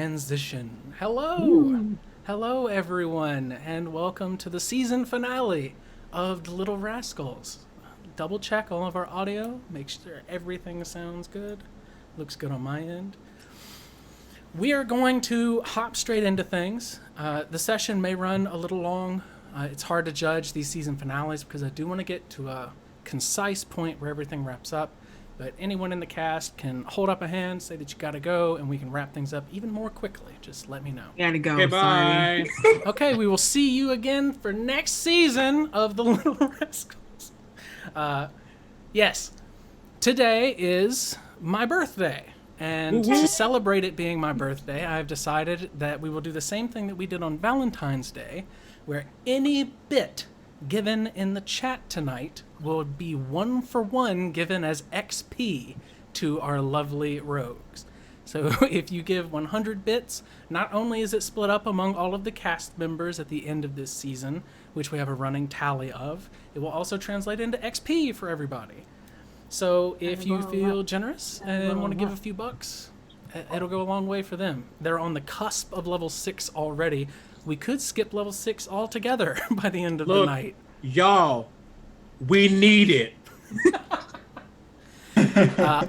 transition. Hello! Hello, everyone, and welcome to the season finale of the Little Rascals. Double check all of our audio, make sure everything sounds good. Looks good on my end. We are going to hop straight into things. The session may run a little long. It's hard to judge these season finales because I do want to get to a concise point where everything wraps up. But anyone in the cast can hold up a hand, say that you gotta go, and we can wrap things up even more quickly. Just let me know. Gotta go. Okay, bye. Okay, we will see you again for next season of the Little Rascals. Yes, today is my birthday. And to celebrate it being my birthday, I've decided that we will do the same thing that we did on Valentine's Day, where any bit given in the chat tonight will be 1-for-1 given as XP to our lovely rogues. So if you give 100 bits, not only is it split up among all of the cast members at the end of this season, which we have a running tally of, it will also translate into XP for everybody. So if you feel generous and want to give a few bucks, it'll go a long way for them. They're on the cusp of level 6 already. We could skip level 6 altogether by the end of the night. Y'all, we need it.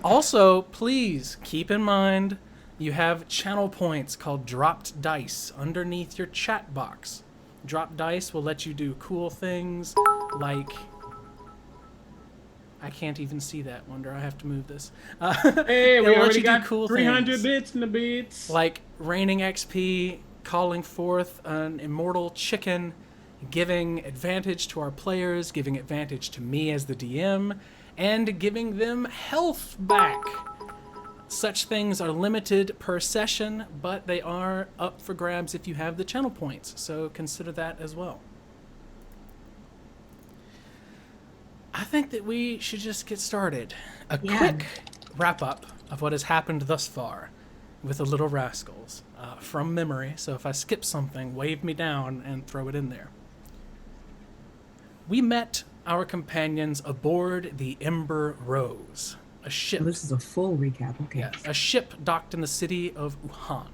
Also, please keep in mind you have channel points called dropped dice underneath your chat box. Dropped dice will let you do cool things like... I can't even see that. Wonder I have to move this. Hey, we already got cool 300 things, bits in the beats. like raining XP, calling forth an immortal chicken, giving advantage to our players, giving advantage to me as the DM, and giving them health back. Such things are limited per session, but they are up for grabs if you have the channel points, so consider that as well. I think that we should just get started. A quick wrap-up of what has happened thus far with the Little Rascals from memory, so if I skip something, wave me down and throw it in there. We met our companions aboard the Ember Rose, a ship. Oh, this is a full recap. Okay. Yeah, a ship docked in the city of Wuhan.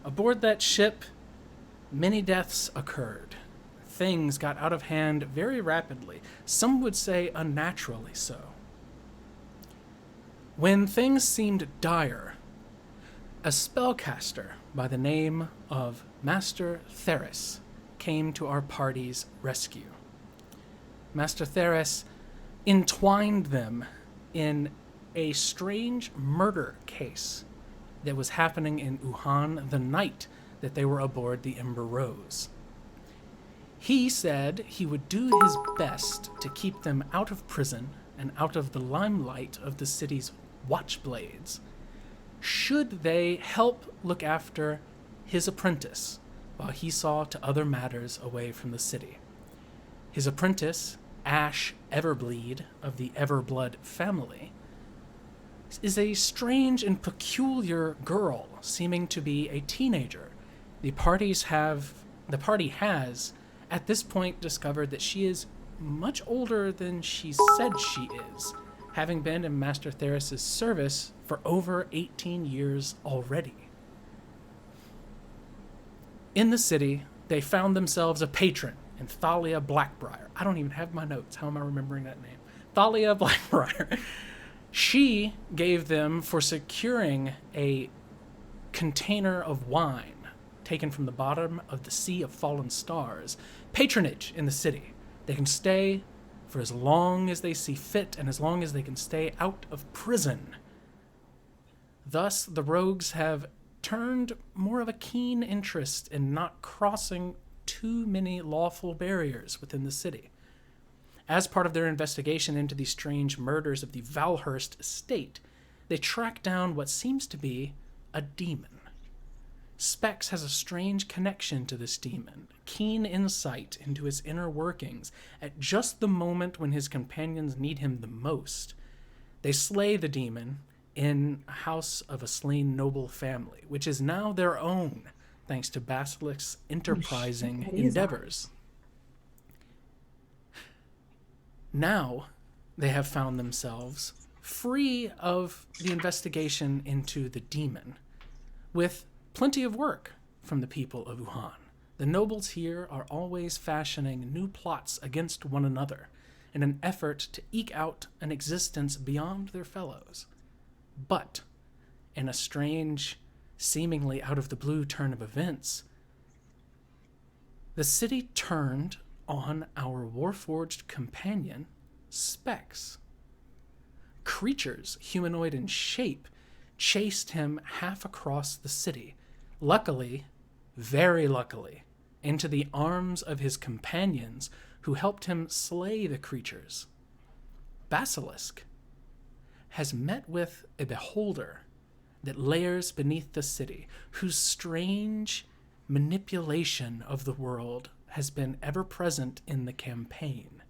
Aboard that ship, many deaths occurred. Things got out of hand very rapidly. Some would say unnaturally so. When things seemed dire, a spellcaster by the name of Master Theris came to our party's rescue. Master Theris entwined them in a strange murder case that was happening in Wuhan the night that they were aboard the Ember Rose. He said he would do his best to keep them out of prison and out of the limelight of the city's watchblades, should they help look after his apprentice while he saw to other matters away from the city. His apprentice, Ash Everbleed of the Everblood family, is a strange and peculiar girl, seeming to be a teenager. The party has, at this point, discovered that she is much older than she said she is, having been in Master Theris' service for over 18 years already. In the city, they found themselves a patron in Thalia Blackbriar. I don't even have my notes. How am I remembering that name? Thalia Blackbriar. She gave them, for securing a container of wine taken from the bottom of the Sea of Fallen Stars, patronage in the city. They can stay for as long as they see fit and as long as they can stay out of prison. Thus, the rogues have turned more of a keen interest in not crossing too many lawful barriers within the city. As part of their investigation into the strange murders of the Valhurst estate, they track down what seems to be a demon. Specs has a strange connection to this demon, keen insight into his inner workings at just the moment when his companions need him the most. They slay the demon in a house of a slain noble family, which is now their own, thanks to Basilisk's enterprising endeavors. Now, they have found themselves free of the investigation into the demon, with plenty of work from the people of Wuhan. The nobles here are always fashioning new plots against one another in an effort to eke out an existence beyond their fellows. But, in a strange, seemingly out-of-the-blue turn of events, the city turned on our warforged companion, Specs. Creatures, humanoid in shape, chased him half across the city. Luckily, very luckily, into the arms of his companions who helped him slay the creatures. Basilisk has met with a beholder that layers beneath the city, whose strange manipulation of the world has been ever present in the campaign.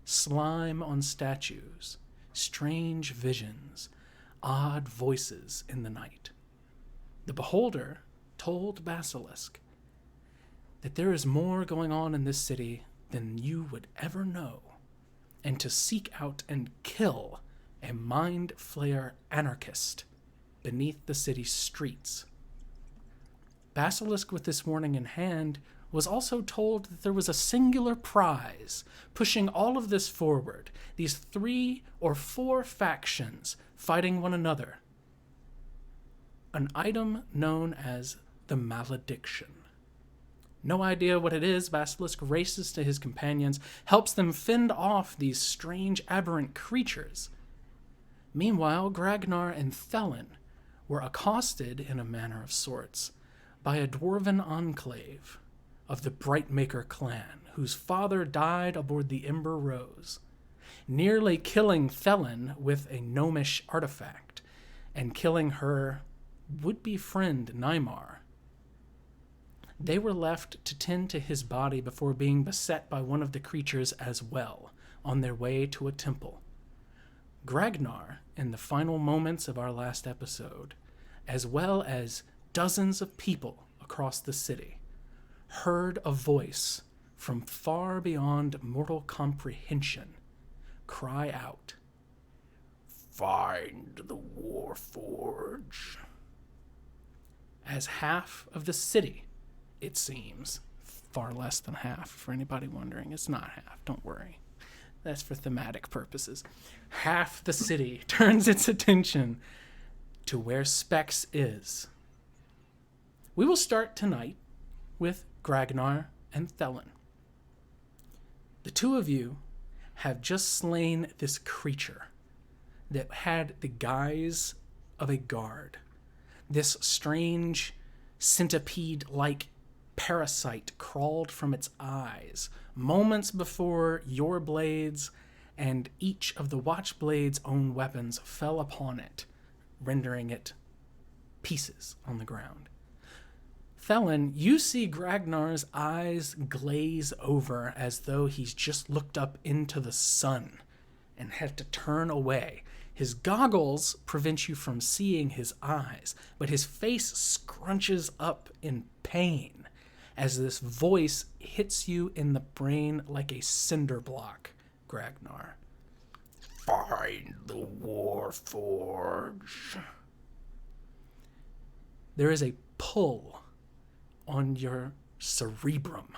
Slime on statues, strange visions, odd voices in the night. The beholder told Basilisk that there is more going on in this city than you would ever know, and to seek out and kill a mind flayer anarchist beneath the city's streets. Basilisk, with this warning in hand, was also told that there was a singular prize pushing all of this forward, these 3 or 4 factions fighting one another. An item known as the Malediction. No idea what it is, Basilisk races to his companions, helps them fend off these strange, aberrant creatures. Meanwhile, Gragnar and Thelin were accosted, in a manner of sorts, by a dwarven enclave of the Brightmaker clan, whose father died aboard the Ember Rose, nearly killing Thelin with a gnomish artifact, and killing her would-be friend Nymar. They were left to tend to his body before being beset by one of the creatures as well, on their way to a temple. Gragnar, in the final moments of our last episode, as well as dozens of people across the city, heard a voice from far beyond mortal comprehension cry out, "Find the Warforge." As half of the city, it seems, far less than half, for anybody wondering, it's not half, don't worry. That's for thematic purposes. Half the city turns its attention to where Specs is. We will start tonight with Gragnar and Thelin. The two of you have just slain this creature that had the guise of a guard. This strange centipede-like parasite crawled from its eyes moments before your blades and each of the Watchblade's own weapons fell upon it, rendering it pieces on the ground. Thelin, you see Gragnar's eyes glaze over as though he's just looked up into the sun and had to turn away. His goggles prevent you from seeing his eyes, but his face scrunches up in pain as this voice hits you in the brain like a cinder block, Gragnar. Find the Warforge. There is a pull on your cerebrum,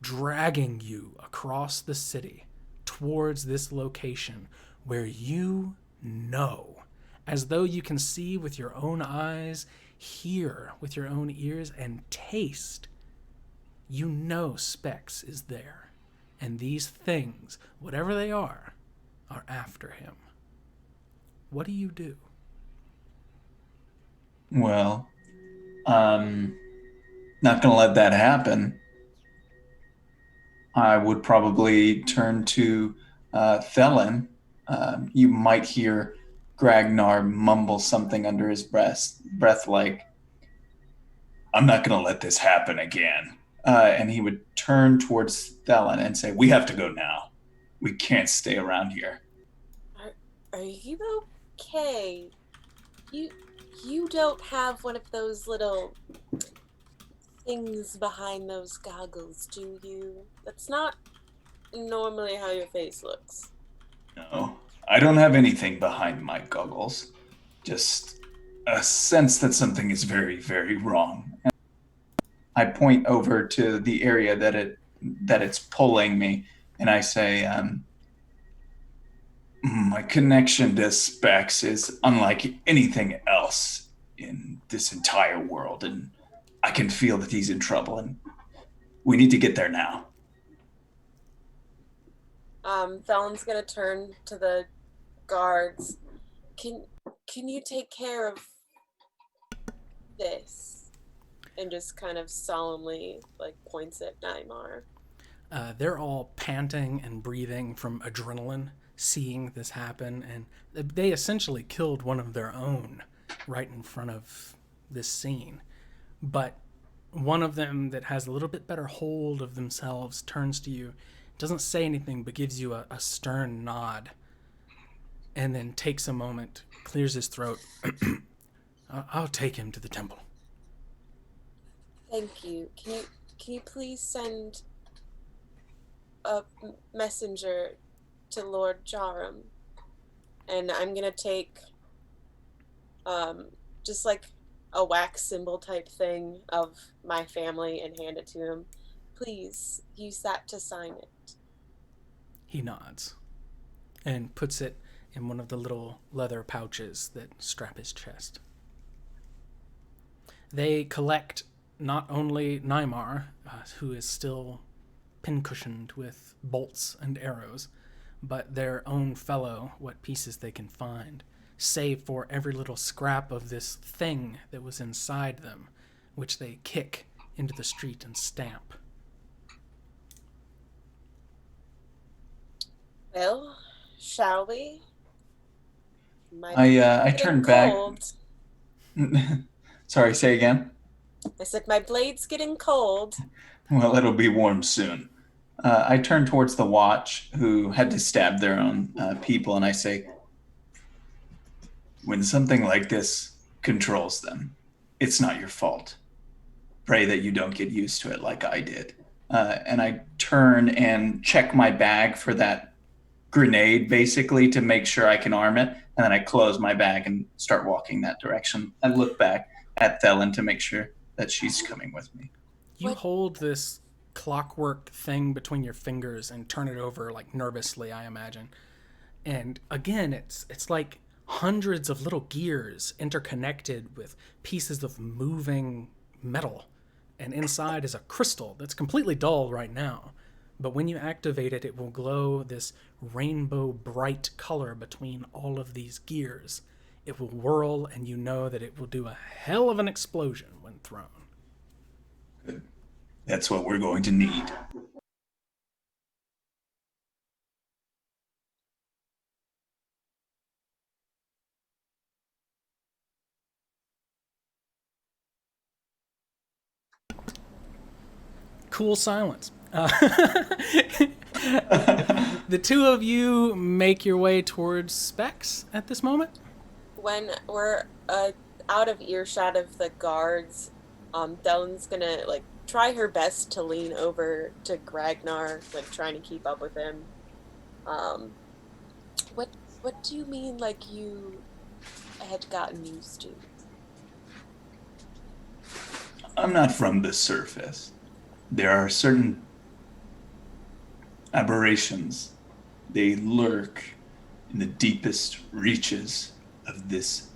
dragging you across the city towards this location where you know, as though you can see with your own eyes, hear with your own ears, and taste, you know Specs is there. And these things, whatever they are after him. What do you do? Well, not going to let that happen. I would probably turn to Thelin. You might hear Gragnar mumble something under his breath like, "I'm not going to let this happen again." And he would turn towards Thelin and say, "We have to go now. We can't stay around here." Are you okay? You don't have one of those little things behind those goggles, do you? That's not normally how your face looks. No, I don't have anything behind my goggles. Just a sense that something is very, very wrong. I point over to the area that it's pulling me, and I say, my connection to Specs is unlike anything else in this entire world, and I can feel that he's in trouble, and we need to get there now. Felon's gonna turn to the guards. Can you take care of this? And just kind of solemnly points at Nymar. They're all panting and breathing from adrenaline, seeing this happen, and they essentially killed one of their own right in front of this scene. But one of them that has a little bit better hold of themselves turns to you, doesn't say anything, but gives you a stern nod, and then takes a moment, clears his throat. I'll take him to the temple. Thank you. Can you please send a messenger to Lord Jarum? And I'm gonna take just like a wax symbol type thing of my family and hand it to him. Please use that to sign it. He nods and puts it in one of the little leather pouches that strap his chest. They collect not only Nymar, who is still pincushioned with bolts and arrows, but their own fellow, what pieces they can find, save for every little scrap of this thing that was inside them, which they kick into the street and stamp. Well, shall we? I turn back. Sorry, say again? I said my blade's getting cold. Well, it'll be warm soon. I turn towards the watch, who had to stab their own people, and I say, when something like this controls them, it's not your fault. Pray that you don't get used to it like I did. And I turn and check my bag for that grenade, basically, to make sure I can arm it. And then I close my bag and start walking that direction. I look back at Thelen to make sure that she's coming with me. You hold this clockwork thing between your fingers and turn it over nervously, I imagine. And again, it's like hundreds of little gears interconnected with pieces of moving metal. And inside is a crystal that's completely dull right now. But when you activate it, it will glow this rainbow bright color between all of these gears. It will whirl, and you know that it will do a hell of an explosion when thrown. Good. That's what we're going to need. Cool silence. The two of you make your way towards Specs at this moment. When we're out of earshot of the guards, Dellen's gonna try her best to lean over to Gragnar, trying to keep up with him. What do you mean you had gotten used to? I'm not from the surface. There are certain aberrations. They lurk in the deepest reaches of this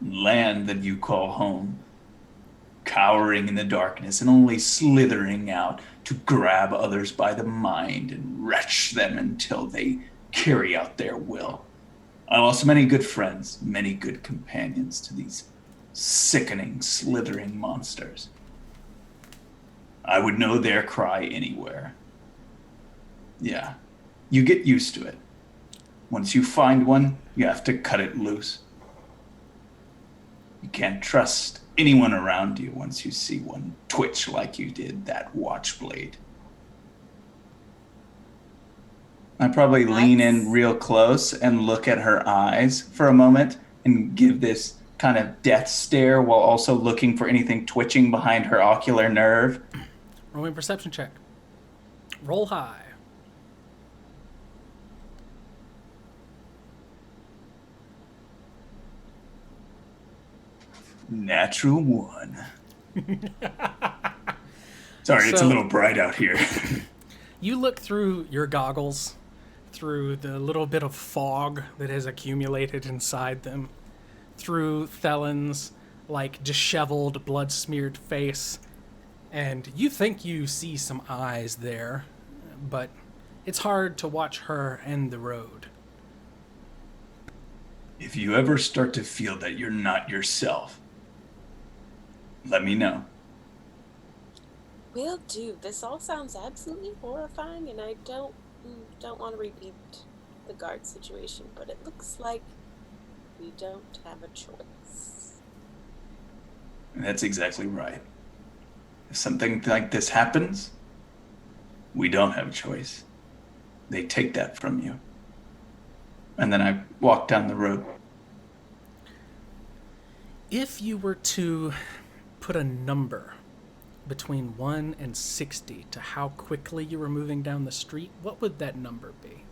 land that you call home, cowering in the darkness and only slithering out to grab others by the mind and wrench them until they carry out their will. I lost many good friends, many good companions to these sickening, slithering monsters. I would know their cry anywhere. Yeah, you get used to it. Once you find one, you have to cut it loose. You can't trust anyone around you once you see one twitch like you did that watch blade. I probably lean in real close and look at her eyes for a moment and give this kind of death stare while also looking for anything twitching behind her ocular nerve. Roll me a perception check. Roll high. Natural one. Sorry, it's a So- little bright out here. You look through your goggles, through the little bit of fog that has accumulated inside them, through Thelen's, like, disheveled, blood-smeared face, and you think you see some eyes there, but it's hard to watch her and the road. If you ever start to feel that you're not yourself, let me know. Will do. This all sounds absolutely horrifying, and I don't want to repeat the guard situation, but it looks like we don't have a choice. That's exactly right. If something like this happens, we don't have a choice. They take that from you. And then I walk down the road. If you were to put a number between 1 and 60 to how quickly you were moving down the street, what would that number be?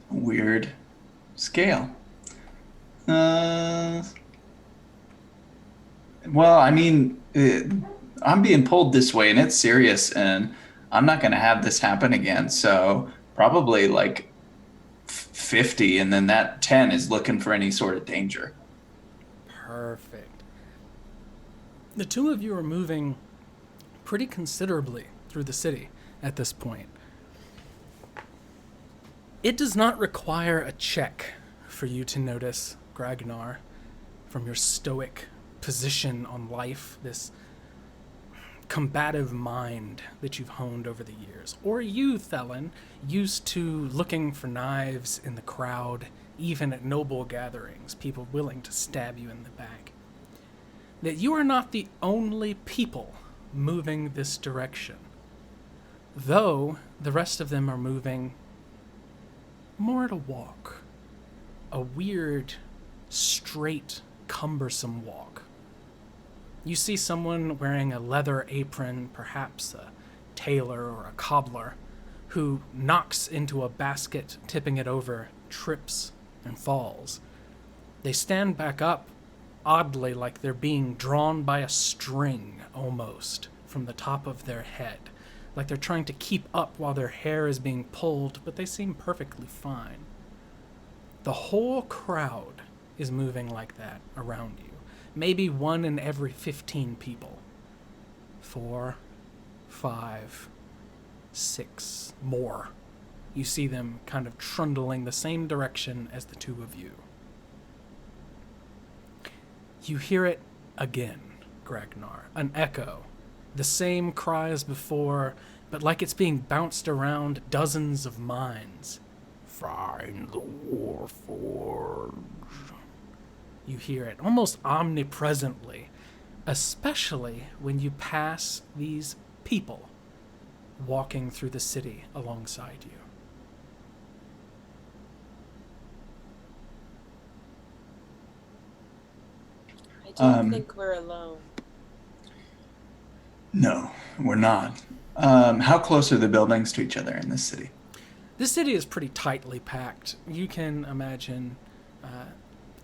Weird scale. Well, I mean, I'm being pulled this way and it's serious and I'm not going to have this happen again. So probably like 50, and then that 10 is looking for any sort of danger. Perfect. The two of you are moving pretty considerably through the city at this point. It does not require a check for you to notice Gragnar from your stoic position on life, this combative mind that you've honed over the years. Or you, Thelen, used to looking for knives in the crowd, even at noble gatherings, people willing to stab you in the back. That you are not the only people moving this direction, though the rest of them are moving more at a walk. A weird, straight, cumbersome walk. You see someone wearing a leather apron, perhaps a tailor or a cobbler, who knocks into a basket, tipping it over, trips, and falls. They stand back up, oddly like they're being drawn by a string, almost, from the top of their head. Like they're trying to keep up while their hair is being pulled, but they seem perfectly fine. The whole crowd is moving like that around you. Maybe 1 in every 15 people. 4, 5, 6 more. You see them kind of trundling the same direction as the two of you. You hear it again, Gragnar. An echo. The same cry as before, but like it's being bounced around dozens of minds. Find the Warforge. You hear it almost omnipresently, especially when you pass these people walking through the city alongside you. I don't think we're alone. No, we're not. How close are the buildings to each other in this city? This city is pretty tightly packed. You can imagine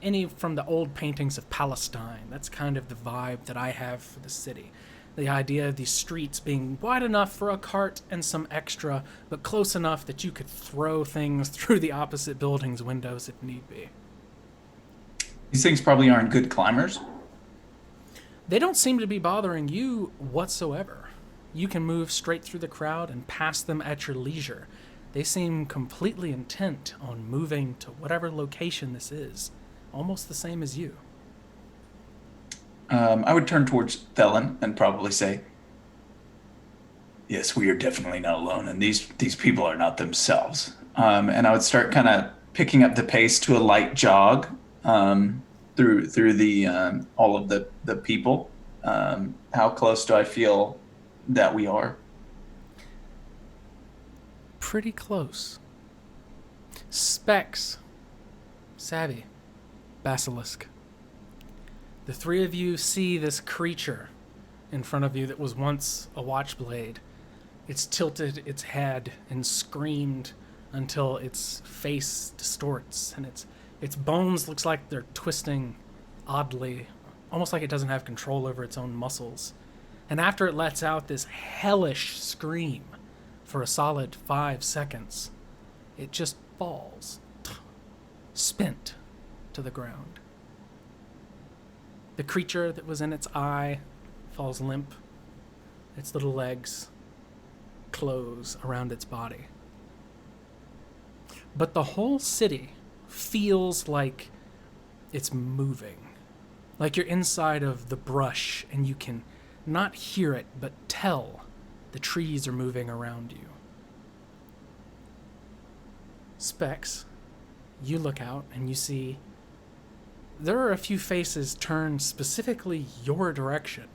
any from the old paintings of Palestine. That's kind of the vibe that I have for the city. The idea of these streets being wide enough for a cart and some extra, but close enough that you could throw things through the opposite building's windows if need be. These things probably aren't good climbers. They don't seem to be bothering you whatsoever. You can move straight through the crowd and pass them at your leisure. They seem completely intent on moving to whatever location this is, almost the same as you. I would turn towards Thelen and probably say, yes, we are definitely not alone, and these people are not themselves. And I would start kind of picking up the pace to a light jog through the all of the people. How close do I feel that we are? Pretty close. Specs, Savvy, Basilisk. The three of you see this creature in front of you that was once a watchblade. It's tilted its head and screamed until its face distorts and its bones looks like they're twisting oddly, almost like it doesn't have control over its own muscles. And after it lets out this hellish scream for a solid 5 seconds, it just falls, spent to the ground. The creature that was in its eye falls limp. Its little legs close around its body. But the whole city feels like it's moving. Like you're inside of the brush and you can not hear it, but tell the trees are moving around you. Specs, you look out and you see there are a few faces turned specifically your direction,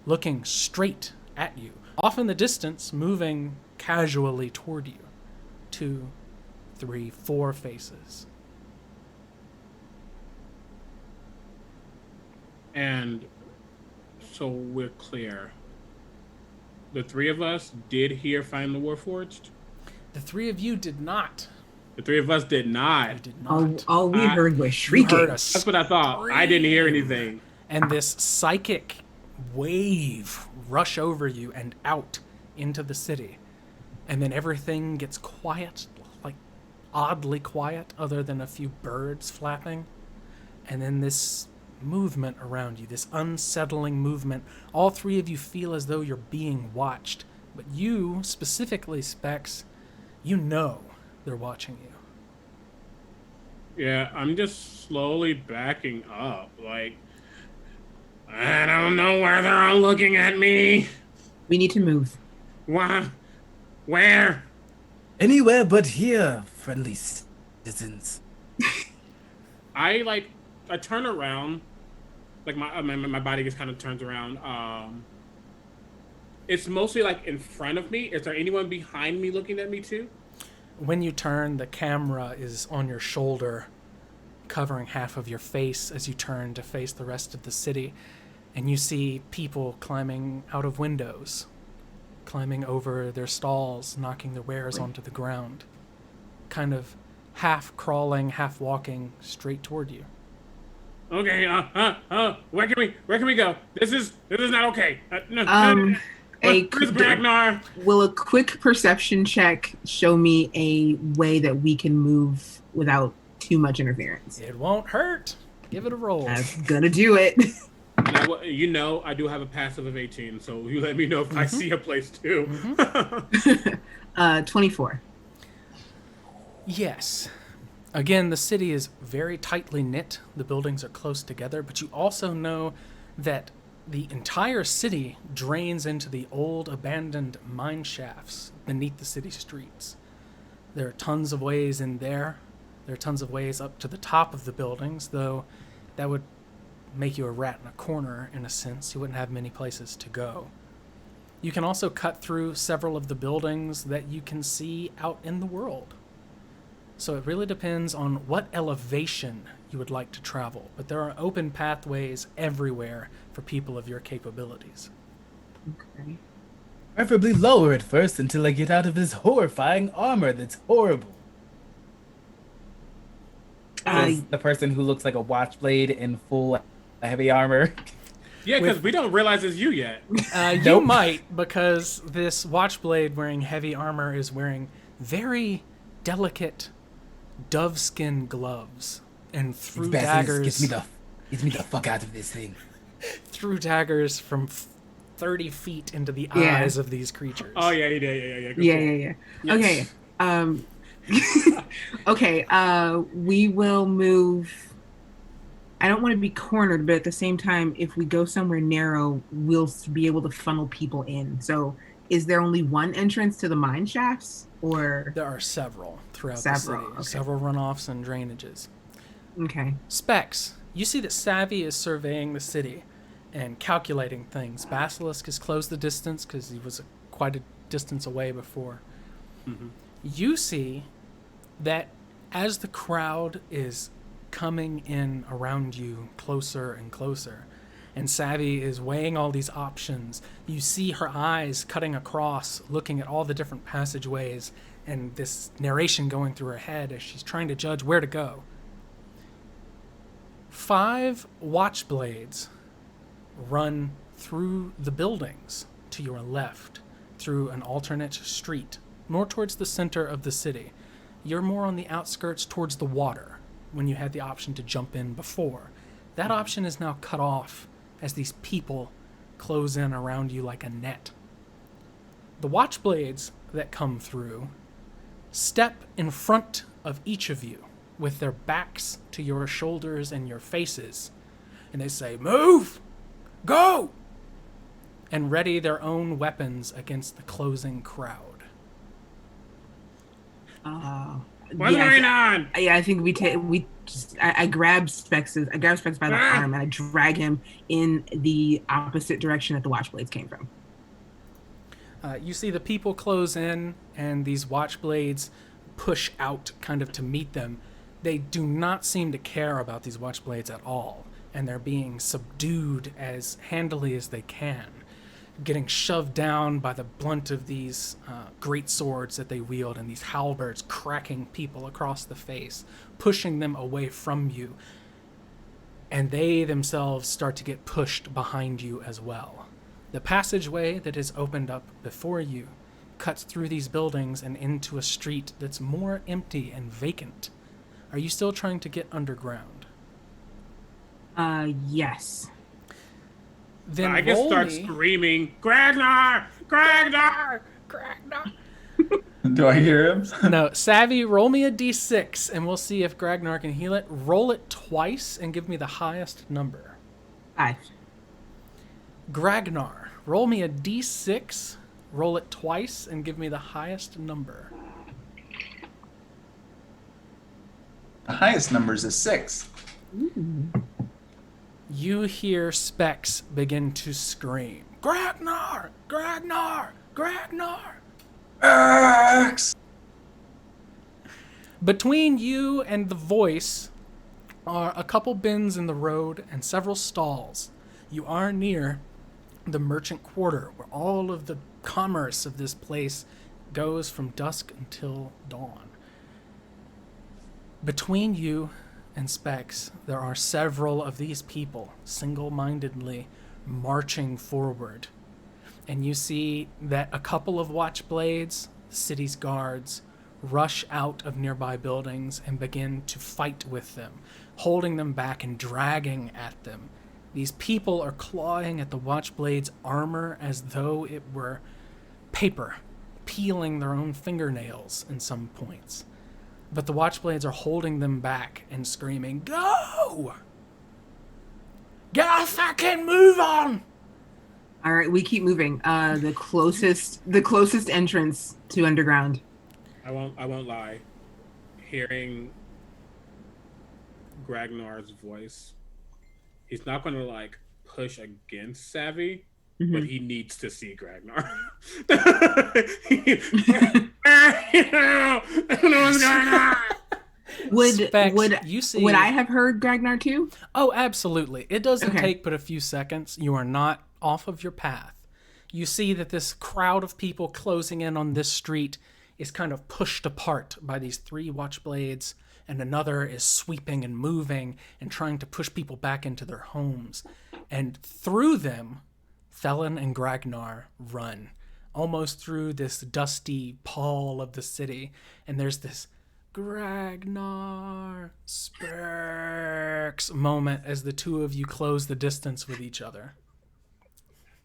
looking straight at you, off in the distance, moving casually toward you. 2, 3, 4 faces. And so we're clear. The 3 of us did hear Find the Warforged? The 3 of you did not. The 3 of us did not. You did not. All we heard was You shrieking. heard a That's what I thought. I didn't hear anything. and this psychic wave rush over you and out into the city. And then everything gets quiet, like oddly quiet, other than a few birds flapping. And then this movement around you, this unsettling movement. All 3 of you feel as though you're being watched. But you, specifically, Specs, you know they're watching you. Yeah, I'm just slowly backing up. Like, I don't know where they're all looking at me. We need to move. Why? Where? Anywhere but here, friendly citizens. I turn around. Like, my body just kind of turns around. It's mostly, like, in front of me. Is there anyone behind me looking at me, too? When you turn, the camera is on your shoulder, covering half of your face as you turn to face the rest of the city. And you see people climbing out of windows, climbing over their stalls, knocking their wares onto the ground. Kind of half crawling, half walking straight toward you. Okay, where can we go? This is not okay. Where's Ragnar? Will a quick perception check show me a way that we can move without too much interference? It won't hurt. Give it a roll. That's gonna do it. And I do have a passive of 18, so you let me know if I see a place too. 24. Yes. Again, the city is very tightly knit. The buildings are close together, but you also know that the entire city drains into the old abandoned mine shafts beneath the city streets. There are tons of ways in there. There are tons of ways up to the top of the buildings, though that would make you a rat in a corner in a sense. You wouldn't have many places to go. You can also cut through several of the buildings that you can see out in the world. So it really depends on what elevation you would like to travel, but there are open pathways everywhere for people of your capabilities. Okay. Preferably lower at first until I get out of this horrifying armor that's horrible. Says the person who looks like a watchblade in full heavy armor. Yeah, because we don't realize it's you yet. You Nope. might, because this watchblade wearing heavy armor is wearing very delicate doveskin gloves and threw daggers. Get me the fuck out of this thing. Threw daggers from 30 feet into the Yeah. eyes of these creatures. Oh yeah, he did. Yeah. Good Yeah. point. Okay. Okay. We will move. I don't want to be cornered, but at the same time, if we go somewhere narrow, we'll be able to funnel people in. So, is there only one entrance to the mine shafts, or There are several throughout the Several, city. okay. Several runoffs and drainages. okay? Specs, you see that Savvy is surveying the city and calculating things. Basilisk has closed the distance because he was quite a distance away before. Mm-hmm. You see that as the crowd is coming in around you closer and closer, and Savvy is weighing all these options, you see her eyes cutting across, looking at all the different passageways, and this narration going through her head as she's trying to judge where to go. 5 watchblades run through the buildings to your left, through an alternate street, more towards the center of the city. You're more on the outskirts towards the water, when you had the option to jump in before. That option is now cut off as these people close in around you like a net. The watchblades that come through step in front of each of you with their backs to your shoulders and your faces, and they say, "Move! Go!" and ready their own weapons against the closing crowd. What's going on? Yeah, I think I grab Specs by the arm and I drag him in the opposite direction that the watchblades came from. You see the people close in, and these watchblades push out kind of to meet them. They do not seem to care about these watchblades at all, and they're being subdued as handily as they can, getting shoved down by the blunt of these great swords that they wield, and these halberds cracking people across the face, pushing them away from you. And they themselves start to get pushed behind you as well. The passageway that is opened up before you cuts through these buildings and into a street that's more empty and vacant. Are you still trying to get underground? Yes. Then I can start screaming, Gragnar! Gragnar! Gragnar! Do I hear him? No, Savvy, roll me a d6, and we'll see if Gragnar can heal it. Roll it twice and give me the highest number. 5. Gragnar, roll me a d6, roll it twice, and give me the highest number. The highest number is a 6. Ooh. You hear Specs begin to scream, Gragnar! Gragnar! Gragnar! X! Between you and the voice are a couple bends in the road and several stalls. You are near the merchant quarter, where all of the commerce of this place goes from dusk until dawn. Between you and Specs, there are several of these people single-mindedly marching forward. And you see that a couple of watchblades, the city's guards, rush out of nearby buildings and begin to fight with them, holding them back and dragging at them. These people are clawing at the watchblades' armor as though it were paper, peeling their own fingernails in some points. But the watchblades are holding them back and screaming, "Go! Get a fucking move on!" All right, we keep moving. The closest entrance to underground. I won't lie. Hearing Gragnar's voice, he's not going to like push against Savvy, but he needs to see Gragnar. I don't know what's going on. Would I have heard Gragnar too? Oh, absolutely. It doesn't take but a few seconds. You are not off of your path. You see that this crowd of people closing in on this street is kind of pushed apart by these 3 watchblades, and another is sweeping and moving and trying to push people back into their homes. And through them, Thelin and Gragnar run, almost through this dusty pall of the city, and there's this Gragnar Sparks moment as the two of you close the distance with each other.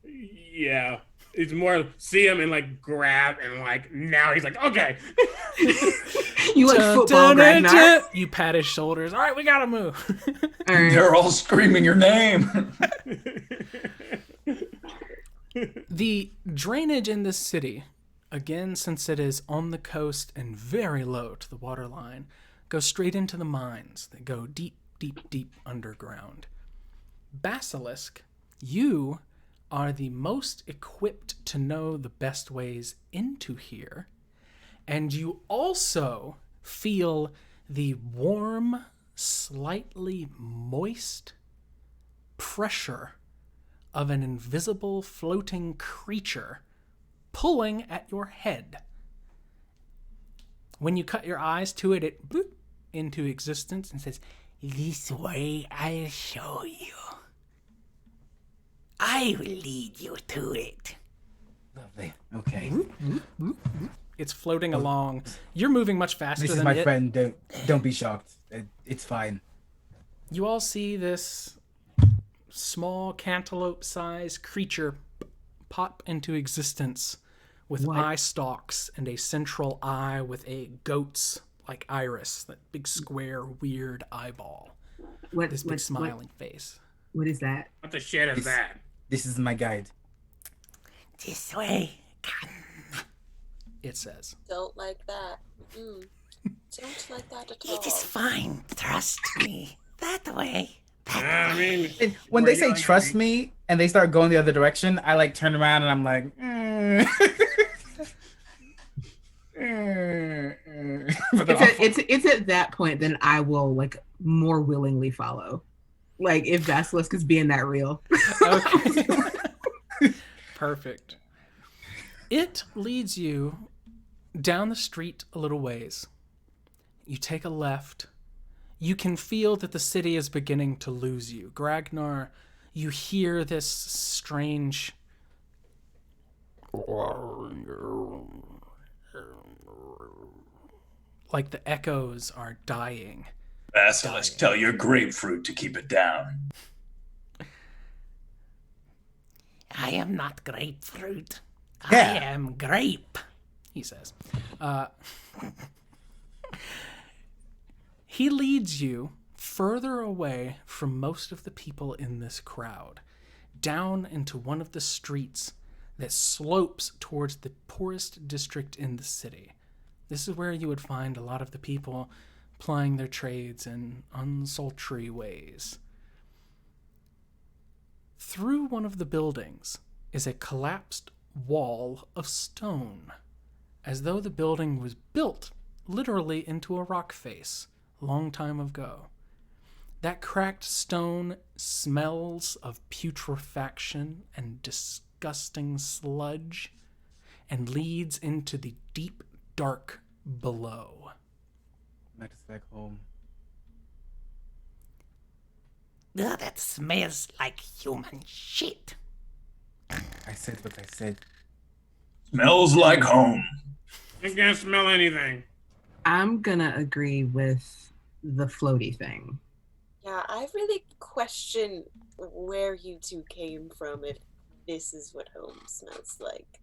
Yeah. It's more see him and like grab and like now he's like, okay. You like football, Gragnar? You pat his shoulders. All right, we gotta move. They're all screaming your name. The drainage in this city, again, since it is on the coast and very low to the waterline, goes straight into the mines that go deep, deep, deep underground. Basilisk, you are the most equipped to know the best ways into here, and you also feel the warm, slightly moist pressure of an invisible floating creature pulling at your head. When you cut your eyes to it, it bloop into existence and says, This way I'll show you. I will lead you to it. Lovely. Okay. It's floating along. You're moving much faster This is than my it. friend. Don't be shocked. It's fine. You all see this small cantaloupe-sized creature pop into existence with What? eye stalks and a central eye with a goat's like iris, that big square weird eyeball. What? This big smiling face. What is that? What the shit is that? This is my guide. This way. Come. It says. Don't like that. Don't like that at all. It is fine. Trust me. That way. I mean, When they say trust me and they start going the other direction, I like turn around and I'm like, It's at that point then I will like more willingly follow. Like if Basilisk is being that real. Okay. Perfect. It leads you down the street a little ways. You take a left. You can feel that the city is beginning to lose you. Gragnar, you hear this strange like the echoes are dying. Basilisk, tell your grapefruit to keep it down. I am not grapefruit. Yeah. I am grape. He says. He leads you further away from most of the people in this crowd, down into one of the streets that slopes towards the poorest district in the city. This is where you would find a lot of the people plying their trades in unsultry ways. Through one of the buildings is a collapsed wall of stone, as though the building was built literally into a rock face a long time ago. That cracked stone smells of putrefaction and disgusting sludge and leads into the deep dark below. Next back home. Ugh, that smells like human shit. I said what I said. Smells like home. I can't smell anything. I'm gonna agree with the floaty thing. Yeah, I really question where you two came from if this is what home smells like.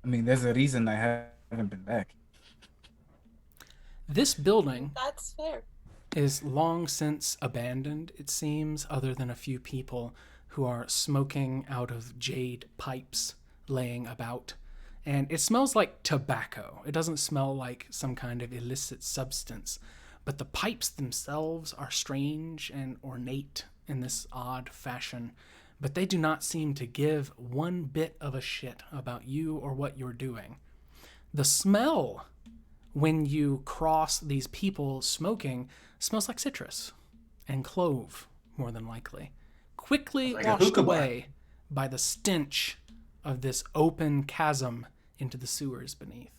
I mean, there's a reason I haven't been back. This building That's fair. is long since abandoned, it seems, other than a few people who are smoking out of jade pipes laying about. And it smells like tobacco. It doesn't smell like some kind of illicit substance. But the pipes themselves are strange and ornate in this odd fashion. But they do not seem to give one bit of a shit about you or what you're doing. The smell when you cross these people smoking smells like citrus and clove, more than likely. Quickly Like a washed hookah bar. away by the stench of this open chasm into the sewers beneath.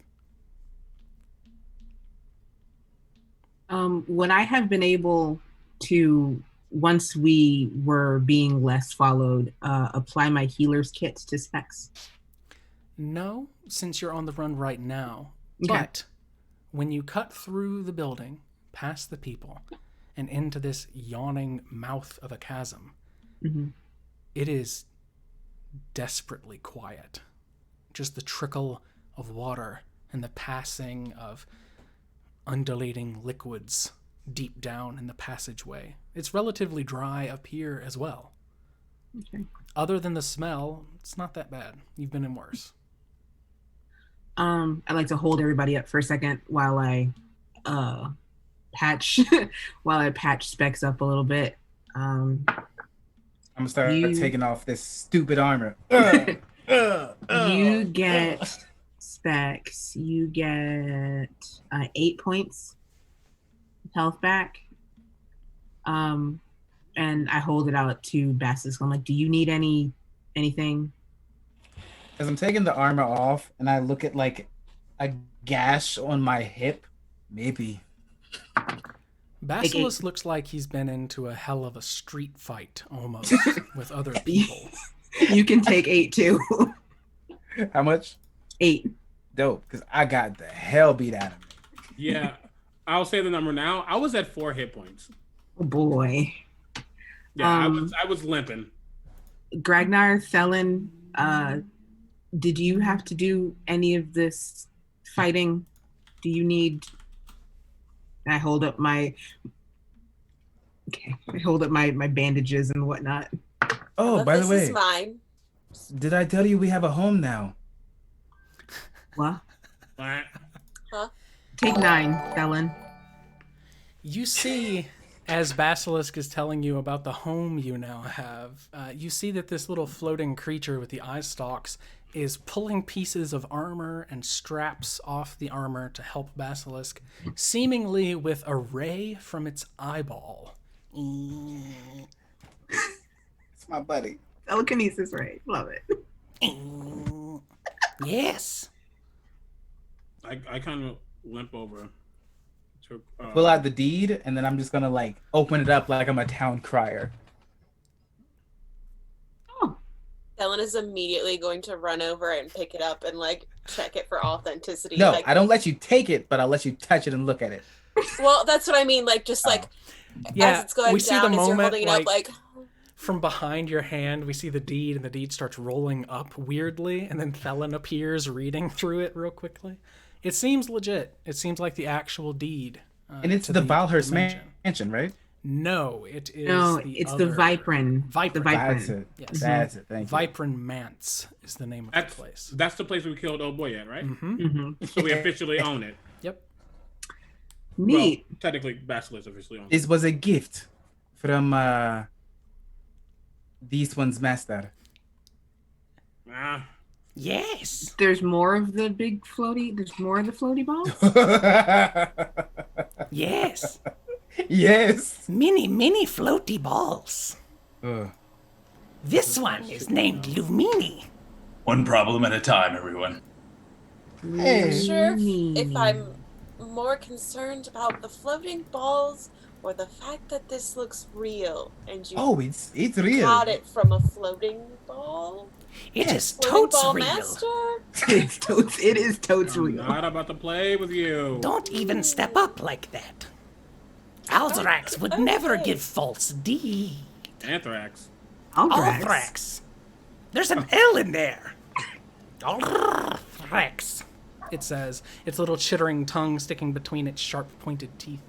Would I have been able to, once we were being less followed, apply my healer's kit to specs? No, since you're on the run right now. Okay. But when you cut through the building, past the people, and into this yawning mouth of a chasm, Mhm. it is desperately quiet. Just the trickle of water and the passing of undulating liquids deep down in the passageway. It's relatively dry up here as well. Okay. Other than the smell, it's not that bad. You've been in worse. I'd like to hold everybody up for a second while I patch specs up a little bit. I'm gonna start You- taking off this stupid armor. You get specs. You get 8 points of health back. And I hold it out to Basilisk. I'm like, do you need anything? As I'm taking the armor off and I look at like a gash on my hip, maybe. Basilisk looks like he's been into a hell of a street fight almost with other people. You can take 8 too. How much? 8. Dope, because I got the hell beat out of me. Yeah, I'll say the number now. I was at 4 hit points. Oh boy. Yeah, I was limping. Gragnar, Felon, did you have to do any of this fighting? Do you need... I hold up my bandages and whatnot. Oh, by the This way, is mine. did I tell you we have a home now? What? Huh? Take 9, Felon. You see, as Basilisk is telling you about the home you now have, you see that this little floating creature with the eye stalks is pulling pieces of armor and straps off the armor to help Basilisk, seemingly with a ray from its eyeball. It's my buddy. Telekinesis, right? Love it. Yes. I kind of limp over. To, Pull out the deed, and then I'm just gonna like open it up like I'm a town crier. Helen is immediately going to run over and pick it up and like check it for authenticity. No, like, I don't let you take it, but I'll let you touch it and look at it. Well, that's what I mean. Like just like as it's going we see down, the as you're moment, holding it up, like from behind your hand, we see the deed, and the deed starts rolling up weirdly, and then Felon appears reading through it real quickly. It seems legit. It seems like the actual deed. And it's to the Valhurst dimension. mansion, right? No, it is It's the Viprin. Viprin. The That's Viprin. it. Yes. That's it. Thank you. Viprin Manse is the name of the place. That's the place we killed old boy at, right? Mm-hmm. So we officially own it. Yep. Neat. Well, technically, Basilisk officially owns it. This was a gift from this one's master. Ah, Yes. There's more of the big floaty. There's more of the floaty balls. Yes. Yes. Many floaty balls. Ugh. This one is named Lumini. One problem at a time, everyone. Hey. sure if I'm more concerned about the floating balls or the fact that this looks real and you Oh, it's real. got it from a floating ball. It is Floating totes ball real. master. It is totes I'm real. not about to play with you. Don't even step up like that. Alzrax would never give false deed. Anthrax. Althrax. There's an L in there. Althrax. It says, its little chittering tongue sticking between its sharp pointed teeth.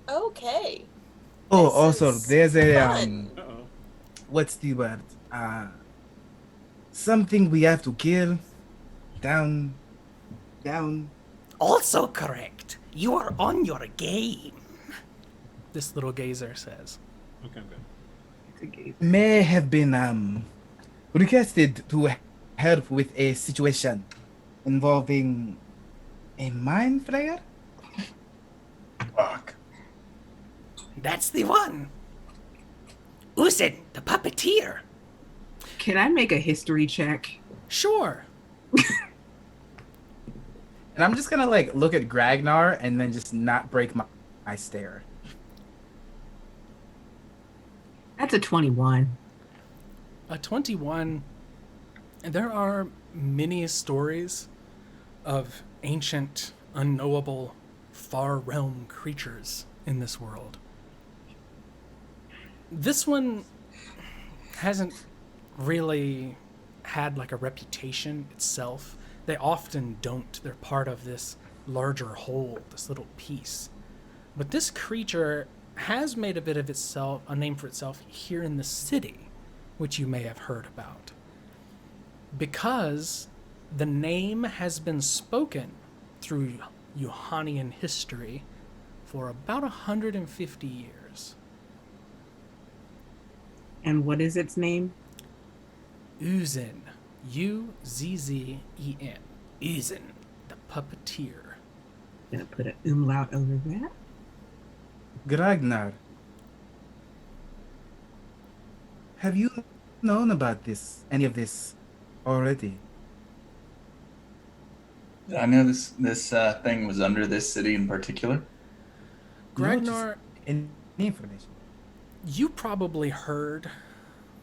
Okay. Oh, This also is there's a fun. Uh-oh. what's the word? Something we have to kill. Down. Also correct. You are on your game. This little gazer says. Okay, good. May have been requested to help with a situation involving a mind flayer. Fuck. That's the one. Usin, the puppeteer. Can I make a history check? Sure. And I'm just gonna like look at Gragnar and then just not break my stare. That's a 21. A 21. There are many stories of ancient, unknowable, far realm creatures in this world. This one hasn't really had like a reputation itself. They often don't. They're part of this larger whole, this little piece. But this creature has made a bit of itself, a name for itself here in the city, which you may have heard about. Because the name has been spoken through Johannian history for about 150 years. And what is its name? Uzin. U-Z-Z-E-N. Uzin, the puppeteer. Gonna put an umlaut over that. Gragnar, have you known about any of this already? I know this thing was under this city in particular. Gragnar, any information. you probably heard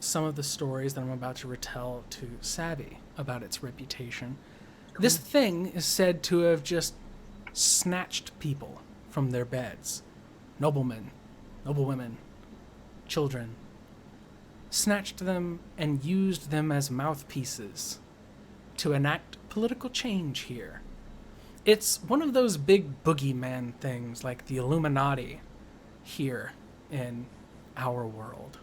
some of the stories that I'm about to retell to Savvy about its reputation. This thing is said to have just snatched people from their beds. Noblemen, noblewomen, children. Snatched them and used them as mouthpieces to enact political change here. It's one of those big boogeyman things like the Illuminati here in our world.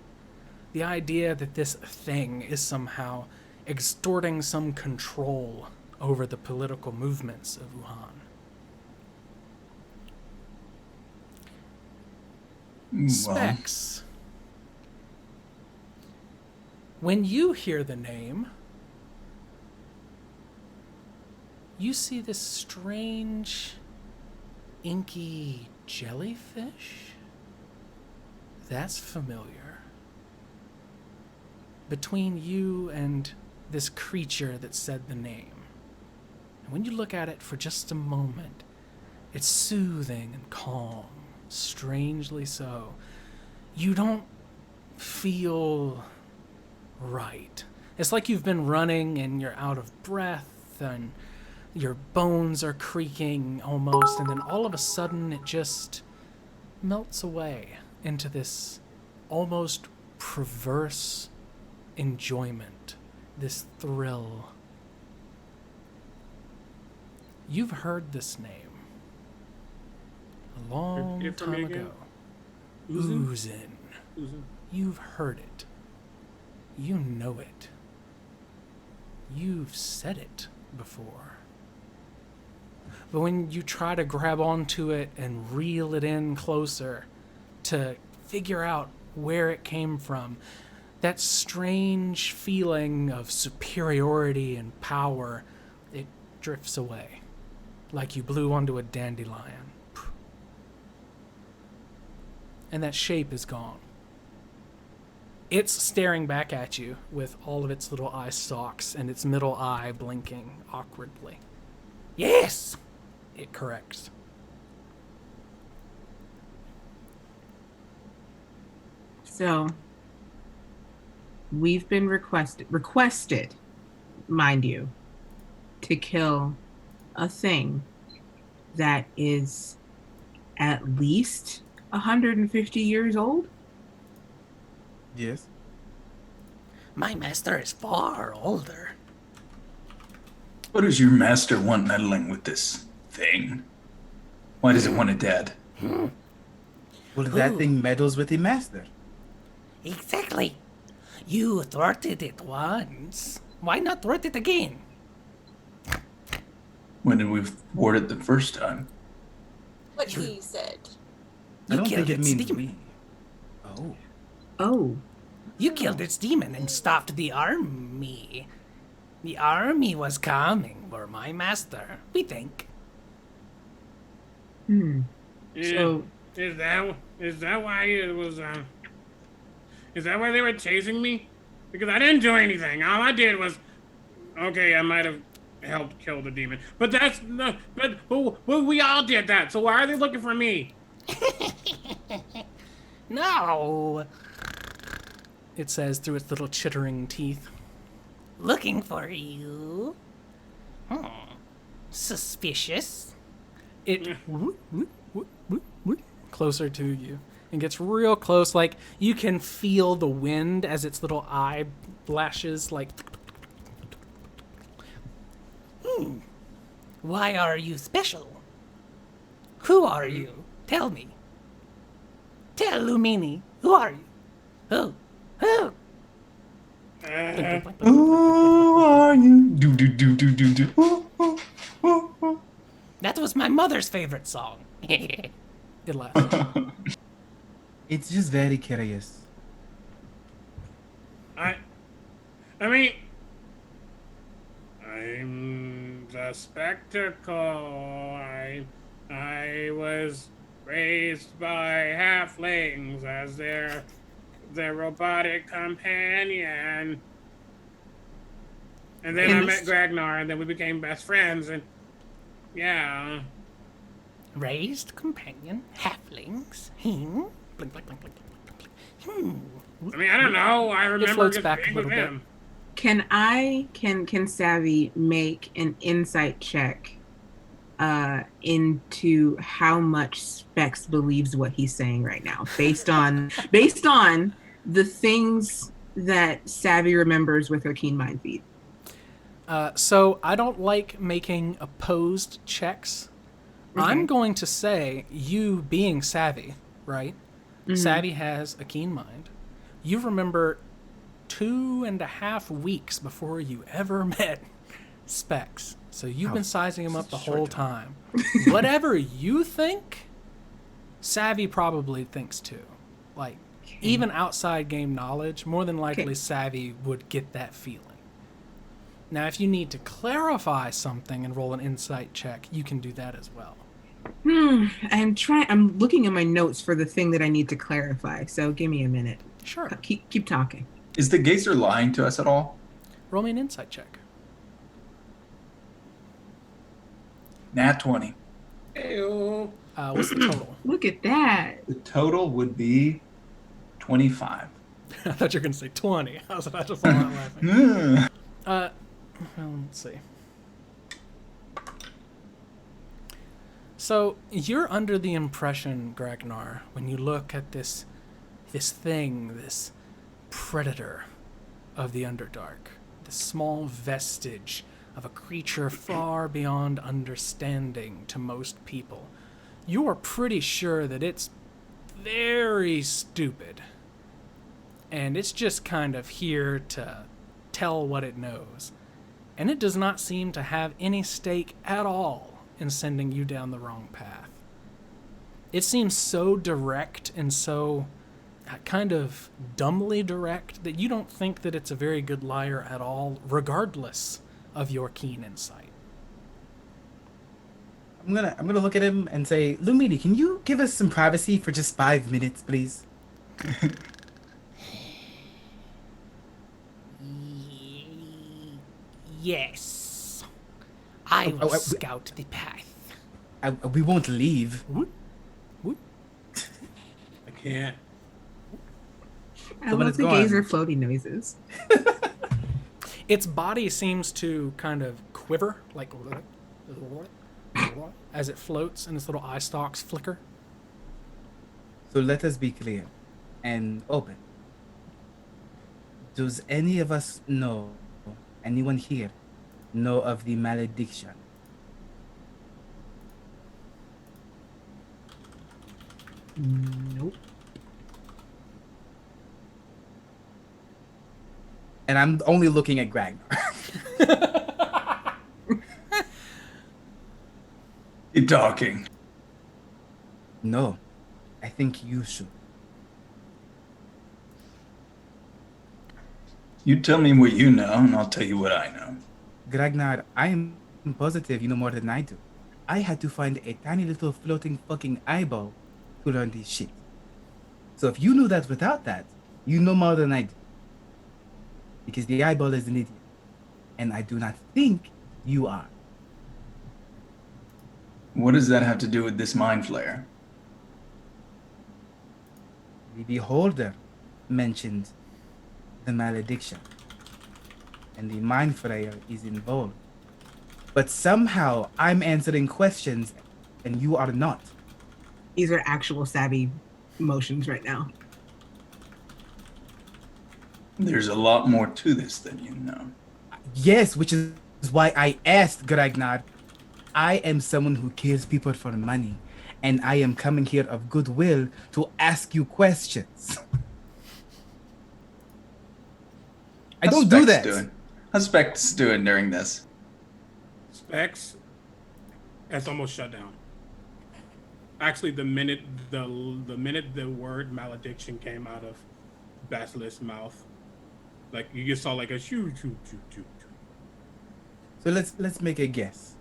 The idea that this thing is somehow extorting some control over the political movements of Wuhan. Well, Specs. When you hear the name, you see this strange, inky jellyfish. That's familiar. Between you and this creature that said the name. And when you look at it for just a moment, it's soothing and calm, strangely so. You don't feel right. It's like you've been running and you're out of breath and your bones are creaking almost, and then all of a sudden it just melts away into this almost perverse enjoyment, this thrill. You've heard this name a long Repeat it for time me again. ago. Uzin? Uzin. You've heard it. You know it. You've said it before. But when you try to grab onto it and reel it in closer to figure out where it came from, that strange feeling of superiority and power, it drifts away like you blew onto a dandelion. And that shape is gone. It's staring back at you with all of its little eye stalks and its middle eye blinking awkwardly. Yes! It corrects. So we've been requested, mind you, to kill a thing that is at least 150 years old. Yes. My master is far older. what does your master want meddling with this thing? Why does it want it dead? Well, that Ooh. thing meddles with the master. Exactly. You thwarted it once. Why not thwart it again? When did we thwart it the first time? What he said. I You don't killed think it its means demon. Oh. Oh, You killed its demon and stopped the army. The army was coming for my master, we think. hmm. Yeah. So Is that why it was? Is that why they were chasing me? Because I didn't do anything. All I did was, okay, I might have helped kill the demon, but that's no. But we all did that. So why are they looking for me? No, It says through its little chittering teeth. looking for you. Suspicious. It closer to you and gets real close, like you can feel the wind as its little eye flashes like Why are you special? Who are you? Tell me. Tell Lumini. Who are you? Who? Who? Who are you? Do do do do do do. Ooh, ooh, ooh, ooh. That was my mother's favorite song. it laughs. It's just very curious. I mean, I'm the spectacle. I was raised by halflings as their robotic companion. And then I met Gragnar, and then we became best friends, and yeah. Raised companion, halflings. Blink, blink, blink, blink, blink, blink. I mean, I don't know. I remember floats just back a being with little bit. him. Can Savvy make an insight check into how much Specs believes what he's saying right now, based on the things that Savvy remembers with her keen mind feed? So I don't like making opposed checks. I'm Okay. going to say, you being Savvy, right? Mhm. Savvy has a keen mind. You remember 2.5 weeks before you ever met Specs. So you've been sizing him up the whole time. Whatever you think, Savvy probably thinks too. Like, even outside game knowledge, more than likely Okay. Savvy would get that feeling. Now, if you need to clarify something and roll an insight check, you can do that as well. I'm looking at my notes for the thing that I need to clarify. So give me a minute. Sure. Keep talking. Is the gazer lying to us at all? Roll me an insight check. Nat 20. Ew. What's the total? Look at that. The total would be 25. I thought you were going to say 20. I was about to fall out laughing. Mm. Well, let's see. So you're under the impression, Gragnar, when you look at this thing, this predator of the Underdark, this small vestige of a creature far beyond understanding to most people, you are pretty sure that it's very stupid. And it's just kind of here to tell what it knows. And it does not seem to have any stake at all in sending you down the wrong path. It seems so direct and so kind of dumbly direct that you don't think that it's a very good liar at all, regardless of your keen insight. I'm gonna look at him and say, Lumini, can you give us some privacy for just 5 minutes, please? Yes. I will scout the path. We won't leave. I can't. I when love it's the gone. gazer floaty noises. Its body seems to kind of quiver, like as it floats, and its little eye stalks flicker. So let us be clear and open. Does any of us know, anyone here, know of the malediction? Nope. And I'm only looking at Gragnar. Keep talking. No, I think you should. You tell me what you know, and I'll tell you what I know. Gragnar, I am positive you know more than I do. I had to find a tiny little floating fucking eyeball to learn this shit. So if you knew that without that, you know more than I do. Because the eyeball is an idiot. And I do not think you are. What does that have to do with this mind flare? The beholder mentioned the malediction. And the mind frayer is involved. But somehow I'm answering questions and you are not. These are actual savvy motions right now. There's a lot more to this than you know. Yes, which is why I asked Gragnar. I am someone who kills people for money, and I am coming here of goodwill to ask you questions. I don't do that. How's Specs doing during this? Specs, that's almost shut down. Actually, the minute the word malediction came out of Basilisk's mouth, like you just saw like a shoo. So let's make a guess.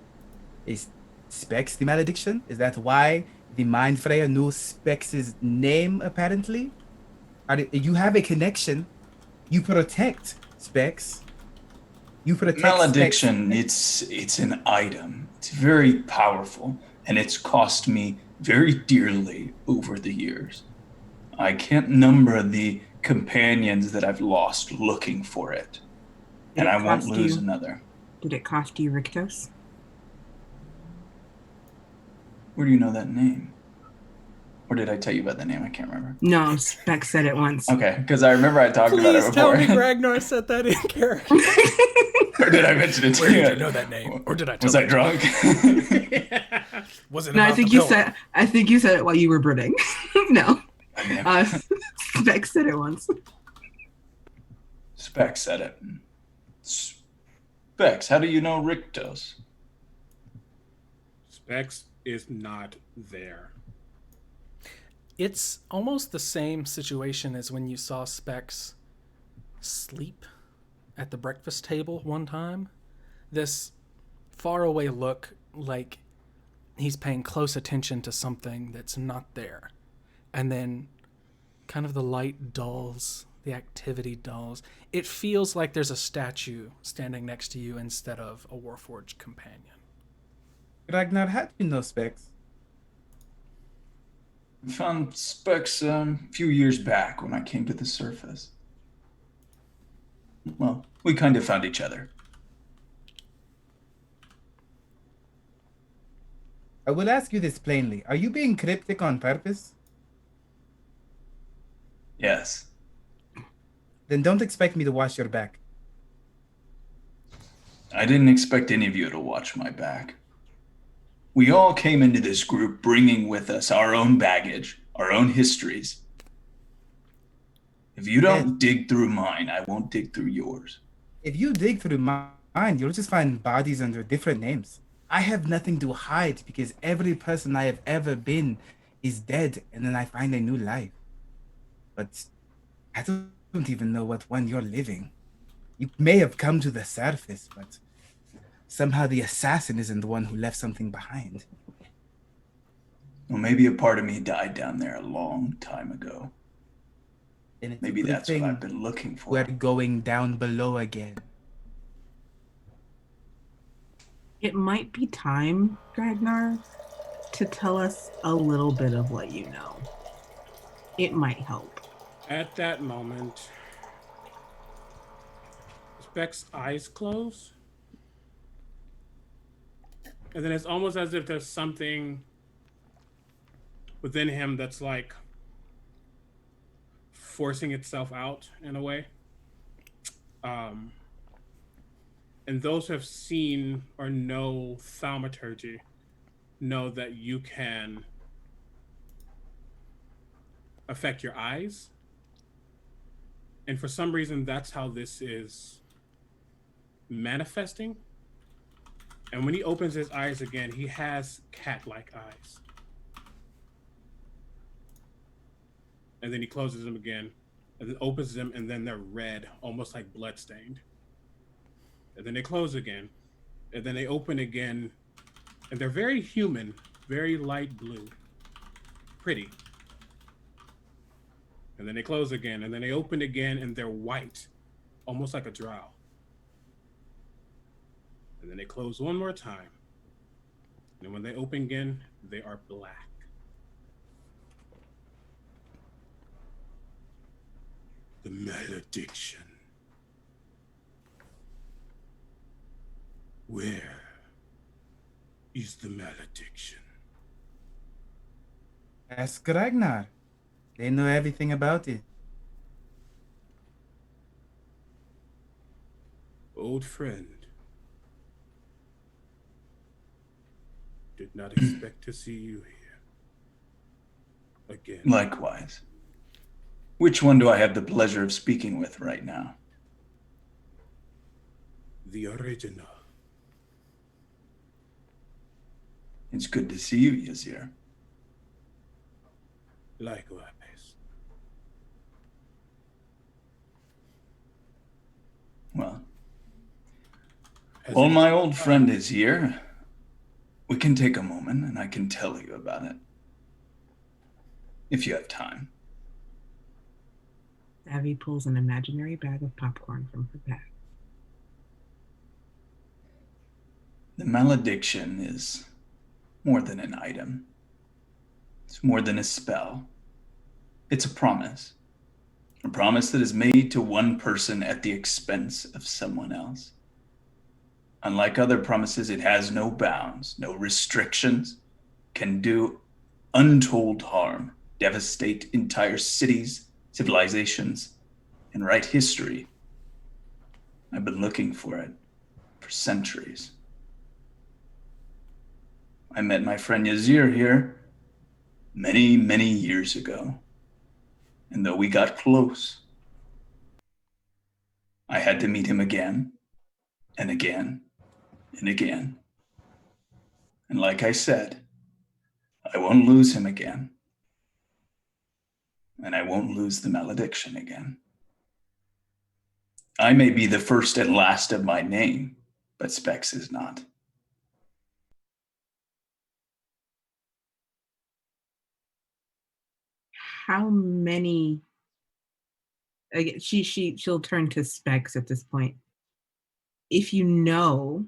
Is Specs the malediction? Is that why the Mind Frayer knew Specs' name, apparently? You have a connection. You protect Specs. You protect Malediction, Specs. it's an item. It's very powerful. and it's cost me very dearly over the years. I can't number the companions that I've lost looking for it, Did and it I won't cost lose you? another. Did it cost you Rictos? Where do you know that name? Or did I tell you about the name? I can't remember. No, Spec said it once. Okay, because I remember I talked about it Please tell before. me Ragnar said that in character. Or did I mention it to Where you? did you know that name? Or did I tell Was I you? drunk? Was it No, about I think the you pillow? said. I think you said it while you were brooding. No, I Spec said it once. Specs said it. Specs, how do you know Rictos? Specs is not there. It's almost the same situation as when you saw Specs sleep at the breakfast table one time. This faraway look, like he's paying close attention to something that's not there. And then kind of the light dulls, the activity dulls. It feels like there's a statue standing next to you instead of a Warforged companion. Ragnar, how do you know Specs? I found Specs a few years back when I came to the surface. Well, we kind of found each other. I will ask you this plainly. Are you being cryptic on purpose? Yes. Then don't expect me to watch your back. I didn't expect any of you to watch my back. We all came into this group bringing with us our own baggage, our own histories. If you don't dig through mine, I won't dig through yours. If you dig through mine, you'll just find bodies under different names. I have nothing to hide because every person I have ever been is dead, and then I find a new life. But I don't even know what one you're living. You may have come to the surface, but somehow the assassin isn't the one who left something behind. Well, maybe a part of me died down there a long time ago. And it's Maybe a good that's what thing I've been looking for. we're going down below again. It might be time, Ragnar, to tell us a little bit of what you know. It might help. At that moment, Specs' eyes close. And then it's almost as if there's something within him that's like forcing itself out in a way. And those who have seen or know thaumaturgy know that you can affect your eyes. And for some reason, that's how this is manifesting. And when he opens his eyes again, he has cat-like eyes. And then he closes them again, and then opens them, and then they're red, almost like blood-stained. And then they close again, and then they open again, and they're very human, very light blue, pretty. And then they close again, and then they open again, and they're white, almost like a drow. And then they close one more time. And when they open again, they are black. The malediction. Where is the malediction? Ask Ragnar. They know everything about it. Old friend. Did not expect to see you here again. Likewise. Which one do I have the pleasure of speaking with right now? The original. It's good to see you, Yazir. Likewise. Well, Has while it- my old friend is here, we can take a moment and I can tell you about it. If you have time. Abby pulls an imaginary bag of popcorn from her bag. The malediction is more than an item. It's more than a spell. It's a promise. A promise that is made to one person at the expense of someone else. Unlike other promises, it has no bounds, no restrictions, can do untold harm, devastate entire cities, civilizations, and write history. I've been looking for it for centuries. I met my friend Yazir here many, many years ago. And though we got close, I had to meet him again and again and again. And like I said, I won't lose him again. And I won't lose the malediction again. I may be the first and last of my name, but Specs is not. How many? She'll turn to Specs at this point. If you know,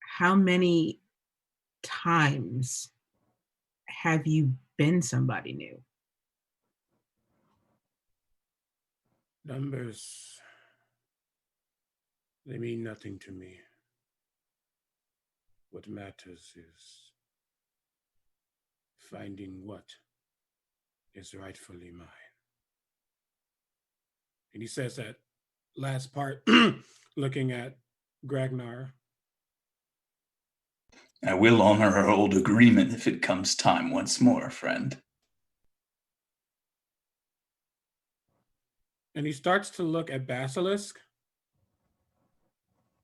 how many times have you been somebody new? Numbers, they mean nothing to me. What matters is finding what is rightfully mine. And he says that last part, looking at Gragnar. I will honor our old agreement if it comes time once more, friend. And he starts to look at Basilisk,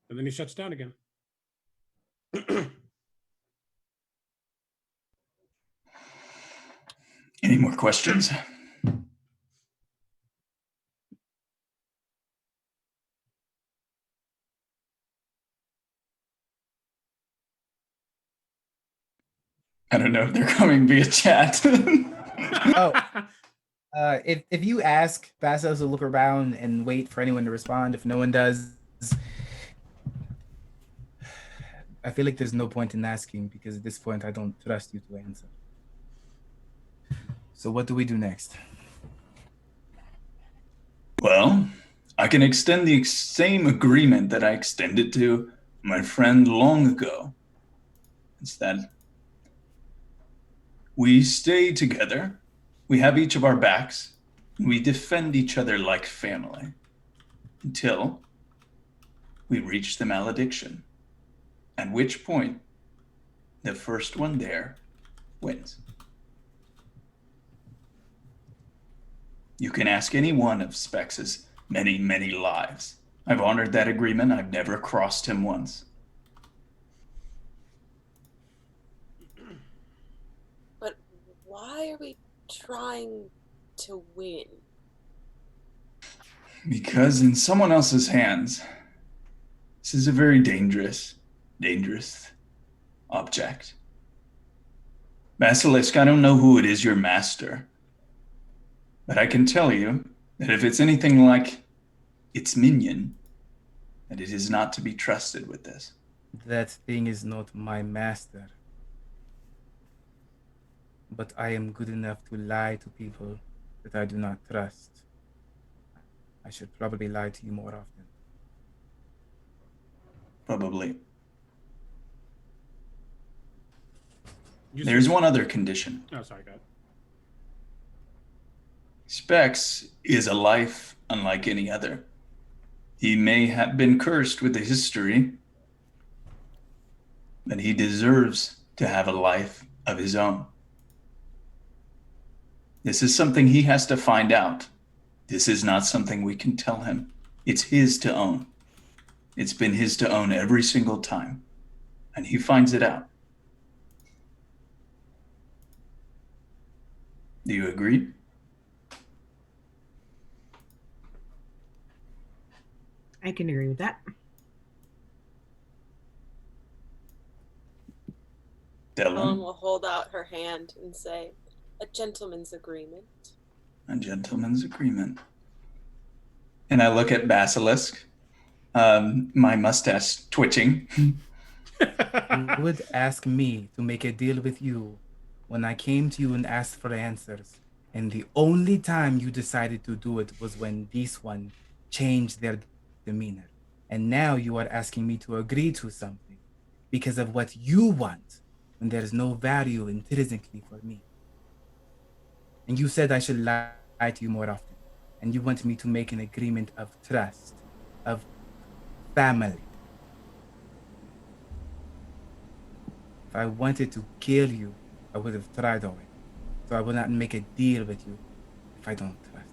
and then he shuts down again. Any more questions? I don't know if they're coming via chat. If you ask, Basilisk will look around and wait for anyone to respond. If no one does, I feel like there's no point in asking because at this point I don't trust you to answer. So what do we do next? Well, I can extend the same agreement that I extended to my friend long ago. It's that we stay together, we have each of our backs, and we defend each other like family until we reach the malediction, at which point the first one there wins. You can ask any one of Spex's many, many lives. I've honored that agreement. I've never crossed him once. But why are we trying to win? Because in someone else's hands, this is a very dangerous object. Basilisk, I don't know who it is your master, but I can tell you that if it's anything like its minion, that it is not to be trusted with this. That thing is not my master. But I am good enough to lie to people that I do not trust. I should probably lie to you more often. Probably. There's one other condition. Oh, sorry, go ahead. Specs is a life unlike any other. He may have been cursed with a history, but he deserves to have a life of his own. This is something he has to find out. This is not something we can tell him. It's his to own. It's been his to own every single time, and he finds it out. Do you agree? I can agree with that. Ellen will hold out her hand and say, "A gentleman's agreement." A gentleman's agreement. And I look at Basilisk, my mustache twitching. You would ask me to make a deal with you when I came to you and asked for answers. And the only time you decided to do it was when this one changed their demeanor. And now you are asking me to agree to something because of what you want when there's no value intrinsically for me. And you said I should lie to you more often. And you want me to make an agreement of trust, of family. If I wanted to kill you, I would have tried already. So I will not make a deal with you if I don't trust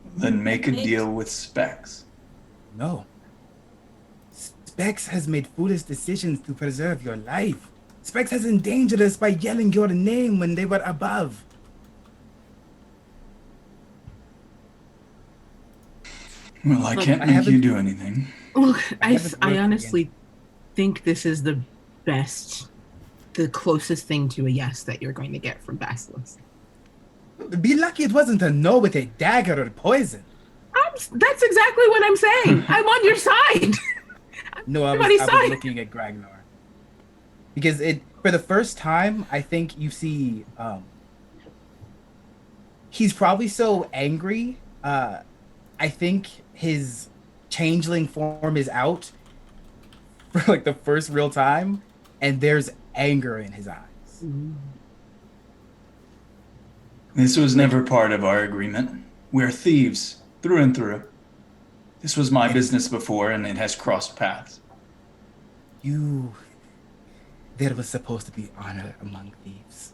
you. Then make a deal with Specs. No. Specs has made foolish decisions to preserve your life. Specs has endangered us by yelling your name when they were above. Well, I Look, can't I make you haven't- do anything. Look, I haven't I worked honestly think this is the best, the closest thing to a yes that you're going to get from Basilisk. Be lucky it wasn't a no with a dagger or poison. That's exactly what I'm saying. I'm on your side. No, I Everybody's was side. looking at Gragnar. Because for the first time, I think you see he's probably so angry. I think his changeling form is out for like the first real time, and there's anger in his eyes. This was never part of our agreement. We're thieves, through and through. This was my business before, and it has crossed paths. There was supposed to be honor among thieves.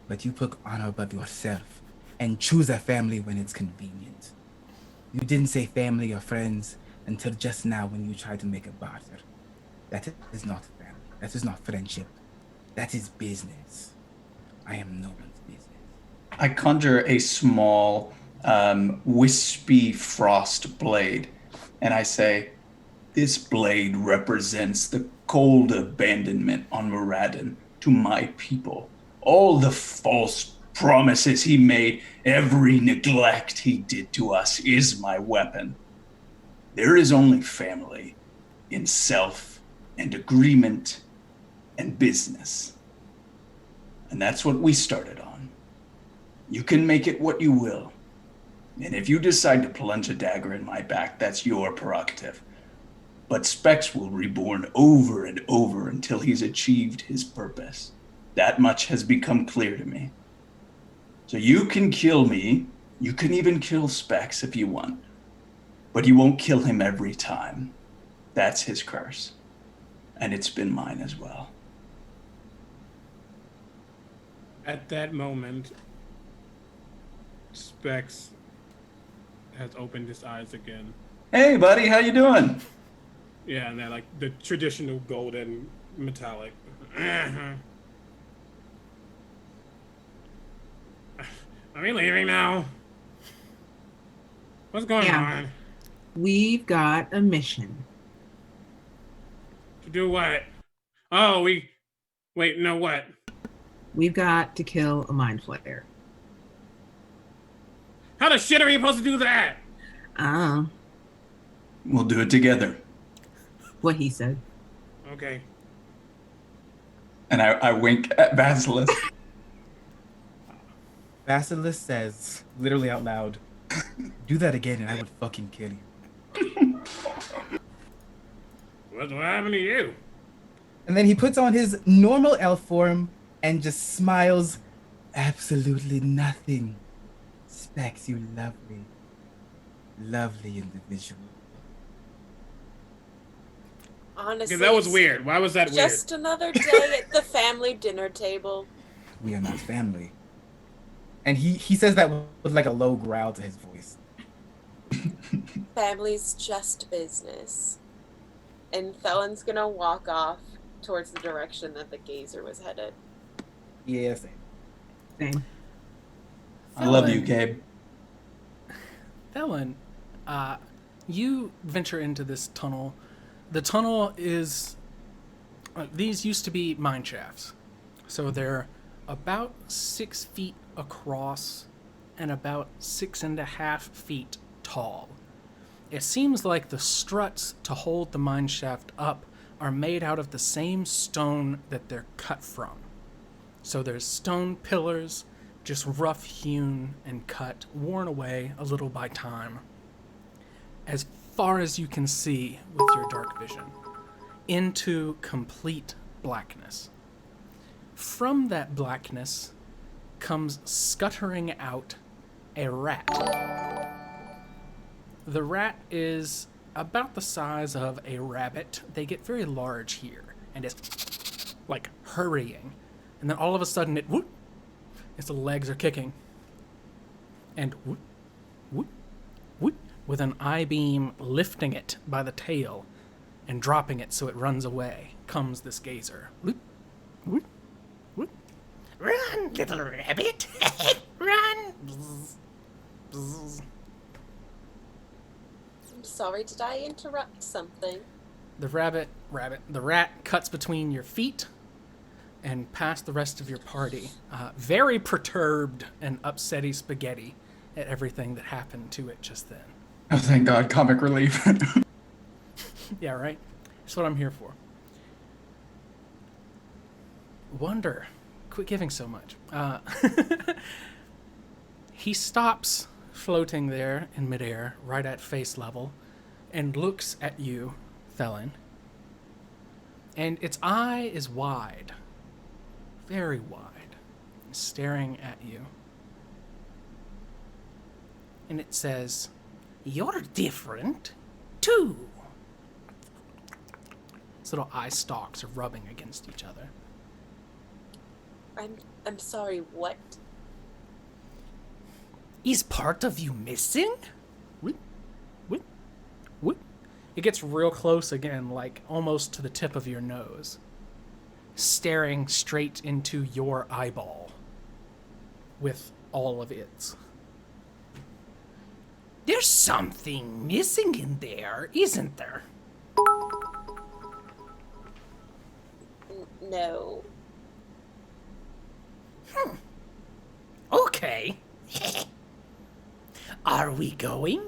But you put honor above yourself and choose a family when it's convenient. You didn't say family or friends until just now when you tried to make a barter. That is not family. That is not friendship. That is business. I am no one's business. I conjure a small, wispy frost blade, and I say, this blade represents the cold abandonment on Moradin to my people. All the false promises he made, every neglect he did to us is my weapon. There is only family in self and agreement and business. And that's what we started on. You can make it what you will. And if you decide to plunge a dagger in my back, that's your prerogative. But Specs will reborn over and over until he's achieved his purpose. That much has become clear to me. So you can kill me, you can even kill Specs if you want, but you won't kill him every time. That's his curse. And it's been mine as well. At that moment, Specs has opened his eyes again. Hey buddy, how you doing? Yeah, and they're like the traditional golden metallic. Are we leaving now? What's going on? We've got a mission. To do what? Oh, wait, no, what? We've got to kill a mind flayer. How the shit are you supposed to do that? We'll do it together. What he said. Okay. And I wink at Basilisk. Basilisk says, literally out loud, do that again and I would fucking kill you. What happened to you? And then he puts on his normal elf form and just smiles. Absolutely nothing. Specs, you lovely, lovely individual. Honestly, Because that was weird. Why was that weird? just another day at the family dinner table. We are not family. And he says that with like a low growl to his voice. Family's just business. And Thelen's gonna walk off towards the direction that the gazer was headed. Yeah, same. Same. I love you, Gabe. Thelen, you venture into this tunnel. The tunnel is... these used to be mine shafts. So they're about 6 feet across and about 6.5 feet tall. It seems like the struts to hold the mine shaft up are made out of the same stone that they're cut from. So there's stone pillars, just rough hewn and cut, worn away a little by time. As far as you can see with your dark vision, into complete blackness. From that blackness comes scuttering out a rat. The rat is about the size of a rabbit. They get very large here, and it's like hurrying. And then all of a sudden it whoop, its legs are kicking. And whoop, whoop, whoop, with an I-beam lifting it by the tail and dropping it so it runs away, comes this gazer. Whoop, whoop, whoop. Run, little rabbit. Run. Bzz, bzz. I'm sorry, did I interrupt something? The rat cuts between your feet and past the rest of your party. Very perturbed and upsetty spaghetti at everything that happened to it just then. Oh, thank God, comic relief. Yeah, right? That's what I'm here for. Wonder. Quit giving so much. He stops floating there in midair, right at face level, and looks at you, Felon. And its eye is wide. Very wide. Staring at you. And it says, You're different, too. its little eye stalks are rubbing against each other. I'm sorry, what? Is part of you missing? Whoop, whoop, whoop. It gets real close again, like almost to the tip of your nose, staring straight into your eyeball with all of its. There's something missing in there, isn't there? No. Okay. Are we going?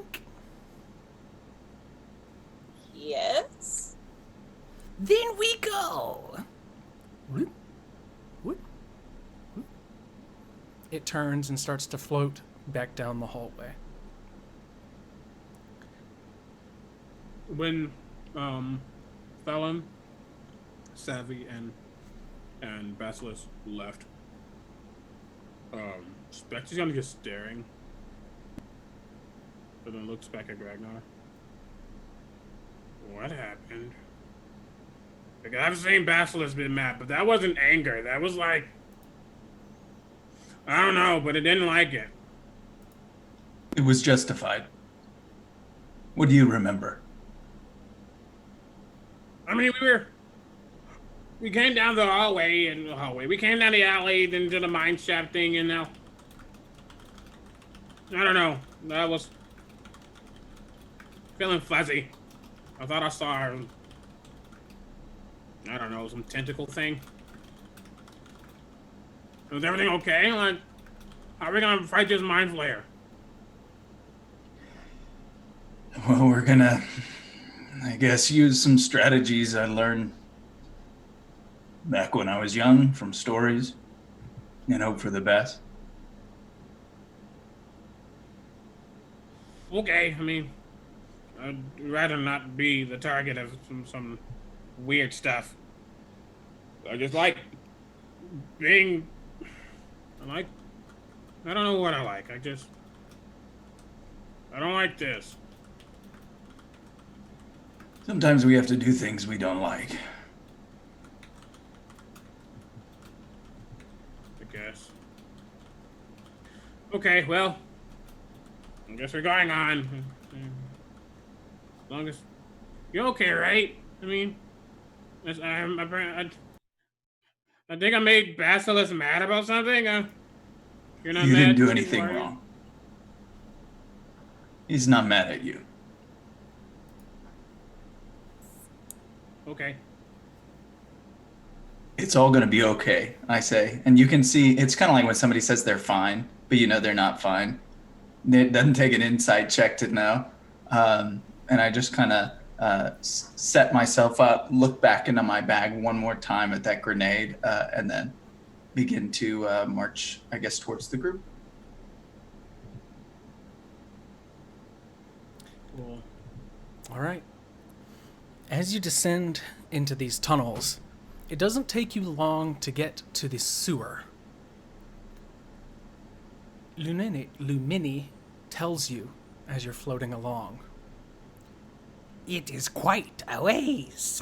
Yes? Then we go. Whoop, whoop, whoop. It turns and starts to float back down the hallway. When Felon, Savvy, and Basilisk left, Spectre's gonna get staring, but then looks back at Ragnar. What happened? Like, I've seen Basilisk been mad, but that wasn't anger. That was like, I don't know, but it didn't like it. It was justified. What do you remember? I mean, we came down the hallway, we came down the alley, then to the mine shaft thing, and now, I don't know, that was feeling fuzzy. I thought I saw, I don't know, some tentacle thing. Was everything okay? Like, how are we gonna fight this mind flayer? Well, we're gonna, I guess, use some strategies I learned back when I was young from stories and hope for the best. Okay, I mean, I'd rather not be the target of some weird stuff. I just like being, I don't know what I like. I don't like this. Sometimes we have to do things we don't like. I guess. Okay, well, I guess we're going on. As long as you're okay, right? I mean, I think I made Basilisk mad about something. You're not You mad? didn't do Don't anything worry. wrong. He's not mad at you. Okay. It's all gonna be okay, I say. And you can see, it's kind of like when somebody says they're fine, but you know they're not fine. It doesn't take an insight check to know. And I just kind of set myself up, look back into my bag one more time at that grenade, and then begin to march, I guess, towards the group. Cool. All right. As you descend into these tunnels, it doesn't take you long to get to the sewer. Lumini tells you as you're floating along. It is quite a ways.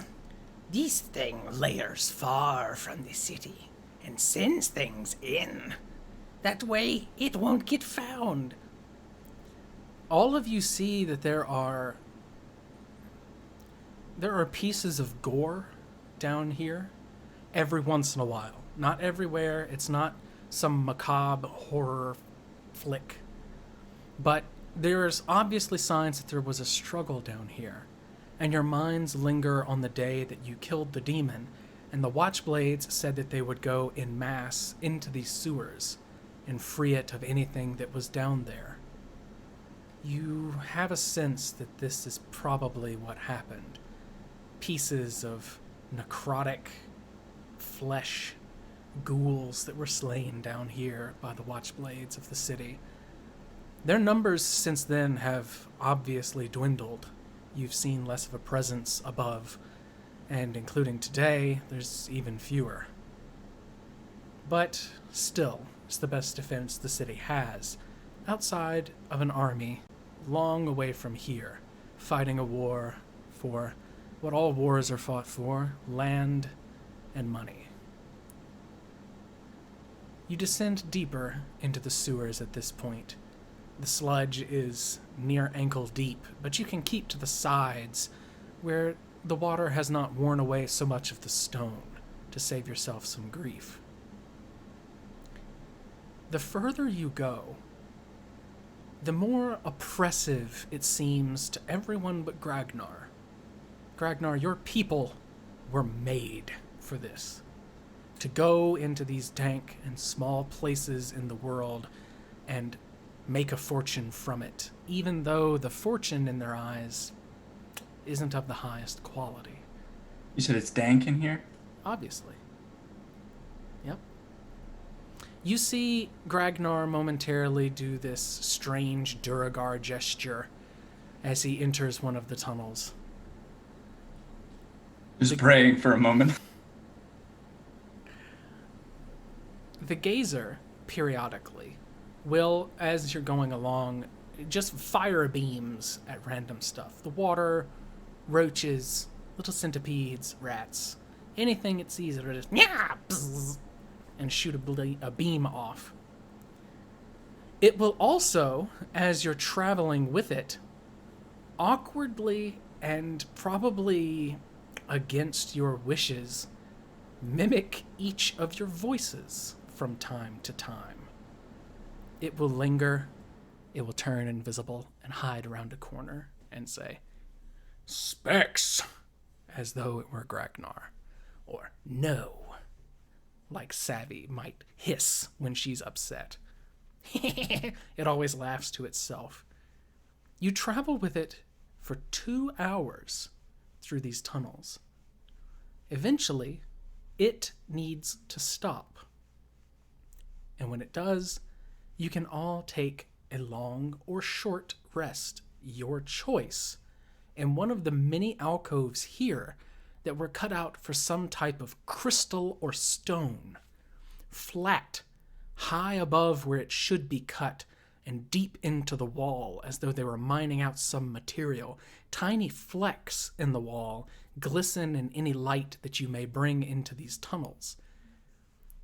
This thing layers far from the city and sends things in. That way, it won't get found. All of you see that there are pieces of gore down here every once in a while. Not everywhere. It's not some macabre horror flick. But there's obviously signs that there was a struggle down here. And your minds linger on the day that you killed the demon, and the Watchblades said that they would go in mass into these sewers and free it of anything that was down there. You have a sense that this is probably what happened. Pieces of necrotic flesh, ghouls that were slain down here by the Watchblades of the city. Their numbers since then have obviously dwindled. You've seen less of a presence above, and including today, there's even fewer. But still, it's the best defense the city has, outside of an army long away from here, fighting a war for what all wars are fought for: land and money. You descend deeper into the sewers at this point. The sludge is near ankle deep, but you can keep to the sides where the water has not worn away so much of the stone to save yourself some grief. The further you go, the more oppressive it seems to everyone but Gragnar. Gragnar, your people were made for this. To go into these dank and small places in the world and make a fortune from it, even though the fortune in their eyes isn't of the highest quality. You said it's dank in here? Obviously. Yep. You see Gragnar momentarily do this strange Duragar gesture as he enters one of the tunnels. Just praying for a moment. The gazer, periodically, will, as you're going along, just fire beams at random stuff. The water, roaches, little centipedes, rats, anything it sees, it'll just bzz, and shoot a beam off. It will also, as you're traveling with it, awkwardly and probably against your wishes, mimic each of your voices from time to time. It will linger, it will turn invisible and hide around a corner and say, "Specs," as though it were Gragnar, or "No," like Savvy might hiss when she's upset. It always laughs to itself. You travel with it for 2 hours through these tunnels. Eventually, it needs to stop. And when it does, you can all take a long or short rest, your choice, in one of the many alcoves here that were cut out for some type of crystal or stone, flat, high above where it should be cut, and deep into the wall as though they were mining out some material. Tiny flecks in the wall glisten in any light that you may bring into these tunnels.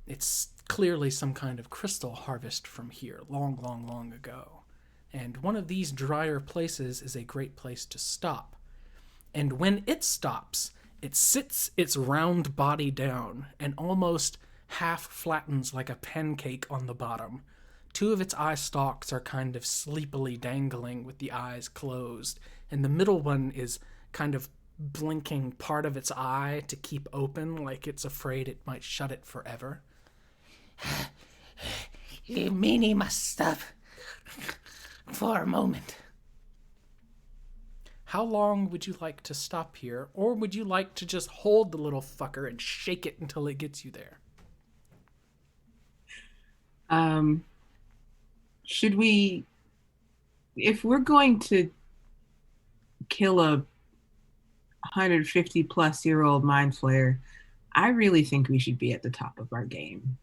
It's clearly some kind of crystal harvest from here, long, long, long ago. And one of these drier places is a great place to stop. And when it stops, it sits its round body down and almost half flattens like a pancake on the bottom. 2 of its eye stalks are kind of sleepily dangling with the eyes closed, and the middle one is kind of blinking part of its eye to keep open like it's afraid it might shut it forever. Lumini must stop for a moment. How long would you like to stop here, or would you like to just hold the little fucker and shake it until it gets you there? Should we, if we're going to kill a 150 plus year old mind flayer, I really think we should be at the top of our game.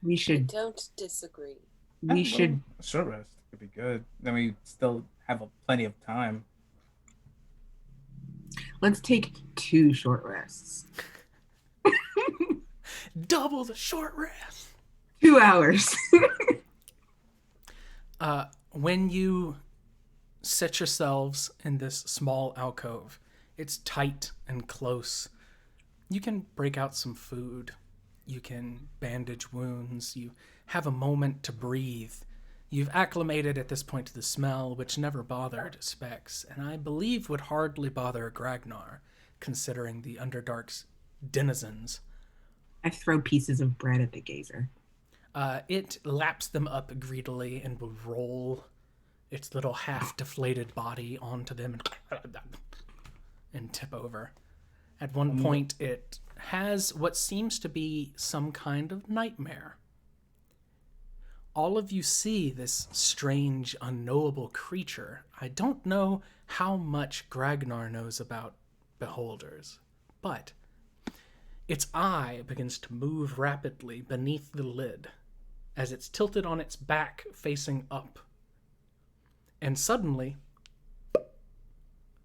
We I should. don't disagree. We should. A short rest could be good. Then we still have plenty of time. Let's take 2 short rests. Double the short rest. 2 hours. When you set yourselves in this small alcove, it's tight and close. You can break out some food. You can bandage wounds. You have a moment to breathe. You've acclimated at this point to the smell, which never bothered Specs, and I believe would hardly bother Gragnar, considering the Underdark's denizens. I throw pieces of bread at the gazer. It laps them up greedily and will roll its little half-deflated body onto them and tip over. At one point, it has what seems to be some kind of nightmare. All of you see this strange, unknowable creature. I don't know how much Gragnar knows about beholders, but its eye begins to move rapidly beneath the lid as it's tilted on its back facing up. And suddenly,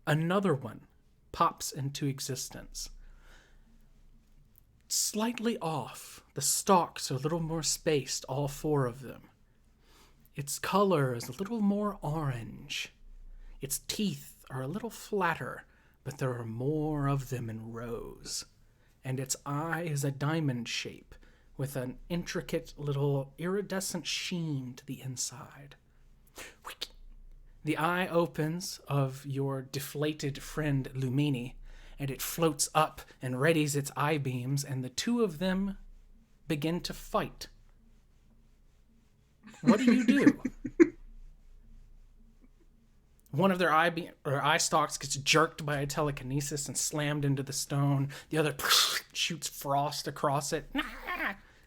another one pops into existence. Slightly off, the stalks are a little more spaced, all 4 of them. Its color is a little more orange. Its teeth are a little flatter, but there are more of them in rows. And its eye is a diamond shape, with an intricate little iridescent sheen to the inside. The eye opens of your deflated friend Lumini, and it floats up and readies its eye beams, and the 2 of them begin to fight. What do you do? One of their eye stalks gets jerked by a telekinesis and slammed into the stone. The other shoots frost across it.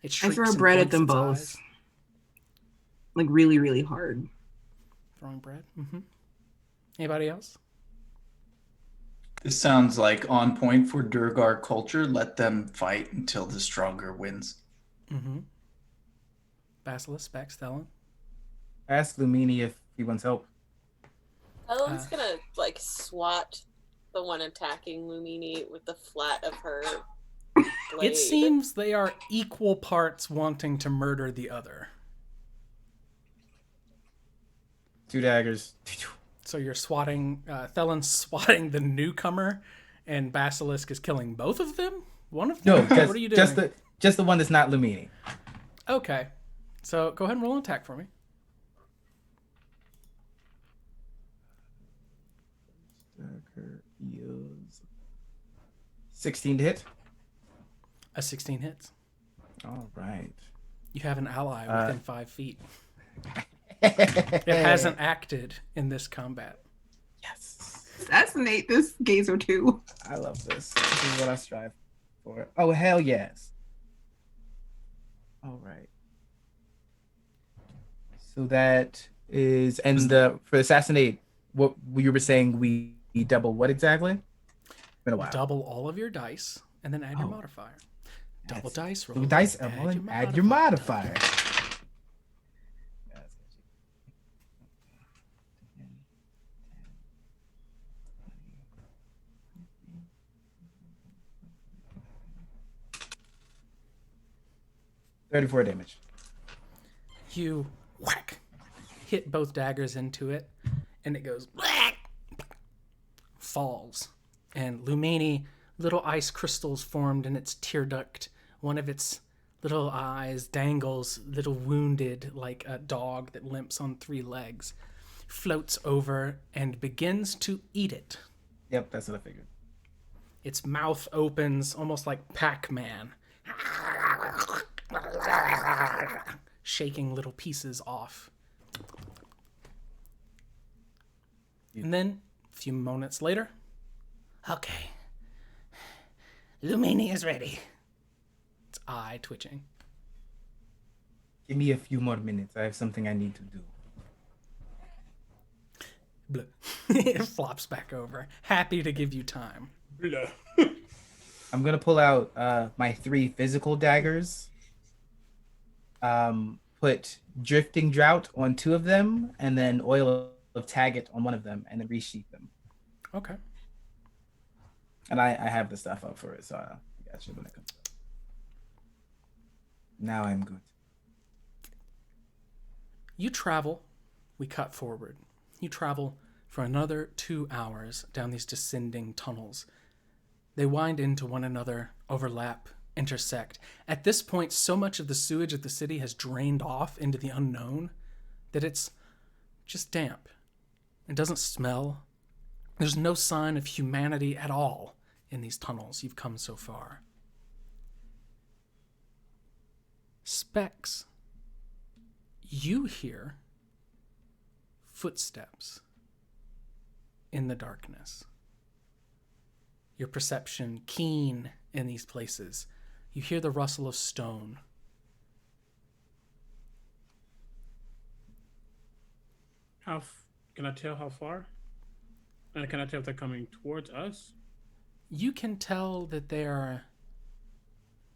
It I throw bread at them both. Like really, really hard. Throwing bread? Mm-hmm. Anybody else? This sounds like on point for Durgar culture. Let them fight until the stronger wins. Mm-hmm. Basilisk, Specs, Thelen. Ask Lumini if he wants help. Helen's gonna swat the one attacking Lumini with the flat of her blade. It seems they are equal parts wanting to murder the other. 2 daggers. So you're swatting, Thelen's swatting the newcomer, and Basilisk is killing both of them? One of them? No, what are you doing? just the one that's not Lumini. Okay. So go ahead and roll an attack for me. Dagger is 16 to hit. A 16 hits. All right. You have an ally within 5 feet. It hasn't acted in this combat. Yes. Assassinate this gazer too. I love this. This is what I strive for. Oh, hell yes. All right. So that is, and for assassinate, what you were saying, we double what exactly? Been a while. Double all of your dice, and then add your modifier. Double dice roll. Dice, add your modifier. 34 damage. You whack, hit both daggers into it, and it goes whack, falls. And Lumini, little ice crystals formed in its tear duct. One of its little eyes dangles, little wounded, like a dog that limps on 3 legs, floats over and begins to eat it. Yep, that's what I figured. Its mouth opens almost like Pac-Man, shaking little pieces off. And then, a few moments later, Okay. Lumini is ready. its eye twitching. Give me a few more minutes. I have something I need to do. Blah. It flops back over, happy to give you time. Blah. I'm gonna pull out my 3 physical daggers. Put drifting drought on 2 of them, and then oil of Taggart on 1 of them, and then resheath them. Okay. And I have the stuff up for it, so I got you when it comes up. Now I'm good. You travel, we cut forward. You travel for another 2 hours down these descending tunnels. They wind into one another, overlap, intersect. At this point, so much of the sewage of the city has drained off into the unknown that it's just damp. It doesn't smell. There's no sign of humanity at all in these tunnels you've come so far. Specs. You hear footsteps in the darkness. Your perception keen in these places. You hear the rustle of stone. Can I tell how far? And can I tell if they're coming towards us? You can tell that they are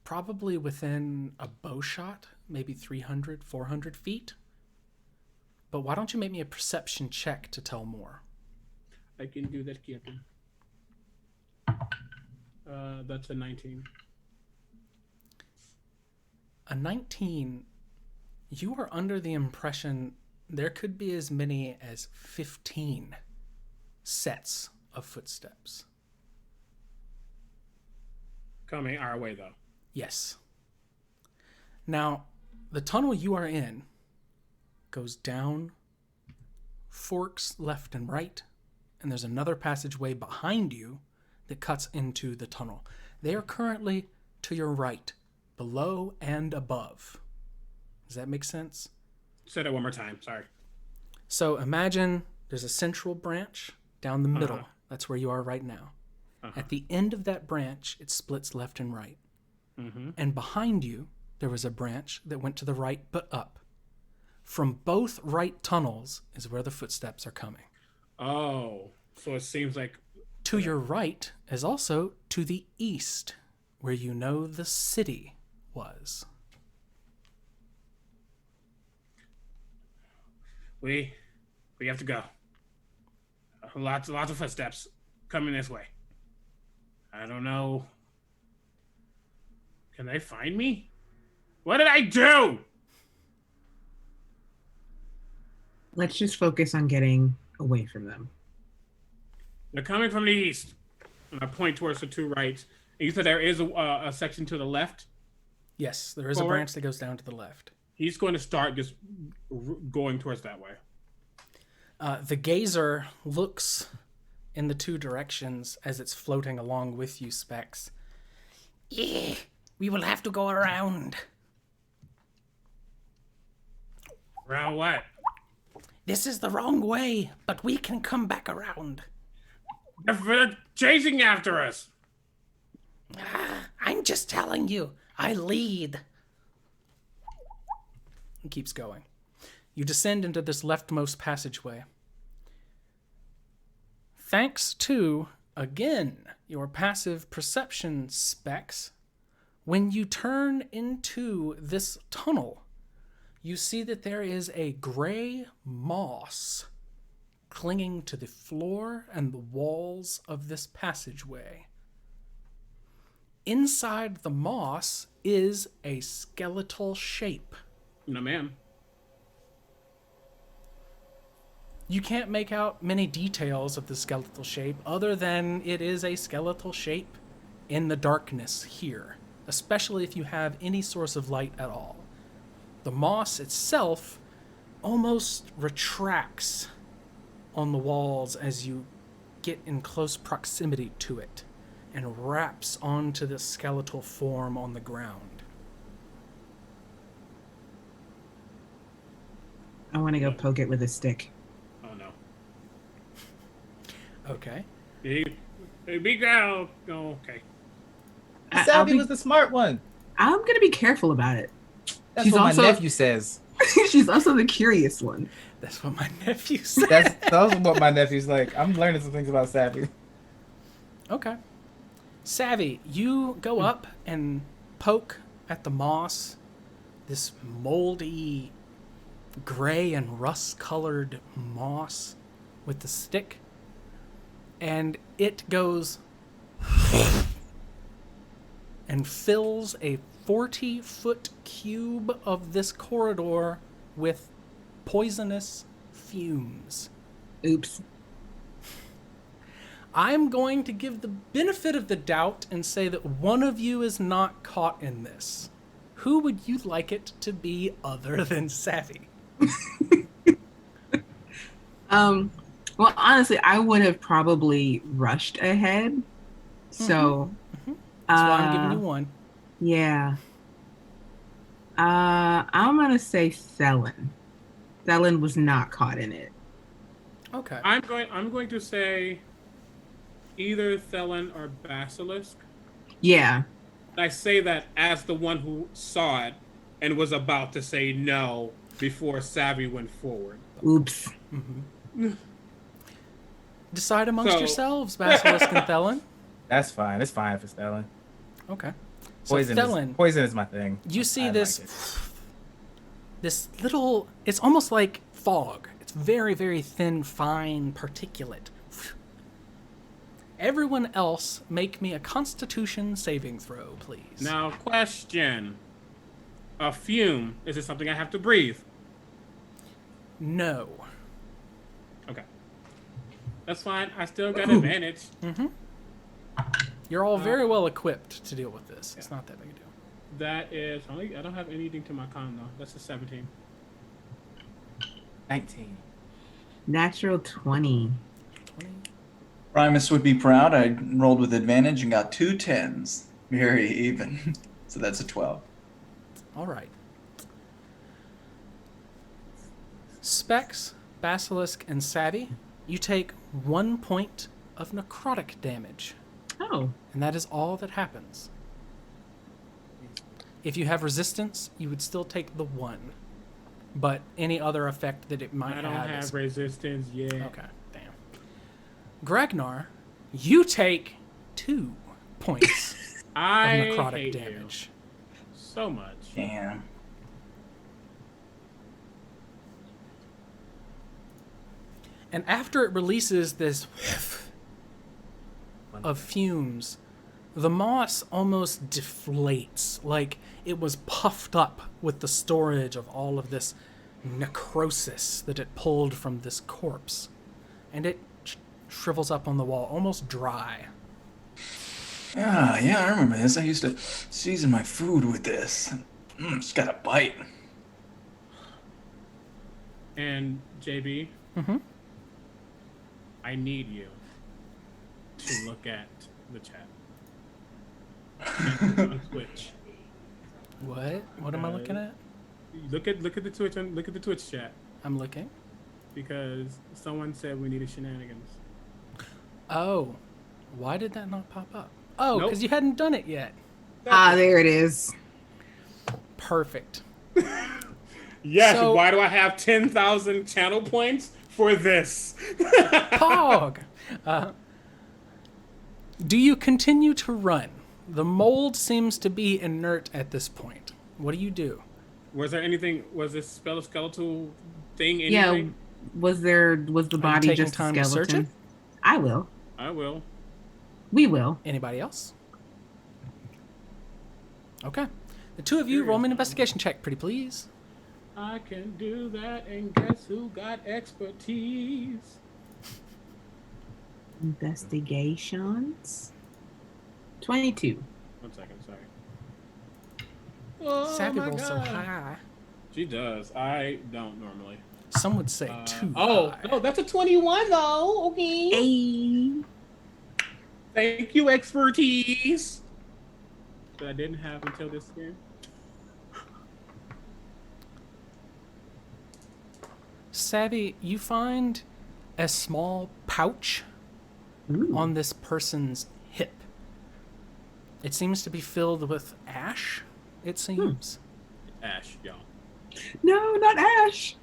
probably within a bow shot, maybe 300, 400 feet. But why don't you make me a perception check to tell more? I can do that, Captain. That's a 19. A 19, you are under the impression there could be as many as 15 sets of footsteps. Coming our way, though. Yes. Now, the tunnel you are in goes down, forks left and right, and there's another passageway behind you that cuts into the tunnel. They are currently to your right, below and above. Does that make sense? Say that one more time. Sorry. So imagine there's a central branch down the middle. That's where you are right now. At the end of that branch, it splits left and right. And behind you, there was a branch that went to the right but up. From both right tunnels is where the footsteps are coming. Oh, so it seems like... To your right is also to the east, where you know the city was. We have to go. Lots of footsteps coming this way. I don't know. Can they find me? What did I do? Let's just focus on getting away from them. They're coming from the east. And I point towards the 2 rights. And you said there is a section to the left? Yes, there is a branch that goes down to the left. He's going to start just going towards that way. The gazer looks in the 2 directions as it's floating along with you, Specs. Yeah, we will have to go around. Around what? This is the wrong way, but we can come back around. They're chasing after us. I'm just telling you, I lead. He keeps going. You descend into this leftmost passageway. Thanks to, again, your passive perception specs, when you turn into this tunnel, you see that there is a gray moss clinging to the floor and the walls of this passageway. Inside the moss is a skeletal shape. No, ma'am. You can't make out many details of the skeletal shape other than it is a skeletal shape in the darkness here, especially if you have any source of light at all. The moss itself almost retracts on the walls as you get in close proximity to it and wraps onto the skeletal form on the ground. I want to go poke it with a stick. Oh, no. Okay. Hey, big girl. Oh, okay. Savvy was the smart one. I'm gonna be careful about it. That's She's what also- my nephew says. She's also the curious one. That's what my nephew said. That's also what my nephew's like. I'm learning some things about Savvy. Okay. Savvy, you go up and poke at the moss, this moldy, gray and rust-colored moss with the stick, and it goes and fills a 40-foot cube of this corridor with poisonous fumes. Oops. I'm going to give the benefit of the doubt and say that one of you is not caught in this. Who would you like it to be other than Savvy? Well, honestly, I would have probably rushed ahead. So, That's why I'm giving you one. yeah. I'm gonna say Thelen. Thelen was not caught in it. Okay. I'm going to say either Thelen or Basilisk. Yeah. I say that as the one who saw it and was about to say no before Savvy went forward. Oops. Decide amongst So- yourselves, Basilisk and Thelen. That's fine. It's fine for Stellan. Okay. So Poison, Thelen, is my thing. you see I this like it. this little, it's almost like fog. It's very, very thin, fine particulate. Everyone else, make me a Constitution saving throw, please. Now, question. A fume, is it something I have to breathe? No. Okay. That's fine. I still got advantage. You're all very well equipped to deal with this. It's not that big a deal. That is only. I don't have anything to my con though. That's a 17. 19. Natural 20. 20. Primus would be proud. I rolled with advantage and got 2 10s. Very even. So that's a 12. All right. Specs, Basilisk, and Savvy, you take 1 point of necrotic damage, Oh. and that is all that happens. If you have resistance, you would still take the 1, but any other effect that it might I don't have have is... resistance yet. Okay, damn. Gragnar, you take 2 points of I necrotic hate damage. you so much. Damn. And after it releases this whiff of fumes, the moss almost deflates, like it was puffed up with the storage of all of this necrosis that it pulled from this corpse. And it shrivels up on the wall, almost dry. Yeah, I remember this. I used to season my food with this. It's got a bite. And JB, Mm-hmm. I need you to look at the chat. On Twitch. What? What am I looking at? Look at the Twitch look at the Twitch chat I'm looking. because someone said we needed shenanigans. Oh. Why did that not pop up? Oh, because Nope. you hadn't done it yet. Ah, there it is. Perfect. Yes. So- Why do I have 10,000 channel points for this? Pog! Do you continue to run? The mold seems to be inert at this point. What do you do? Was there anything? Was this skeletal thing Yeah. anything? Was the body taking just a time to search skeleton? it? I will. I will. We will. Anybody else? Okay. The two of you roll me an investigation check, pretty please. I can do that, and guess who got expertise? Investigations. 22. 1 second, sorry. Savvy my rolls so God. high. She does. I don't normally. Some would say too Oh, high. no, that's a 21 though. Okay. Hey. Thank you, expertise. That I didn't have until this game. Savvy, you find a small pouch on this person's hip. It seems to be filled with ash, it seems. Ash, y'all. No, not Ash.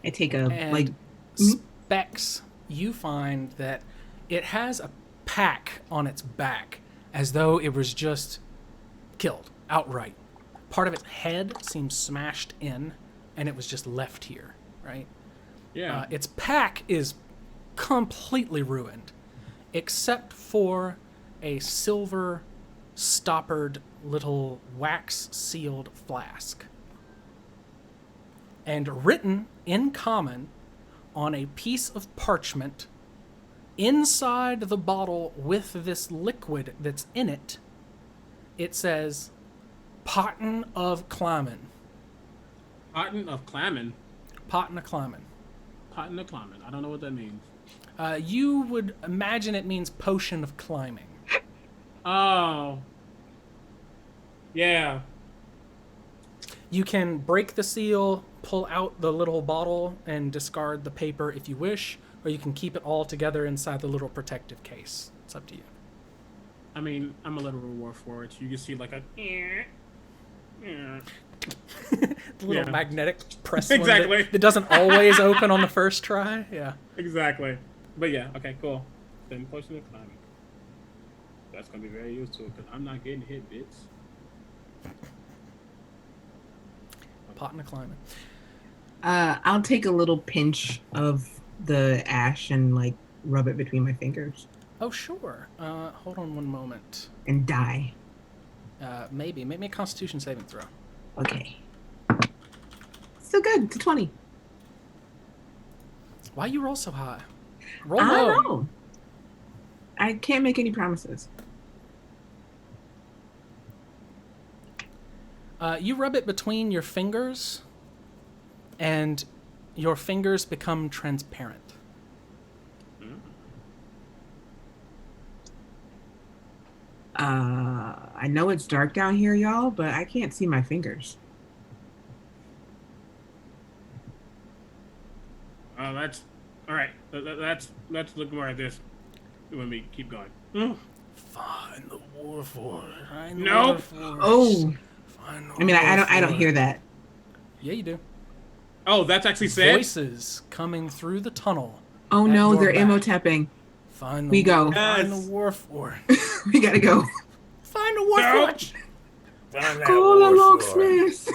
I take a And Specs, you find that it has a pack on its back as though it was just killed outright. Part of its head seems smashed in and it was just left here, right? Yeah. Its pack is completely ruined except for a silver stoppered little wax sealed flask. And written in common on a piece of parchment inside the bottle with this liquid that's in it, it says, Potton of Climmin. Potton of Climmin. Potton of Climmin. Potton of Climmin. I don't know what that means. You would imagine it means potion of climbing. Oh. Yeah. You can break the seal, pull out the little bottle, and discard the paper if you wish, or you can keep it all together inside the little protective case. It's up to you. I mean, I'm a little reward for it. You can see like a... The little Yeah. magnetic press Exactly. one that doesn't always open on the first try. Yeah. Exactly. But yeah, okay, cool. Then potion of climbing. That's gonna be very useful because I'm not getting hit, bitch. Potton of Climbing. I'll take a little pinch of the ash and like rub it between my fingers Oh, sure. Hold on one moment. and die. Maybe. Make me a Constitution saving throw. Okay. Still good. It's a 20. Why you roll so high? Roll I low. don't know. I can't make any promises. You rub it between your fingers, and your fingers become transparent. I know it's dark down here, y'all, but I can't see my fingers. Oh, that's... Alright, let's look more at this when we keep going. Find the Warforged. Find the Nope. Warforged. Oh, Find the I mean, I don't Warforged. hear that. Yeah, you do. Oh, that's actually said? Voices coming through the tunnel. Oh At no, your they're back. imo tapping. Find the We go. Find Yes. the Warforged. We gotta go. Find the Warforged. Find that Call a Warforged. locksmith.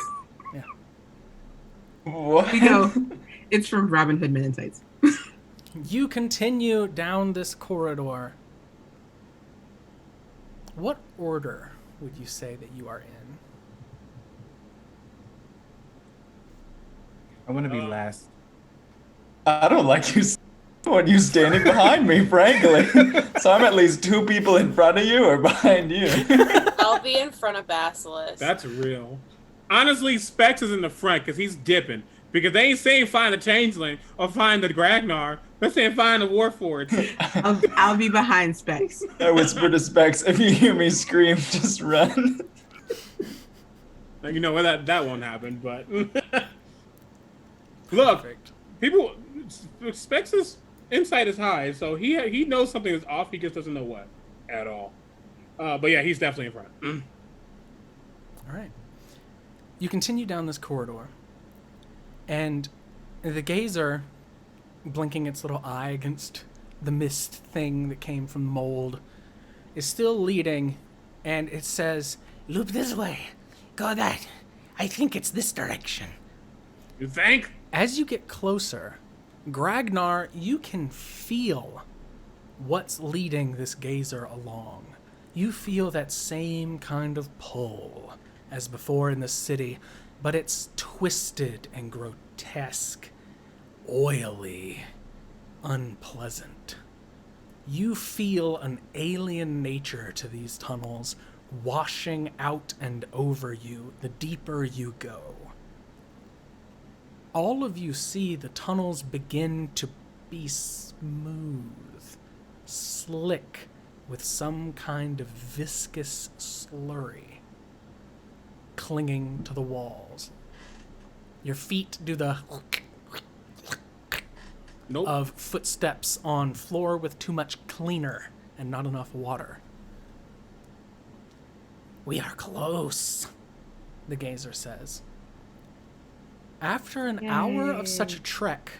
What? We go. It's from Robin Hood Men in Tights. You continue down this corridor. What order would you say that you are in? I want to be last. I don't like you. Want you standing behind me, frankly. So I'm at least 2 people in front of you or behind you. I'll be in front of Basilisk. That's real. Honestly, Specs is in the front because he's dipping. Because they ain't saying find the Changeling or find the Gragnar. They're saying find the Warforged. I'll be behind Specs. I whisper to Specs, if you hear me scream, just run. You know, well, that won't happen, but... Look, Perfect. people... Specs' insight is high, so he knows something is off, he just doesn't know what at all. But yeah, he's definitely in front. All right. You continue down this corridor, and the gazer, blinking its little eye against the mist thing that came from the mold, is still leading, and it says, Loop this way. Go that. I think it's this direction. You think? as you get closer, Gragnar, you can feel what's leading this gazer along. You feel that same kind of pull as before in the city, but it's twisted and grotesque, oily, unpleasant. You feel an alien nature to these tunnels washing out and over you the deeper you go. All of you see the tunnels begin to be smooth, slick, with some kind of viscous slurry clinging to the walls. Your feet do the Nope. of footsteps on floor with too much cleaner and not enough water. We are close. The gazer says. After an hour of such a trek,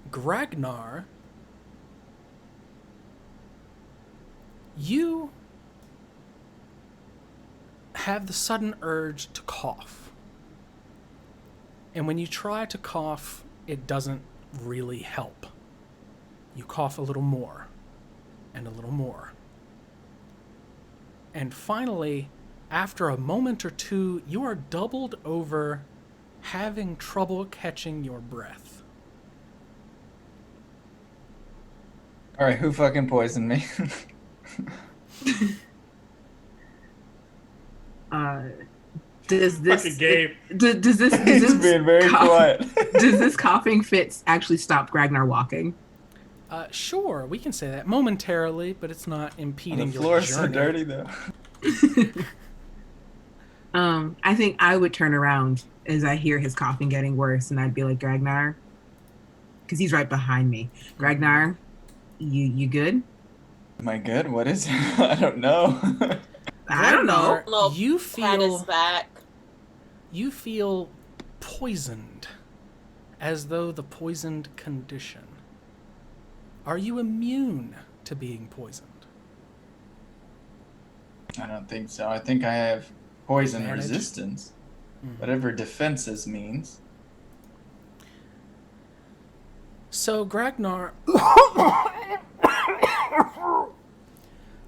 Gragnar, you have the sudden urge to cough. And when you try to cough, it doesn't really help. You cough a little more, and a little more. And finally, after a moment or two, you are doubled over, having trouble catching your breath. All right, who fucking poisoned me? Does this Fucking Gabe. does this He's being very quiet. does this coughing fit actually stop Gragnar walking? Sure, we can say that momentarily, but it's not impeding The your floor is journey. so dirty, though. I think I would turn around as I hear his coughing getting worse, and I'd be like, Gragnar, because he's right behind me. Gragnar, you good? Am I good? What is it? I don't know. I don't know. Ragnar, you Pat his feel back. you feel poisoned, as though the poisoned condition. Are you immune to being poisoned? I don't think so. I think I have poison Advantage? resistance. Whatever defenses means. So Gragnar,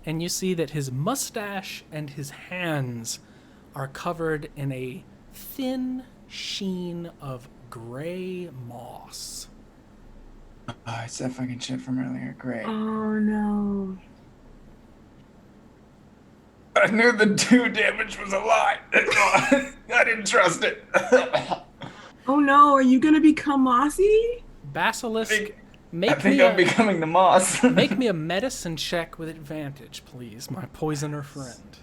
and you see that his mustache and his hands are covered in a thin sheen of gray moss. Oh, it's that fucking shit from earlier. Great. Oh no. I knew the 2 damage was a lie. I didn't trust it. Oh no, are you gonna become mossy? Basilisk, I make think me I'm becoming the moss. make me a medicine check with advantage, please, my poisoner friend.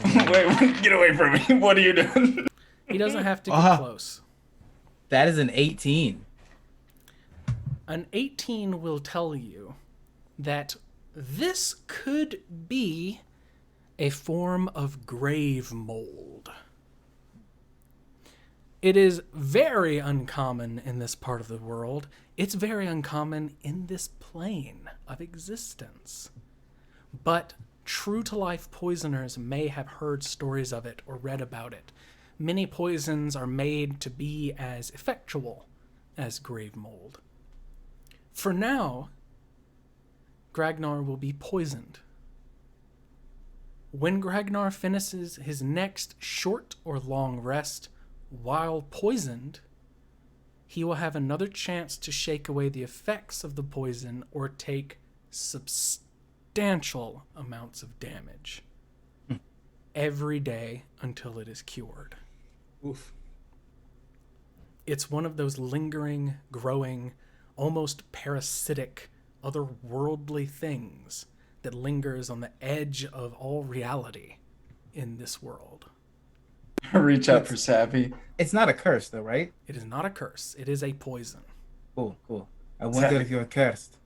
Wait, get away from me. What are you doing? He doesn't have to get close. That is an 18. An 18 will tell you that this could be a form of grave mold. It is very uncommon in this part of the world. It's very uncommon in this plane of existence. But true-to-life poisoners may have heard stories of it or read about it. Many poisons are made to be as effectual as grave mold. For now, Gragnar will be poisoned. When Gragnar finishes his next short or long rest while poisoned, he will have another chance to shake away the effects of the poison or take substantial amounts of damage every day until it is cured. Oof. It's one of those lingering, growing, almost parasitic, otherworldly things that lingers on the edge of all reality in this world. Reach out for Savvy. It's not a curse, though, right? It is not a curse. It is a poison. Cool, cool. I wonder if you're cursed.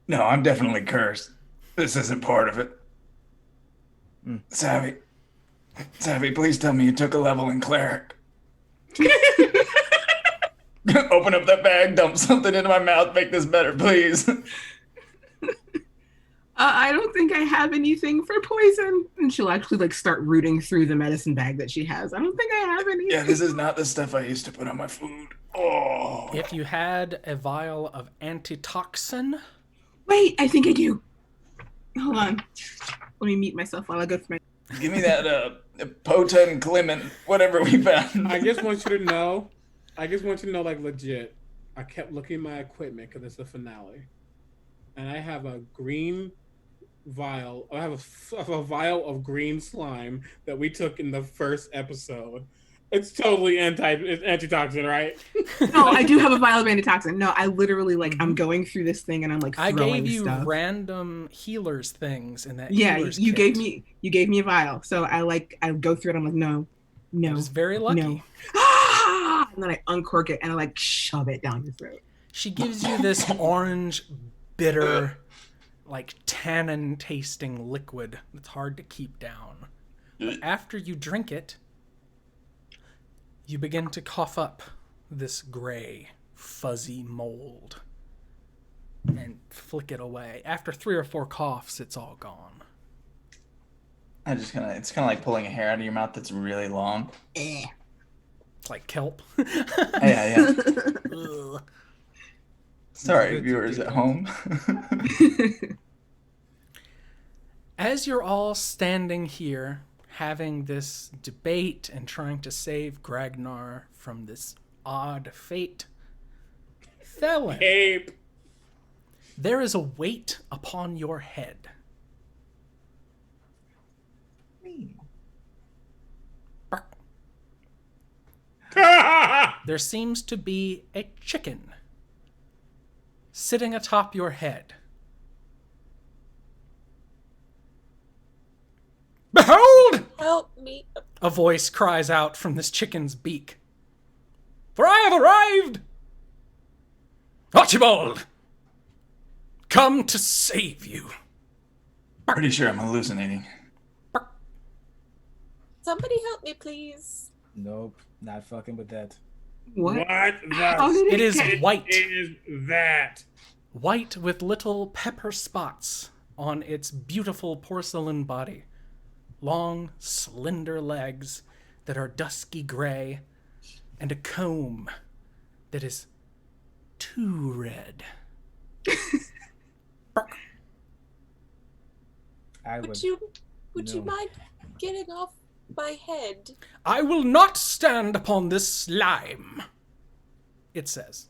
No, I'm definitely cursed. This isn't part of it. Savvy, please tell me you took a level in cleric. Open up that bag, dump something into my mouth, make this better, please. I don't think I have anything for poison. And she'll actually start rooting through the medicine bag that she has. I don't think I have anything. Yeah, this is not the stuff I used to put on my food. Oh. If you had a vial of antitoxin, Wait, I think I do. Hold on. Let me mute myself while I go through my... Give me that potent Clement, whatever we found. I just want you to know, legit, I kept looking at my equipment because it's the finale. And I have a green vial. I have a vial of green slime that we took in the first episode. It's totally antitoxin, right? No, I do have a vial of antitoxin. No, I literally I'm going through this thing and I'm I throwing gave you stuff. random healers things in that. Yeah, healers you kit. gave me a vial. So I go through it. I'm like, no. That is very lucky. No. and then I uncork it and I like shove it down your throat. She gives you this orange, bitter, like tannin tasting liquid that's hard to keep down. But after you drink it, you begin to cough up this gray, fuzzy mold and flick it away. After 3 or 4 coughs, it's all gone. It's kind of like pulling a hair out of your mouth that's really long. Eh. It's like kelp. Yeah. Ugh. Sorry, viewers at home. As you're all standing here, having this debate and trying to save Gragnar from this odd fate, Thelen, Ape. there is a weight upon your head. There seems to be a chicken sitting atop your head. Behold! Help me. A voice cries out from this chicken's beak. For I have arrived! Archibald! Come to save you. Pretty sure I'm hallucinating. Somebody help me, please. Nope, not fucking with that. What? How did It is get- white. is that? White with little pepper spots on its beautiful porcelain body. Long, slender legs that are dusky gray, and a comb that is too red. I Would would. you No. mind getting off my head? I will not stand upon this slime, it says.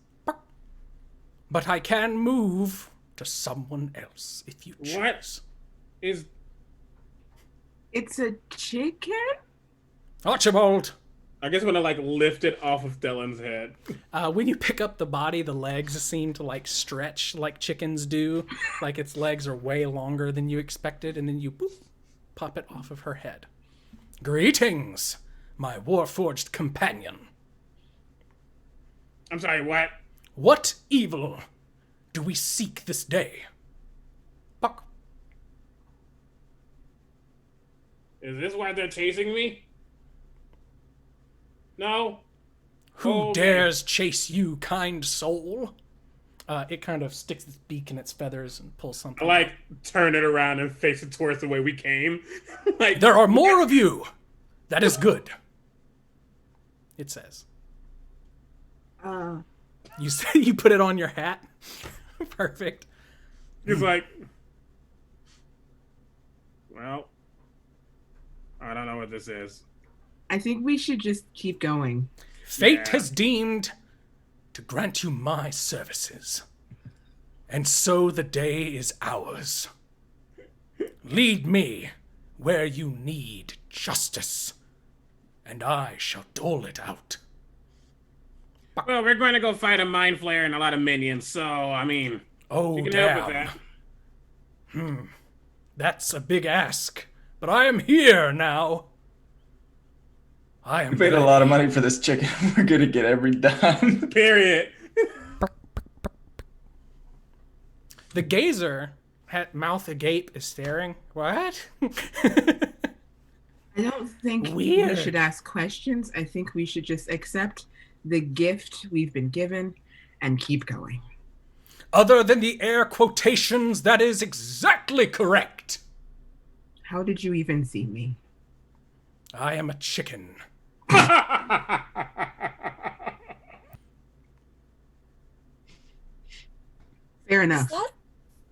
But I can move to someone else if you choose. What? Is It's a chicken? Archibald, I guess when I like lift it off of Dylan's head. when you pick up the body, the legs seem to like stretch like chickens do. Like its legs are way longer than you expected, and then you boop, pop it off of her head. Greetings, my warforged companion. I'm sorry, what? What evil do we seek this day? Buck. Is this why they're chasing me? No? Who Oh, dares chase you, kind soul? It kind of sticks its beak in its feathers and pulls something. I like turn it around and face it towards the way we came. Like There are more of you. That is good. It says. You say you put it on your hat. Perfect. He's like, well, I don't know what this is. I think we should just keep going. Fate Yeah. has deemed to grant you my services. And so the day is ours. Lead me where you need justice, and I shall dole it out. Well, we're going to go fight a mind flayer and a lot of minions, so I mean, Oh, you can help with damn. that. That's a big ask, but I am here now. I am We paid a ready. lot of money for this chicken. We're gonna get every dime. Period. The gazer, mouth agape, is staring. What? I don't think we Weird. should ask questions. I think we should just accept the gift we've been given and keep going. Other than the air quotations, that is exactly correct. How did you even see me? I am a chicken. Fair Does enough. that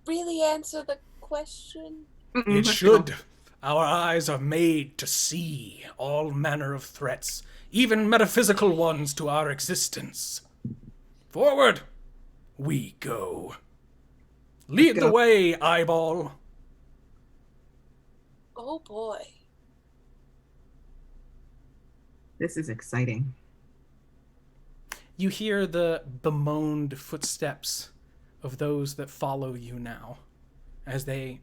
really answer the question? It Let's should. go. Our eyes are made to see all manner of threats, even metaphysical ones to our existence. Forward, we go. Lead the go. way, eyeball. Oh boy. This is exciting. You hear the bemoaned footsteps of those that follow you now, as they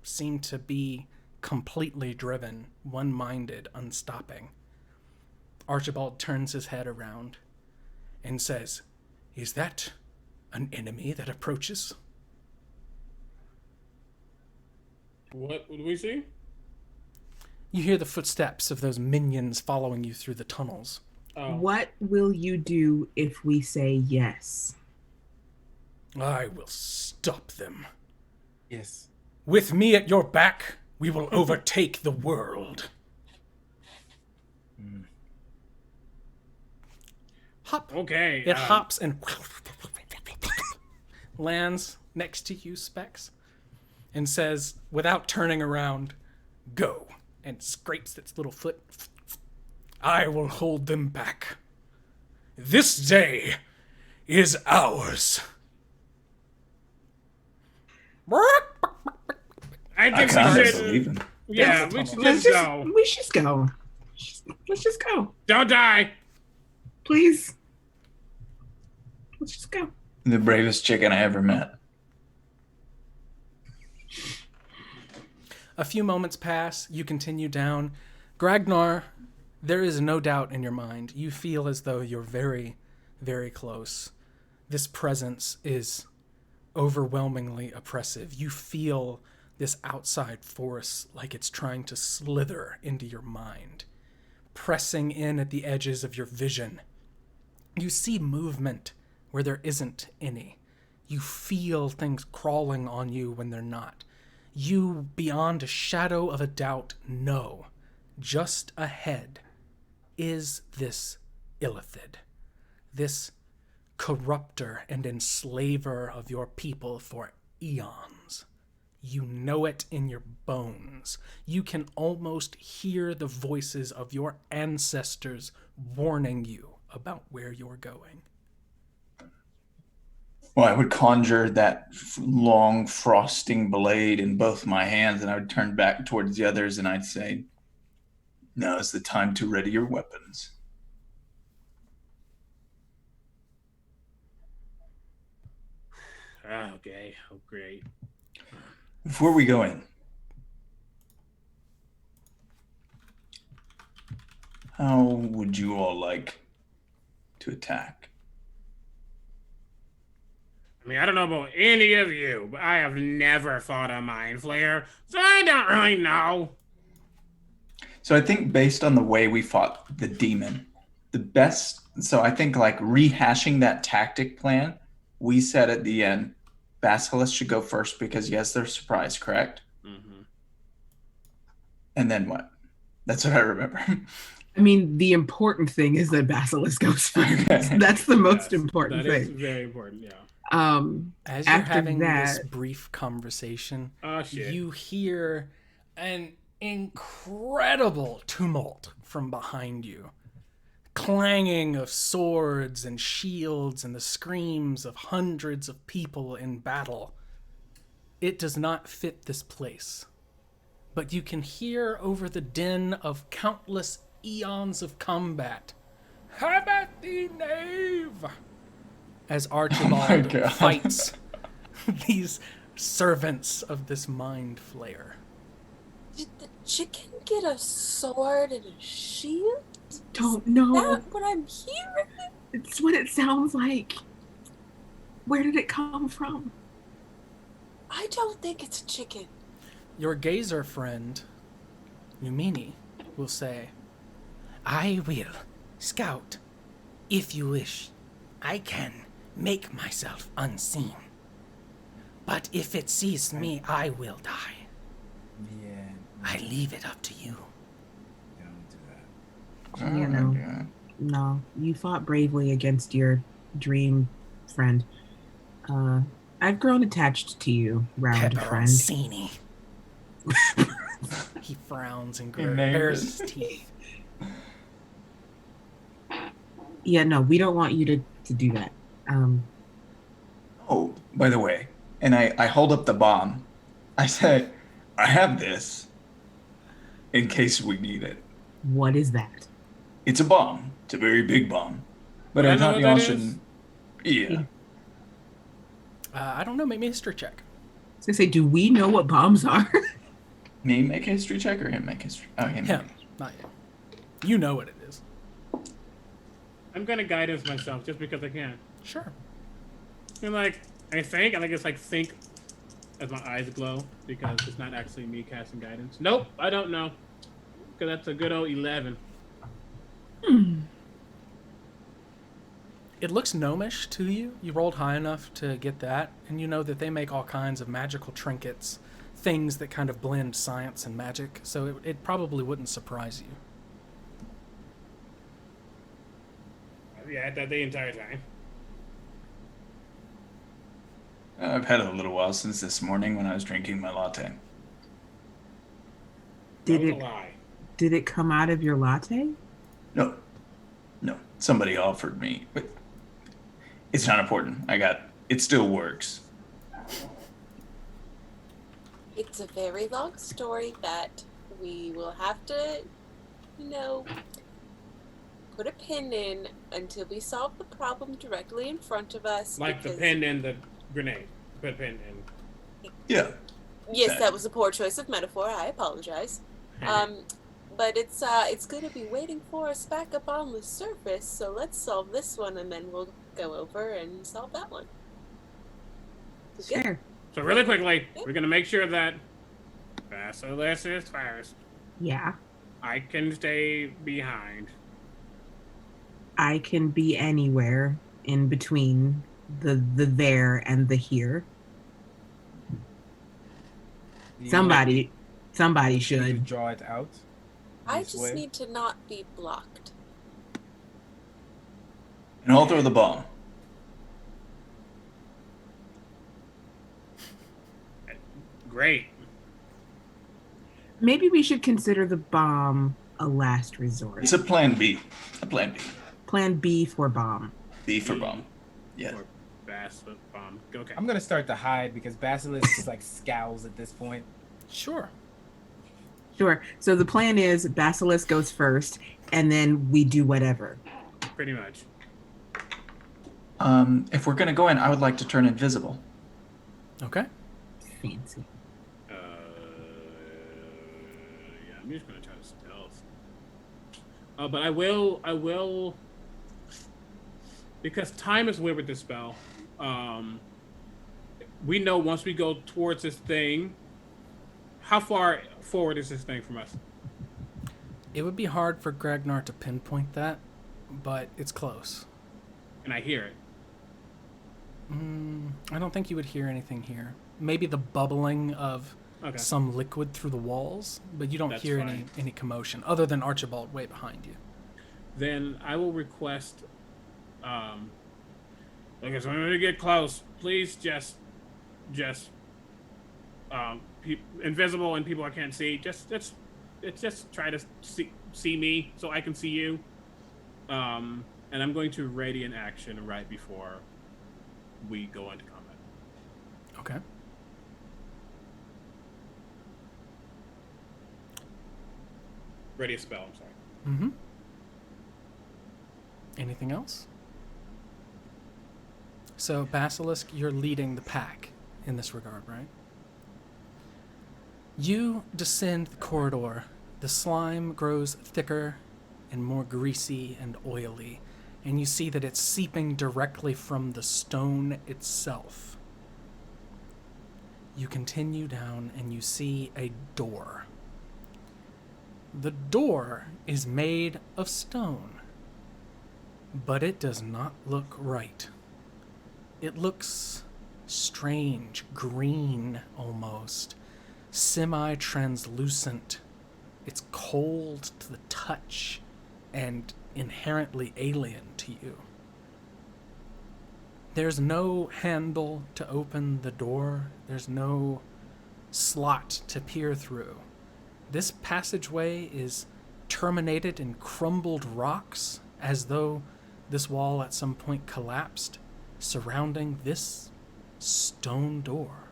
seem to be completely driven, one-minded, unstopping. Archibald turns his head around, and says, "Is that an enemy that approaches?" What would we see? You hear the footsteps of those minions following you through the tunnels. Oh. What will you do if we say yes? I will stop them. Yes. With me at your back, we will overtake the world. Hop. Okay. It hops and lands next to you, Specs, and says, without turning around, "Go," and scrapes its little foot. "I will hold them back. This day is ours." I I think kind we of should. believe him. Yeah, we should Let's just just go. we should go. Let's just go, Don't die. please. Let's just go. The bravest chicken I ever met. A few moments pass. You continue down. Gragnar, there is no doubt in your mind. You feel as though you're very, very close. This presence is overwhelmingly oppressive. You feel this outside force like it's trying to slither into your mind, pressing in at the edges of your vision. You see movement where there isn't any. You feel things crawling on you when they're not. You, beyond a shadow of a doubt, know just ahead is this Illithid, this corrupter and enslaver of your people for eons. You know it in your bones. You can almost hear the voices of your ancestors warning you about where you're going. Well, I would conjure that long frosting blade in both my hands, and I would turn back towards the others, and I'd say, "Now is the time to ready your weapons." Okay. Oh, great. Before we go in, how would you all like to attack? I mean, I don't know about any of you, but I have never fought a mind flayer, so I don't really know. So I think based on the way we fought the demon, the best, so I think like rehashing that tactic plan, we said at the end, Basilisk should go first because he has their surprise, correct? Mm-hmm. And then what? That's what I remember. I mean, the important thing is that Basilisk goes first. Okay. That's the most important That is thing. very important, yeah. As you're After having this that- brief conversation, Oh, shit. you hear an incredible tumult from behind you. Clanging of swords and shields and the screams of hundreds of people in battle. It does not fit this place. But you can hear over the din of countless eons of combat, "Have at thee, knave!" as Archibald God. fights these servants of this mind flayer. Did the chicken get a sword and a shield? Don't Is know. that what I'm hearing? It's what it sounds like. Where did it come from? I don't think it's a chicken. Your gazer friend, Yumini, will say, I will, Scout. If you wish, I can make myself unseen. But if it sees me, I will die. Yeah. I leave it up to you. Don't do that. You know. No, you fought bravely against your dream friend. I've grown attached to you, round friend. Pepperoncini. he frowns and Your name bares is- his teeth. Yeah, no, we don't want you to do that. Oh, by the way, and I hold up the bomb. I say, "I have this in case we need it." What is that? It's a bomb. It's a very big bomb. But I I know thought what y'all that should. Yeah. I don't know, make me a history check. I was gonna say, do we know what bombs are? Me make a history check or him make history? Oh, him. Him, not you. You know what it is. I'm gonna guidance myself just because I can. Sure. And like, I think it's like think as my eyes glow because it's not actually me casting guidance. Nope, I don't know. Because that's a good old 11. It looks gnomish to you. You rolled high enough to get that, and you know that they make all kinds of magical trinkets, things that kind of blend science and magic, so it probably wouldn't surprise you. Yeah, I had that the entire time. I've had it a little while since this morning when I was drinking my latte. That Did was it a lie. did it come out of your latte? No. Somebody offered me, but it's not important. It still works. It's a very long story that we will have to, put a pin in until we solve the problem directly in front of us. Like the pin and the grenade. Put a pin in. Yeah. Yes, that was a poor choice of metaphor. I apologize. But it's going to be waiting for us back up on the surface. So let's solve this one, and then we'll go over and solve that one. Okay? Sure. So really quickly, we're gonna make sure that Basilisk is first. Yeah. I can stay behind. I can be anywhere in between the there and the here. Somebody You should. draw it out. I this just way. need to not be blocked. And I'll throw the bomb. Great. Maybe we should consider the bomb a last resort. It's a plan B. A plan B. Plan B for bomb. B for bomb. Yeah. Or Basilisk bomb. Okay. I'm gonna start to hide because Basilisk just like scowls at this point. Sure. Sure. So the plan is Basilisk goes first, and then we do whatever. Pretty much. If we're gonna go in, I would like to turn invisible. Okay. Fancy. Yeah, I'm just gonna try to stealth. But I will, because time is weird with this spell. We know once we go towards this thing, how far forward is this thing from us? It would be hard for Gragnar to pinpoint that, but it's close. And I hear it. I don't think you would hear anything here. Maybe the bubbling of Okay. some liquid through the walls, but you don't That's hear fine. any commotion other than Archibald way behind you. Then I will request, like, as when we get close, please just, invisible and people I can't see. Just try to see me so I can see you. And I'm going to ready an action right before we go into combat. Okay. Ready a spell. I'm sorry. Mm-hmm. Anything else? So, Basilisk, you're leading the pack in this regard, right? You descend the corridor. The slime grows thicker and more greasy and oily, and you see that it's seeping directly from the stone itself. You continue down and you see a door. The door is made of stone, but it does not look right. It looks strange, green almost, semi-translucent. It's cold to the touch and inherently alien to you. There's no handle to open the door. There's no slot to peer through. This passageway is terminated in crumbled rocks, as though this wall at some point collapsed, surrounding this stone door.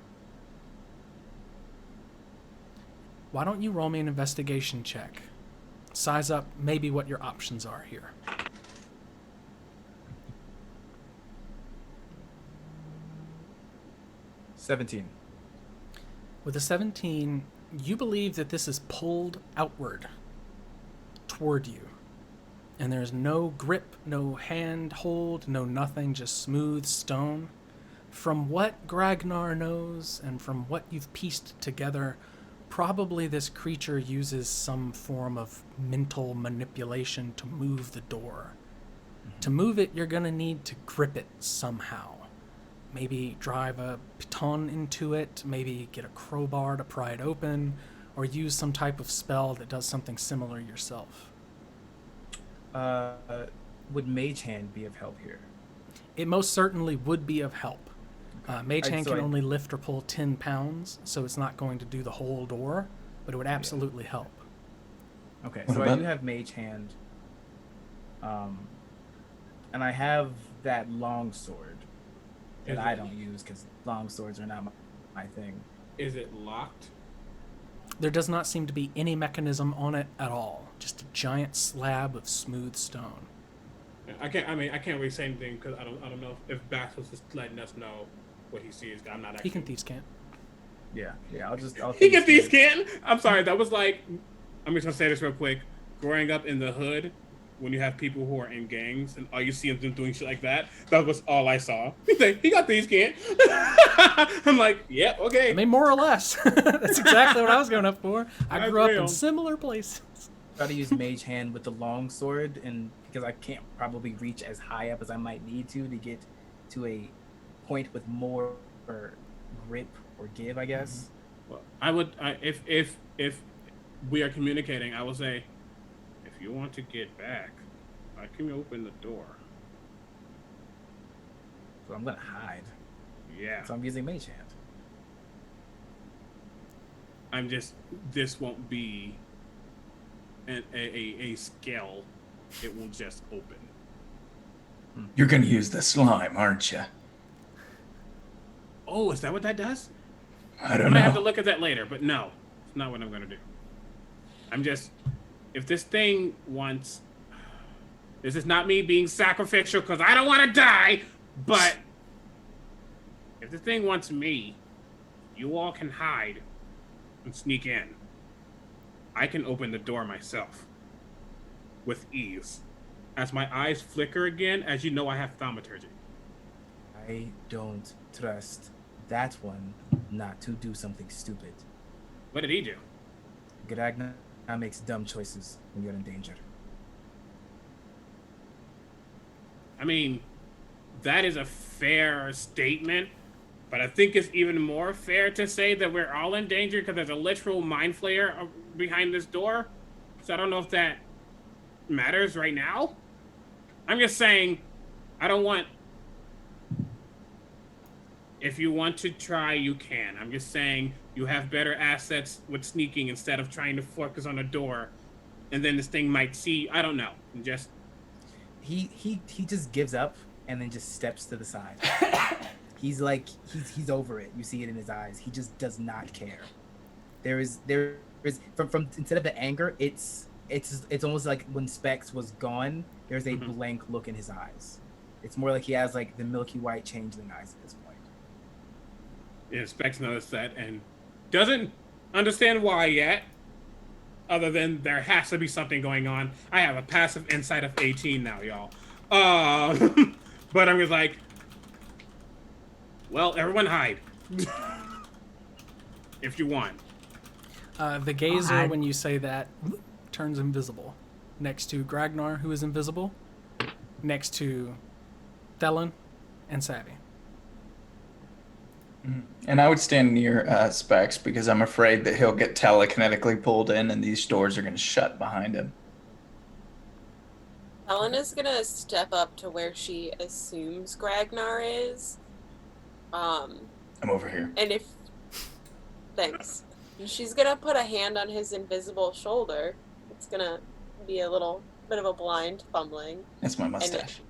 Why don't you roll me an investigation check? Size up maybe what your options are here. $17. With a 17, you believe that this is pulled outward toward you. and there's no grip, no hand hold, no nothing, just smooth stone. From what Gragnar knows and from what you've pieced together, probably this creature uses some form of mental manipulation to move the door. To move it, you're going to need to grip it somehow. Maybe drive a piton into it, maybe get a crowbar to pry it open, or use some type of spell that does something similar yourself. Would Mage Hand be of help here? It most certainly would be of help. Mage Hand so can I- only lift or pull 10 pounds, so it's not going to do the whole door, but it would absolutely help. Okay, What so I about- do have Mage Hand. And I have that long sword that Is I it- don't use because long swords are not my thing. Is it locked? There does not seem to be any mechanism on it at all, just a giant slab of smooth stone. I can't really say anything because I don't know if Bass was just letting us know what he sees. I'm not actually. He can thieves' can't. Yeah, I'll He can these can. I'm sorry. That was like. I'm just gonna say this real quick. Growing up in the hood, when you have people who are in gangs and all you see them doing shit like that, that was all I saw. He's like, he got these can. I'm like, yeah, okay. I mean, more or less. That's exactly what I was going up for. I That's grew up real. in similar places. Try to use Mage Hand with the long sword, and because I can't probably reach as high up as I might need to get to a point with more grip or give, I guess. Well, if we are communicating, I will say, if you want to get back, I can open the door. So I'm gonna hide. Yeah. So I'm using Mage Hand. This won't be a skill. It will just open. You're gonna use the slime, aren't you? Oh, is that what that does? I I'm don't gonna have to know. look at that later, but no, it's not what I'm gonna do. If this thing wants, this is not me being sacrificial because I don't want to die, but if the thing wants me, you all can hide and sneak in. I can open the door myself with ease. As my eyes flicker again, as you know, I have thaumaturgy. I don't trust that one not to do something stupid. What did he do? Gragnar makes dumb choices when you're in danger. I mean, that is a fair statement, but I think it's even more fair to say that we're all in danger because there's a literal mind flayer behind this door. So I don't know if that matters right now. I'm just saying, I don't want... If you want to try, you can. I'm just saying you have better assets with sneaking instead of trying to focus on a door. And then this thing might see... I don't know. Just... He just gives up and then just steps to the side. He's like he's over it. You see it in his eyes. He just does not care. There is from instead of the anger, it's almost like when Specs was gone. There's a blank look in his eyes. It's more like he has like the milky white changeling eyes at this point. Yeah, Specs noticed that and doesn't understand why yet, other than there has to be something going on. I have a passive insight of 18 now, y'all. But I'm just like, well, everyone hide. If you want. The gazer, hide. when you say that, turns invisible. Next to Gragnar, who is invisible. Next to Thelen and Savvy. And I would stand near Specs because I'm afraid that he'll get telekinetically pulled in and these doors are going to shut behind him. Helen is gonna step up to where she assumes Gragnar is. I'm over here. And if... Thanks. And she's gonna put a hand on his invisible shoulder. It's gonna be a little bit of a blind fumbling. That's my mustache.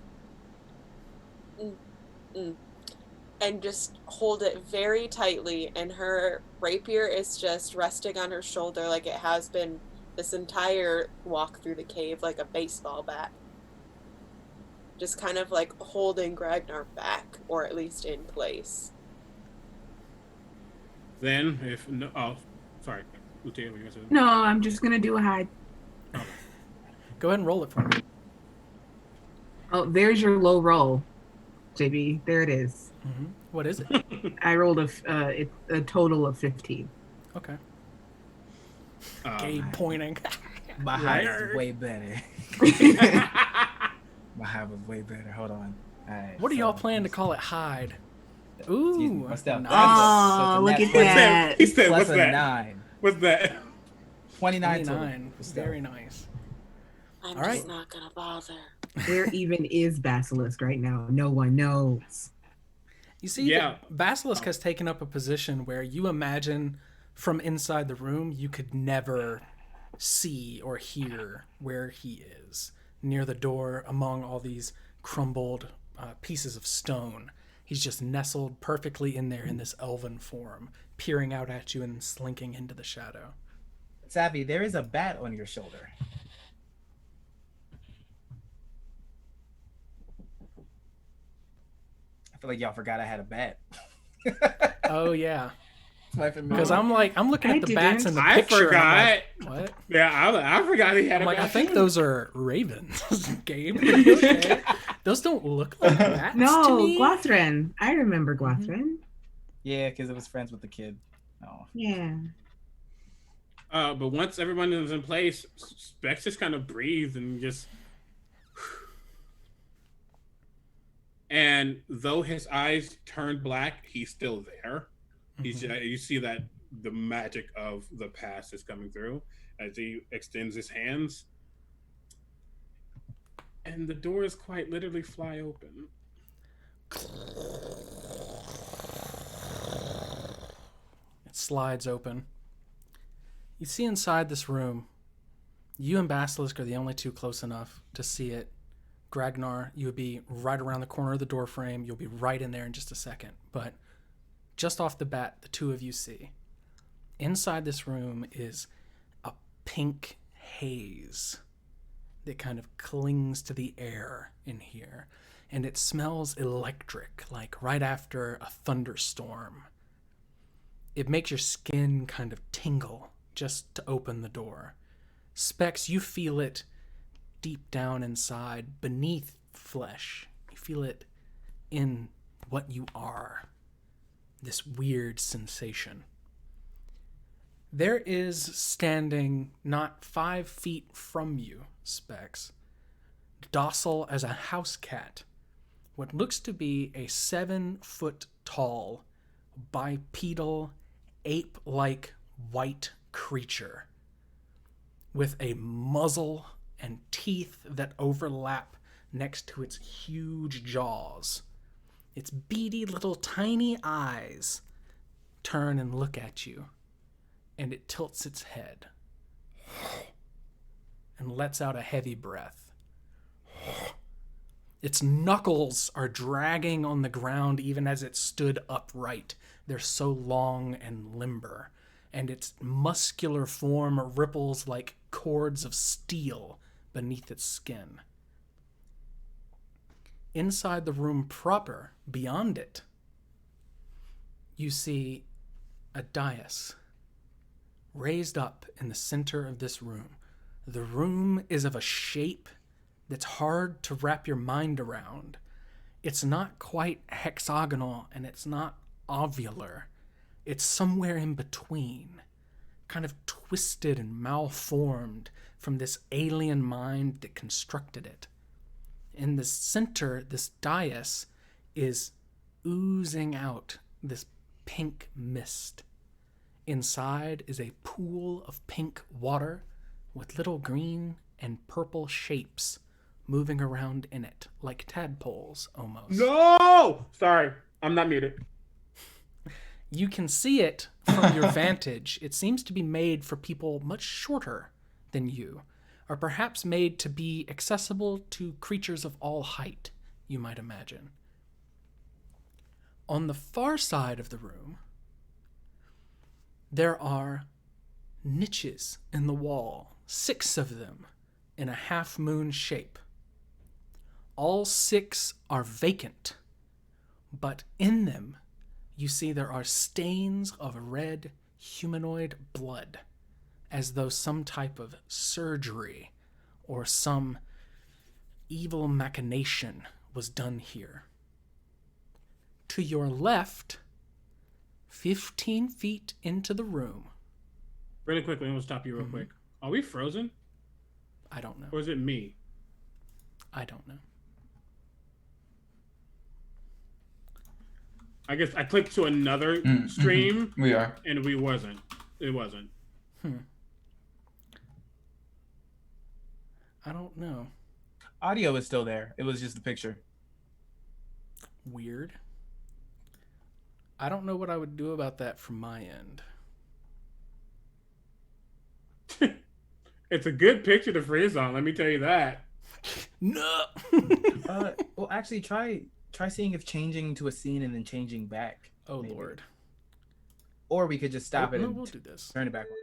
And just hold it very tightly, and her rapier is just resting on her shoulder like it has been this entire walk through the cave, like a baseball bat. Just kind of like holding Gragnar back, or at least in place. Then, if no, oh, sorry, Lutia, what you gonna say? No, I'm just gonna do a hide. Go ahead and roll it for me. Oh, there's your low roll, JB. There it is. What is it? I rolled a total of 15. Okay. Um, Gabe pointing. My high is way better. My high was way better. Hold on. All right, What are y'all planning to call it? Hide. Excuse me, Ooh, my stealth. nice. Oh, look at that. He said, Plus "What's a that? 9. What's that?" 29 total. 29. Very nice. I'm All just right. not gonna bother. Where even is Basilisk right now? No one knows. You see, Yeah. that Basilisk has taken up a position where you imagine from inside the room you could never see or hear where he is. Near the door, among all these crumbled pieces of stone. He's just nestled perfectly in there in this elven form, peering out at you and slinking into the shadow. Savvy, there is a bat on your shoulder. I feel like y'all forgot I had a bat. Oh, yeah. Because Because I'm looking at I the bats didn't. in the I picture. and I'm forgot. like, what? Yeah, I forgot he had I'm a like, I bat think too. those are ravens, Gabe. Are you okay? Those don't look like bats to No, me. Guathrin. I remember Guathrin. Yeah, because it was friends with the kid. Oh. Yeah. But once everyone is in place, Specs just kind of breathed and just. And though his eyes turned black, he's still there. He's you see that the magic of the past is coming through as he extends his hands, and the doors quite literally fly open. It slides open. You see inside this room, you and Basilisk are the only two close enough to see it. Gragnar, you would be right around the corner of the door frame. You'll be right in there in just a second. But just off the bat, the two of you see. Inside this room is a pink haze that kind of clings to the air in here. And it smells electric, like right after a thunderstorm. It makes your skin kind of tingle just to open the door. Specs, you feel it deep down inside, beneath flesh. You feel it in what you are. This weird sensation. There is standing not 5 feet from you, Specs, docile as a house cat, what looks to be a 7-foot tall, bipedal, ape-like white creature with a muzzle and teeth that overlap next to its huge jaws. Its beady little tiny eyes turn and look at you, and it tilts its head and lets out a heavy breath. Its knuckles are dragging on the ground even as it stood upright. They're so long and limber, and its muscular form ripples like cords of steel beneath its skin. Inside the room proper, beyond it, you see a dais raised up in the center of this room. The room is of a shape that's hard to wrap your mind around. It's not quite hexagonal and it's not ovular. It's somewhere in between, kind of twisted and malformed from this alien mind that constructed it. In the center, this dais is oozing out this pink mist. Inside is a pool of pink water with little green and purple shapes moving around in it, like tadpoles almost. No! Sorry, I'm not muted. You can see it from your vantage. It seems to be made for people much shorter than you, or perhaps made to be accessible to creatures of all height, you might imagine. On the far side of the room, there are niches in the wall, 6 of them in a half-moon shape. All 6 are vacant, but in them you see there are stains of red humanoid blood, as though some type of surgery or some evil machination was done here. To your left, 15 feet into the room. Really quickly, I'm gonna stop you real quick. Are we frozen? I don't know. Or is it me? I don't know. I guess I clicked to another stream. We are. And we wasn't. It wasn't. I don't know. Audio is still there. It was just the picture. Weird. I don't know what I would do about that from my end. It's a good picture to freeze on, let me tell you that. No. Well, actually, try seeing if changing to a scene and then changing back. Oh maybe. Lord. Or we could just stop it No, and we'll do this. turn it back on.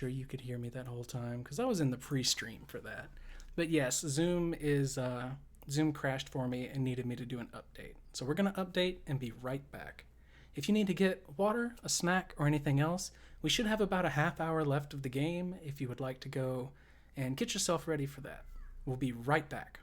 sure you could hear me that whole time because I was in the pre-stream for that. But yes, Zoom crashed for me and needed me to do an update. So we're going to update and be right back. If you need to get water, a snack, or anything else, we should have about a half hour left of the game if you would like to go and get yourself ready for that. We'll be right back.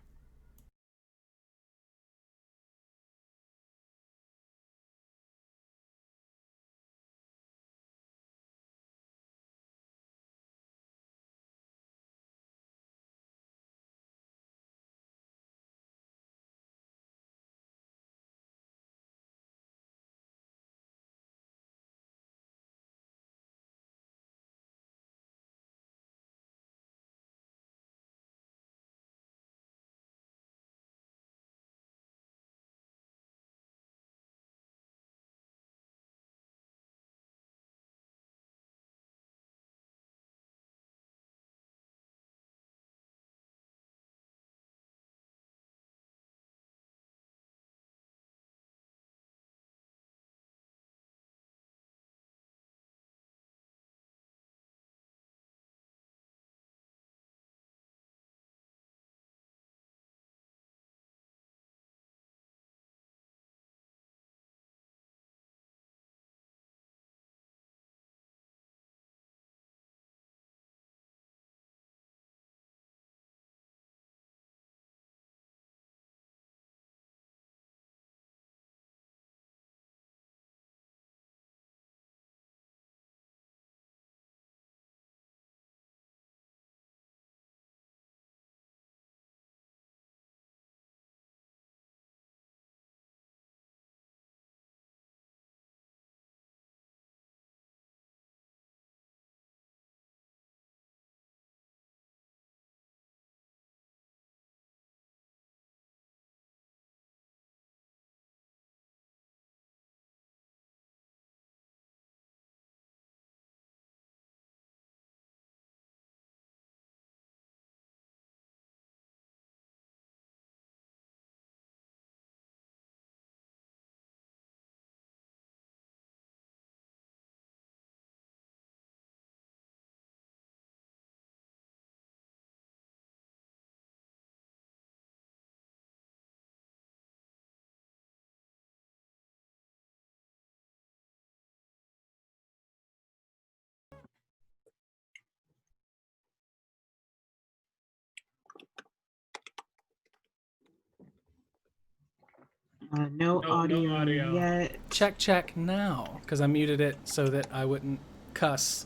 No audio yet. Check now, because I muted it so that I wouldn't cuss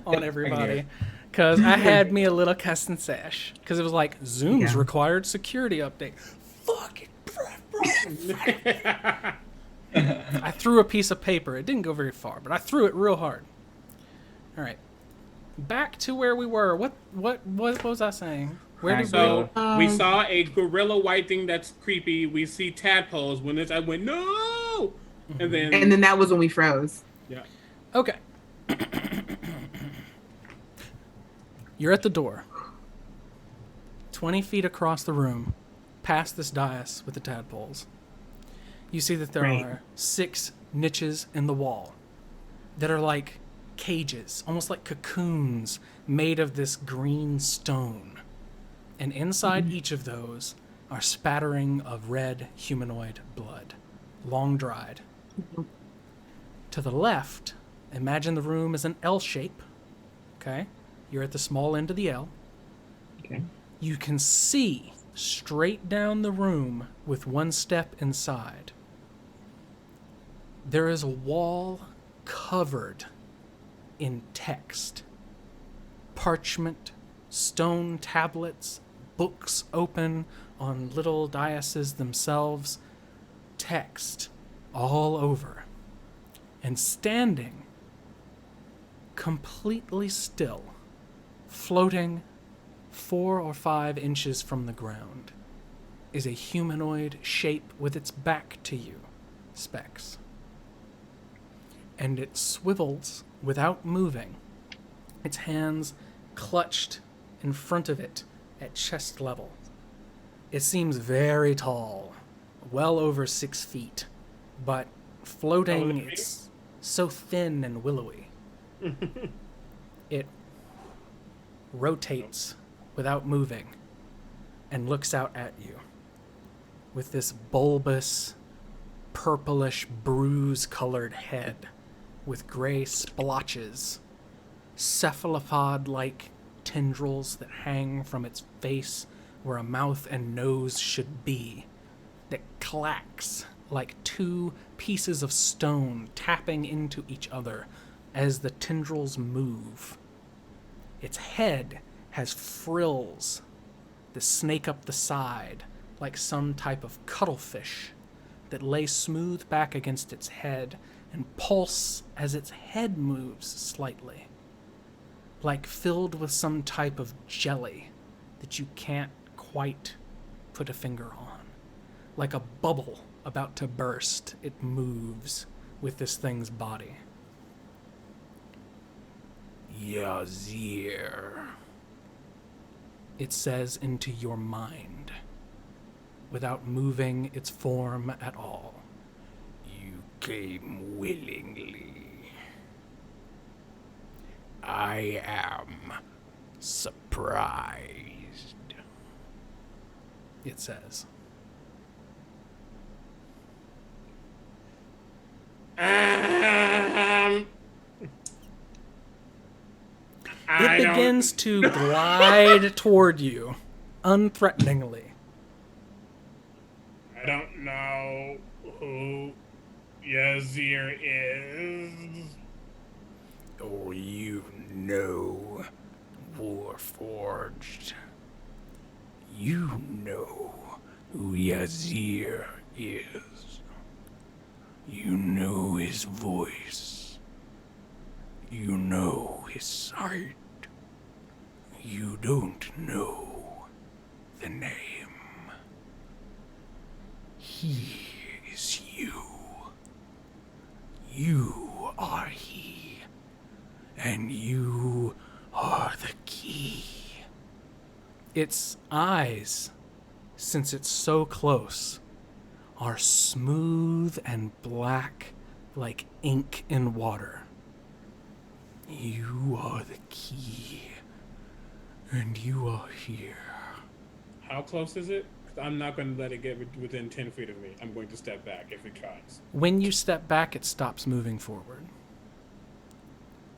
on everybody. Because I had me a little cussing sesh. Because it was like, Zoom's required security update. Fuck it, I threw a piece of paper. It didn't go very far, but I threw it real hard. All right. Back to where we were. What was I saying? Where did we saw a gorilla white thing that's creepy. We see tadpoles. When I went, no! And then that was when we froze. Yeah. Okay. You're at the door. 20 feet across the room, past this dais with the tadpoles. You see that there are 6 niches in the wall that are like cages, almost like cocoons made of this green stone. And inside each of those are spattering of red humanoid blood, long dried. To the left, imagine the room as an L shape. Okay? You're at the small end of the L. Okay. You can see straight down the room with one step inside. There is a wall covered in text. Parchment, stone tablets, books open on little daises themselves, text all over. And standing completely still, floating 4 or 5 inches from the ground, is a humanoid shape with its back to you, Specs. And it swivels without moving, its hands clutched in front of it at chest level. It seems very tall, well over 6 feet, but floating, it's so thin and willowy. It rotates without moving and looks out at you with this bulbous, purplish, bruise-colored head with gray splotches, cephalopod-like tendrils that hang from its face where a mouth and nose should be, that clacks like two pieces of stone tapping into each other as the tendrils move. Its head has frills that snake up the side like some type of cuttlefish that lay smooth back against its head and pulse as its head moves slightly, like filled with some type of jelly that you can't quite put a finger on. Like a bubble about to burst, it moves with this thing's body. Yazir, it says into your mind, without moving its form at all. You came willingly. I am surprised, it says. It begins to glide toward you, unthreateningly. I don't know who Yazir is. Oh, you know, Warforged. You know who Yazir is. You know his voice. You know his sight. You don't know the name. He is you. You are he. And you are the key. Its eyes, since it's so close, are smooth and black like ink in water. You are the key. And you are here. How close is it? 'Cause I'm not going to let it get within 10 feet of me. I'm going to step back if it tries. When you step back, it stops moving forward.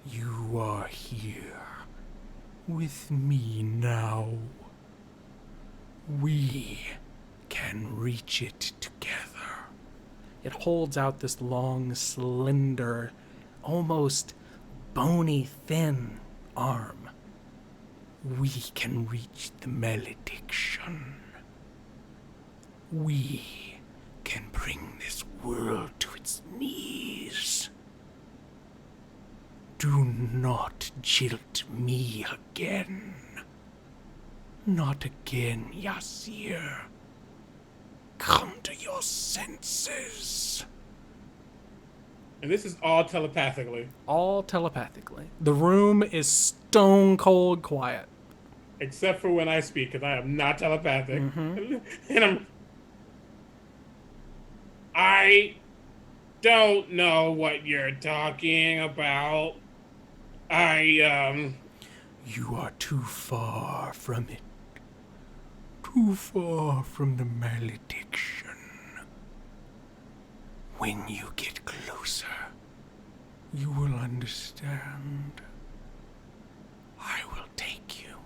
You are here with me now. We can reach it together. It holds out this long, slender, almost bony, thin arm. We can reach the malediction. We can bring this world to its knees. Do not jilt me again. Not again, Yazir. Come to your senses. And this is all telepathically. All telepathically. The room is stone cold quiet. Except for when I speak, because I am not telepathic. And I don't know what you're talking about. You are too far from it. Too far from the malediction. When you get closer, you will understand. I will take you.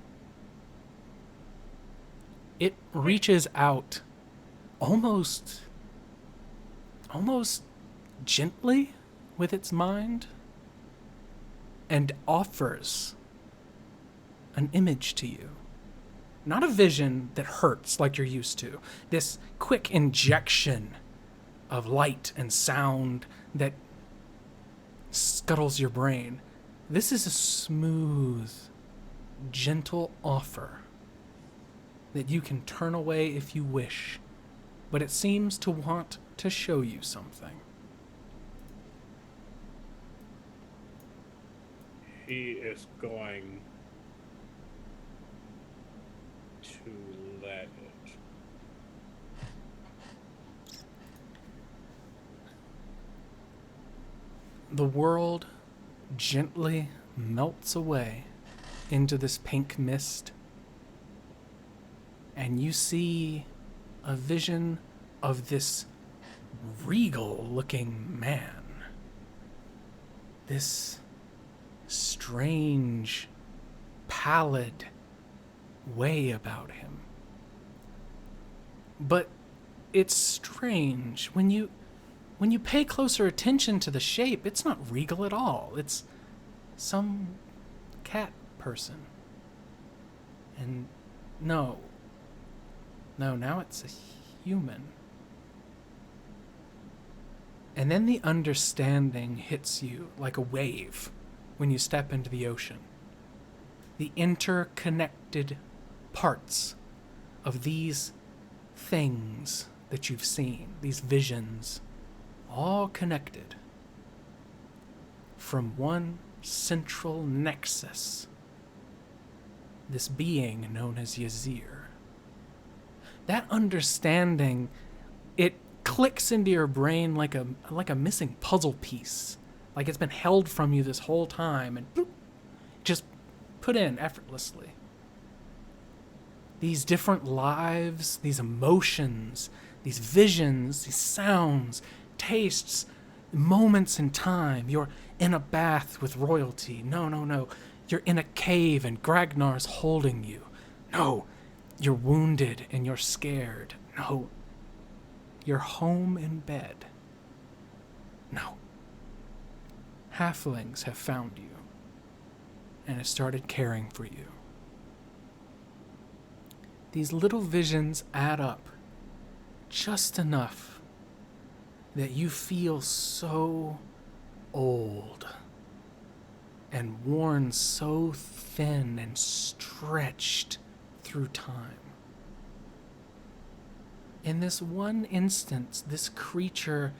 It reaches out almost gently with its mind and offers an image to you. Not a vision that hurts like you're used to. This quick injection of light and sound that scuttles your brain. This is a smooth, gentle offer that you can turn away if you wish, but it seems to want to show you something. He is going to let it. The world gently melts away into this pink mist, and you see a vision of this regal-looking man. This strange, pallid way about him. But it's strange. When you pay closer attention to the shape, it's not regal at all. It's some cat person. And no, now it's a human. And then the understanding hits you like a wave when you step into the ocean. The interconnected parts of these things that you've seen, these visions, all connected from one central nexus, this being known as Yazir. That understanding, it clicks into your brain like a missing puzzle piece, like it's been held from you this whole time and bloop, just put in effortlessly. These different lives, these emotions, these visions, these sounds, tastes, moments in time. You're in a bath with royalty. No. You're in a cave and Gragnar's holding you. No. You're wounded and you're scared. No. You're home in bed. No. Halflings have found you and have started caring for you. These little visions add up just enough that you feel so old and worn so thin and stretched through time. In this one instance, this creature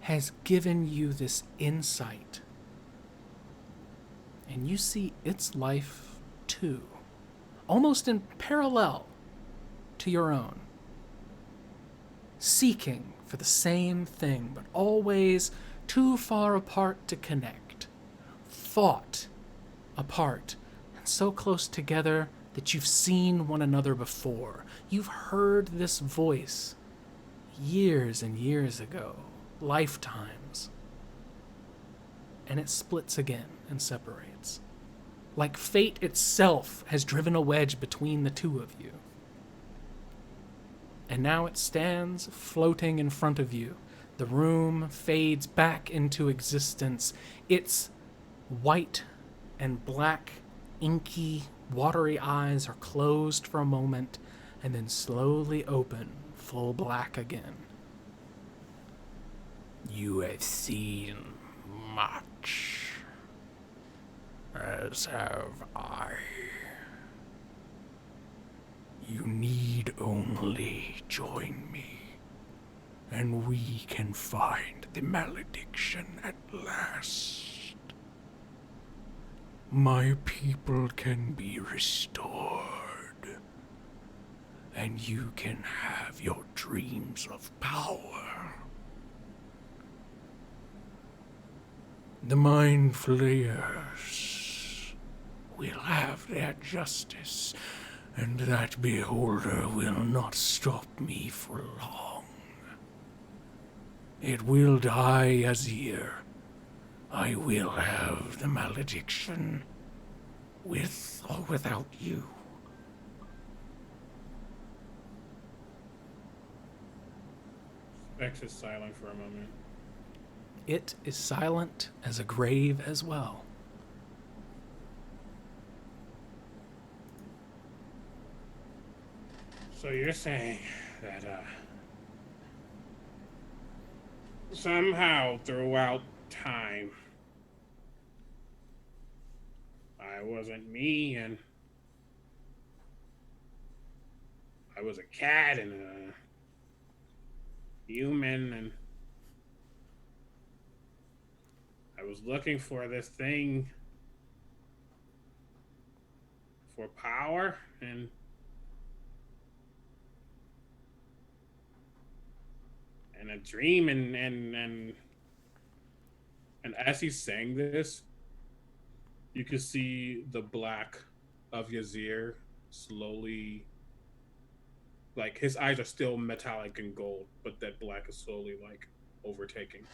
has given you this insight. And you see its life too, almost in parallel to your own, seeking for the same thing, but always too far apart to connect, fought apart, and so close together that you've seen one another before. You've heard this voice years and years ago, lifetimes, and it splits again and separates. Like fate itself has driven a wedge between the two of you. And now it stands floating in front of you. The room fades back into existence. Its white and black, inky, watery eyes are closed for a moment and then slowly open, full black again. You have seen much, as have I. You need only join me, and we can find the malediction at last. My people can be restored, and you can have your dreams of power. The Mind Flayers will have their justice, and that beholder will not stop me for long. It will die as here. I will have the malediction, with or without you. Specs is silent for a moment. It is silent as a grave as well. So you're saying that, somehow throughout time, I wasn't me, and I was a cat and a human, and I was looking for this thing for power, and a dream, and as he's saying this, you can see the black of Yazir slowly, like his eyes are still metallic and gold, but that black is slowly like overtaking.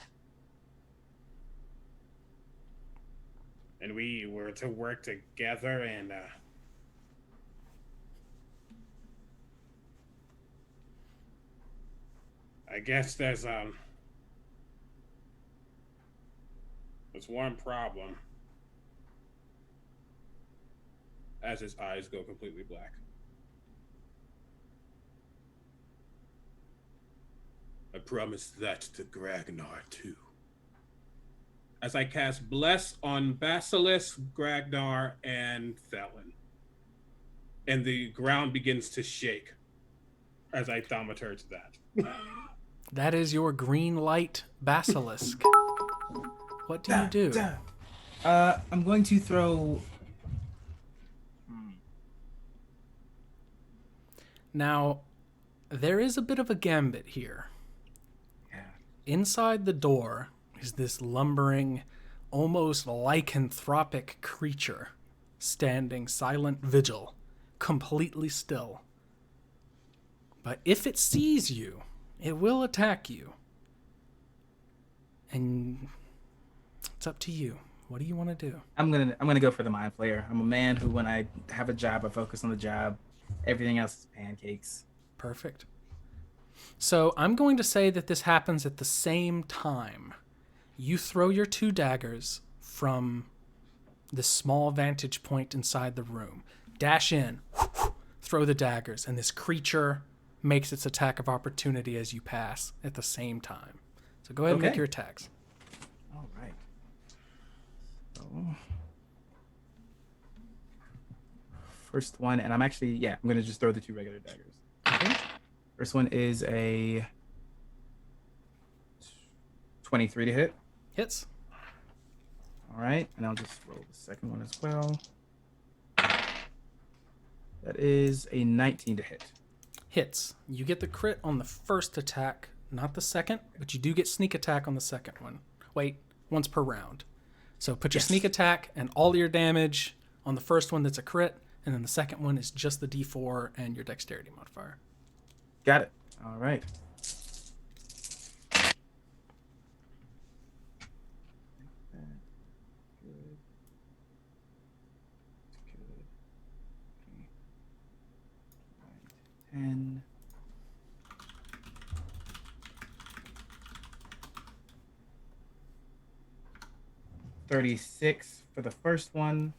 And we were to work together, and I guess there's one problem. As his eyes go completely black. I promised that to Gragnar too. As I cast Bless on Basilisk, Gragnar, and Thelen. And the ground begins to shake as I thaumaturge that. That is your green light basilisk. What do you do? I'm going to throw. Now, there is a bit of a gambit here. Yeah. Inside the door is this lumbering, almost lycanthropic creature standing silent vigil, completely still. But if it sees you, it will attack you. And it's up to you. What do you want to do? I'm gonna go for the mind flayer. I'm a man who, when I have a job, I focus on the job. Everything else is pancakes. Perfect. So I'm going to say that this happens at the same time. You throw your 2 daggers from the small vantage point inside the room. Dash in, throw the daggers, and this creature makes its attack of opportunity as you pass at the same time. So go ahead and make your attacks. All right. So, first one, and I'm actually, I'm going to just throw the 2 regular daggers. Okay. First one is a 23 to hit. Hits. All right, and I'll just roll the second one as well. That is a 19 to hit. Hits. You get the crit on the first attack, not the second, but you do get sneak attack on the second one. Wait, once per round. So put your sneak attack and all your damage on the first one that's a crit, and then the second one is just the D4 and your dexterity modifier. Got it. All right. Good. 10. $36 for the first one,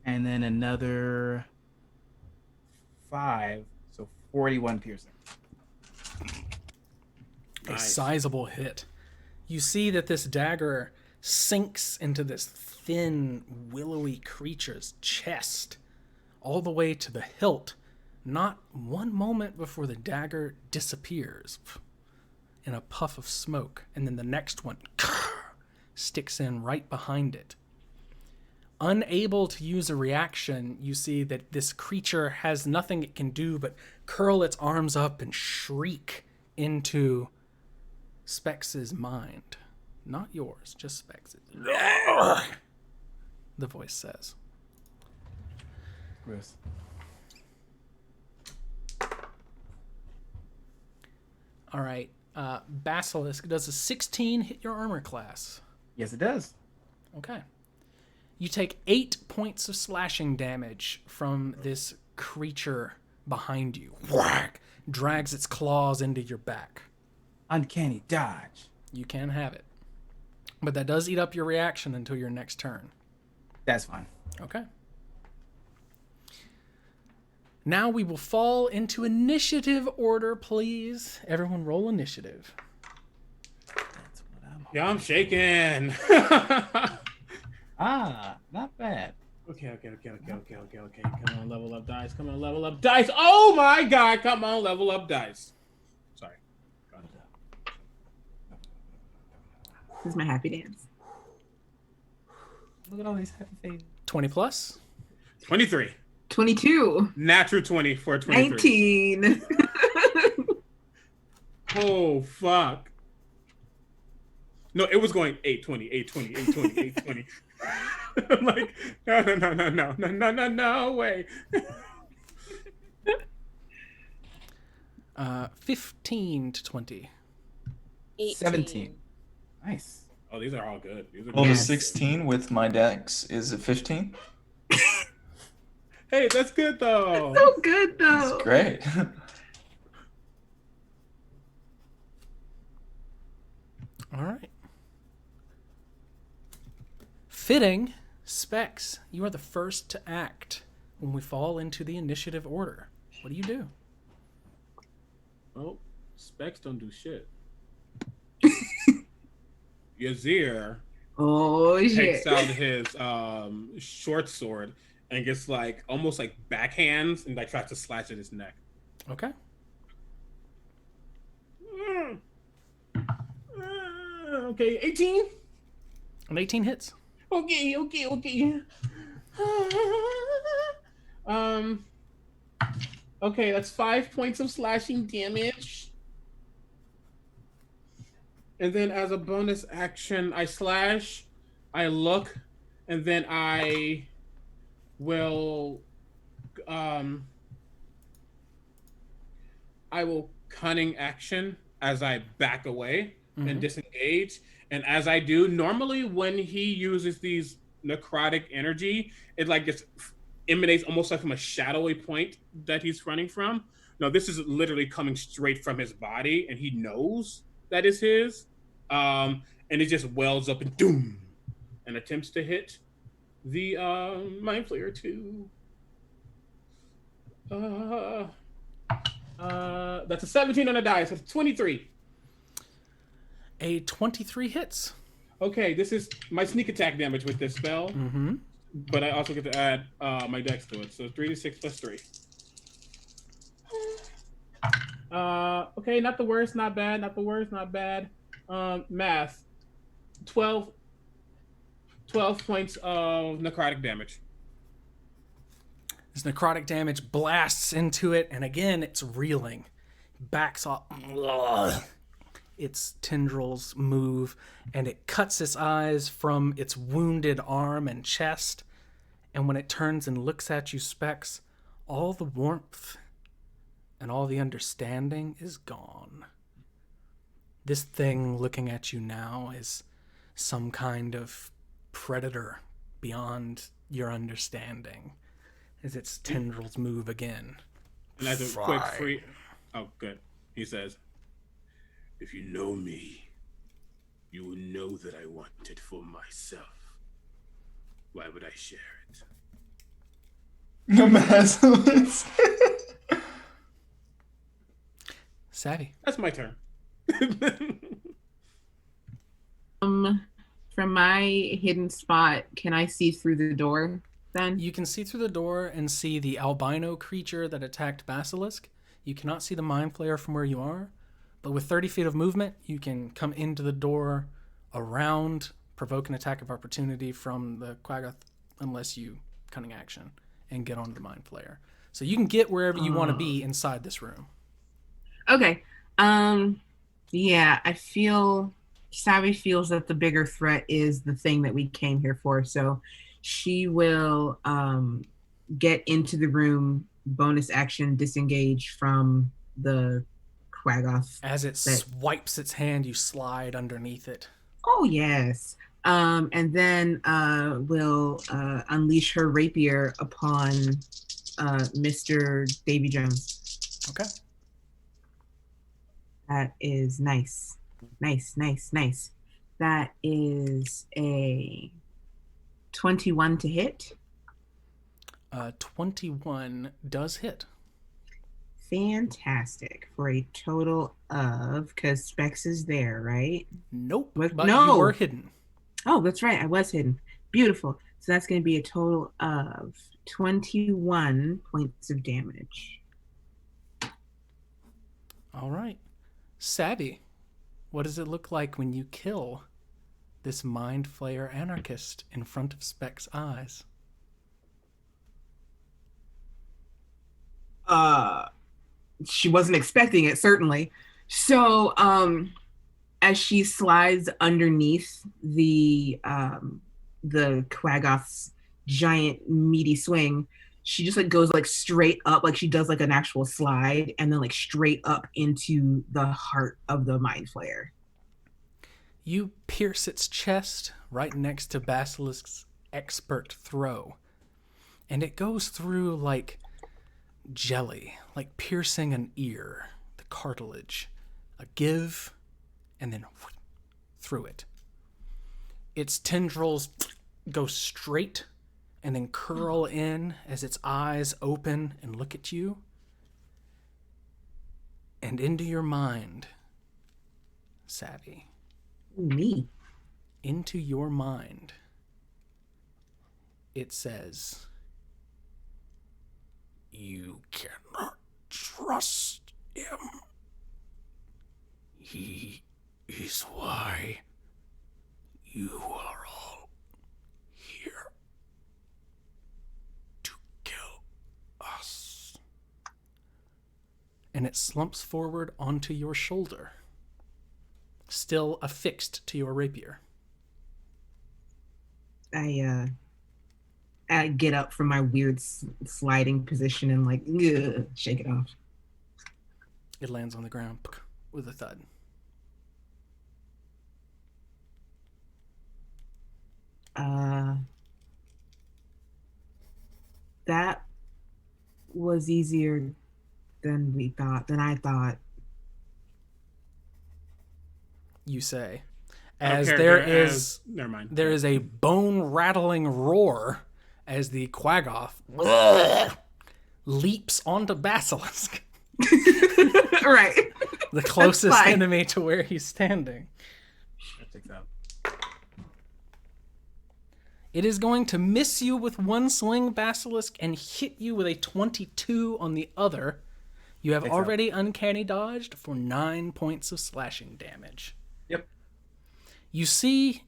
and then another 5, so 41 piercing. A sizable hit. You see that this dagger sinks into this thin, willowy creature's chest, all the way to the hilt, not one moment before the dagger disappears in a puff of smoke, and then the next one sticks in right behind it. Unable to use a reaction, you see that this creature has nothing it can do but curl its arms up and shriek into Spex's mind. Not yours, just Spex's. The voice says. Gross. All right. Basilisk, does a 16 hit your armor class? Yes, it does. Okay. You take 8 points of slashing damage from this creature behind you. Whack! Drags its claws into your back. Uncanny dodge. You can have it. But that does eat up your reaction until your next turn. That's fine. Okay. Now we will fall into initiative order, please. Everyone roll initiative. That's what I'm. Yeah, I'm shaking. Not bad. Okay. Come on, level up dice. Come on, level up dice. Oh my god, come on, level up dice. Sorry. This is my happy dance. Look at all these happy faces. 20 plus? 23. 22. Natural 20 for 23. 19. Oh, fuck. No, it was going 820, 820, 820, 820. I'm like, no way. 15 to 20. 18. 17. Nice. Oh, these are all good. These are Rolled a Yes. 16 with my dex is a 15. Hey, that's good though. So good That's though. great. All right. Fitting, Specs, you are the first to act when we fall into the initiative order. What do you do? Oh, Specs don't do shit. Yazir Oh shit. takes out his short sword and gets like almost like backhands and like tries to slash at his neck. Okay. Okay, 18. An 18 hits. Okay. Okay, that's 5 points of slashing damage. And then as a bonus action, I slash, I look, and then I will cunning action as I back away and disengage. And as I do, normally when he uses these necrotic energy, it like just emanates almost like from a shadowy point that he's running from. No, this is literally coming straight from his body, and he knows that is his. And it just wells up and doom, and attempts to hit the Mind Flayer too. That's a 17 on a die, so it's 23. A 23 hits. Okay, this is my sneak attack damage with this spell, but I also get to add my dex to it, so 3d6 plus 3. Okay, not the worst, not bad, not the worst, not bad. Math, 12 points of necrotic damage. This necrotic damage blasts into it, and again, it's reeling. Backs off. Its tendrils move, and it cuts its eyes from its wounded arm and chest. And when it turns and looks at you, Specs, all the warmth and all the understanding is gone. This thing looking at you now is some kind of predator beyond your understanding as its tendrils move again. And as a quick free... Oh, good. He says, if you know me, you will know that I want it for myself. Why would I share it? No basilisk. Savvy. That's my turn. From my hidden spot, can I see through the door then? You can see through the door and see the albino creature that attacked Basilisk. You cannot see the Mind Flayer from where you are, but with 30 feet of movement, you can come into the door around, provoke an attack of opportunity from the Quaggoth, unless you cunning action, and get onto the Mind Flayer. So you can get wherever you want to be inside this room. Okay. Yeah, I feel Savvy feels that the bigger threat is the thing that we came here for. So she will get into the room, bonus action, disengage from the Quaggoth. As it swipes its hand, you slide underneath it. Oh, yes. And then will unleash her rapier upon Mr. Davy Jones. Okay. That is nice. Nice. That is a 21 to hit. 21 does hit. Fantastic. For a total of, because Specs is there, right? Nope. What? But No. you were hidden. Oh, that's right. I was hidden. Beautiful. So that's going to be a total of 21 points of damage. All right. Savvy, what does it look like when you kill this Mind Flayer anarchist in front of Speck's eyes? She wasn't expecting it, certainly. So, as she slides underneath the the Quaggoth's giant meaty swing, she just like goes like straight up, like she does like an actual slide, and then like straight up into the heart of the mind flayer. You pierce its chest right next to Basilisk's expert throw, and it goes through like jelly, like piercing an ear, the cartilage, a give, and then through it. Its tendrils go straight and then curl in as its eyes open and look at you. And into your mind, Savvy. Me. Into your mind, it says, "You cannot trust him. He is why you are all here to kill us." And it slumps forward onto your shoulder, still affixed to your rapier. I get up from my weird sliding position and like shake it off. It lands on the ground with a thud. That was easier than I thought. You say, Out of as character, never mind. there is a bone-rattling roar as the Quaggoth leaps onto Basilisk, Right. the closest fine. enemy to where he's standing. That checks out. It is going to miss you with one swing, Basilisk, and hit you with a 22 on the other. You have Checks out. already uncanny dodged for 9 points of slashing damage. Yep. You see,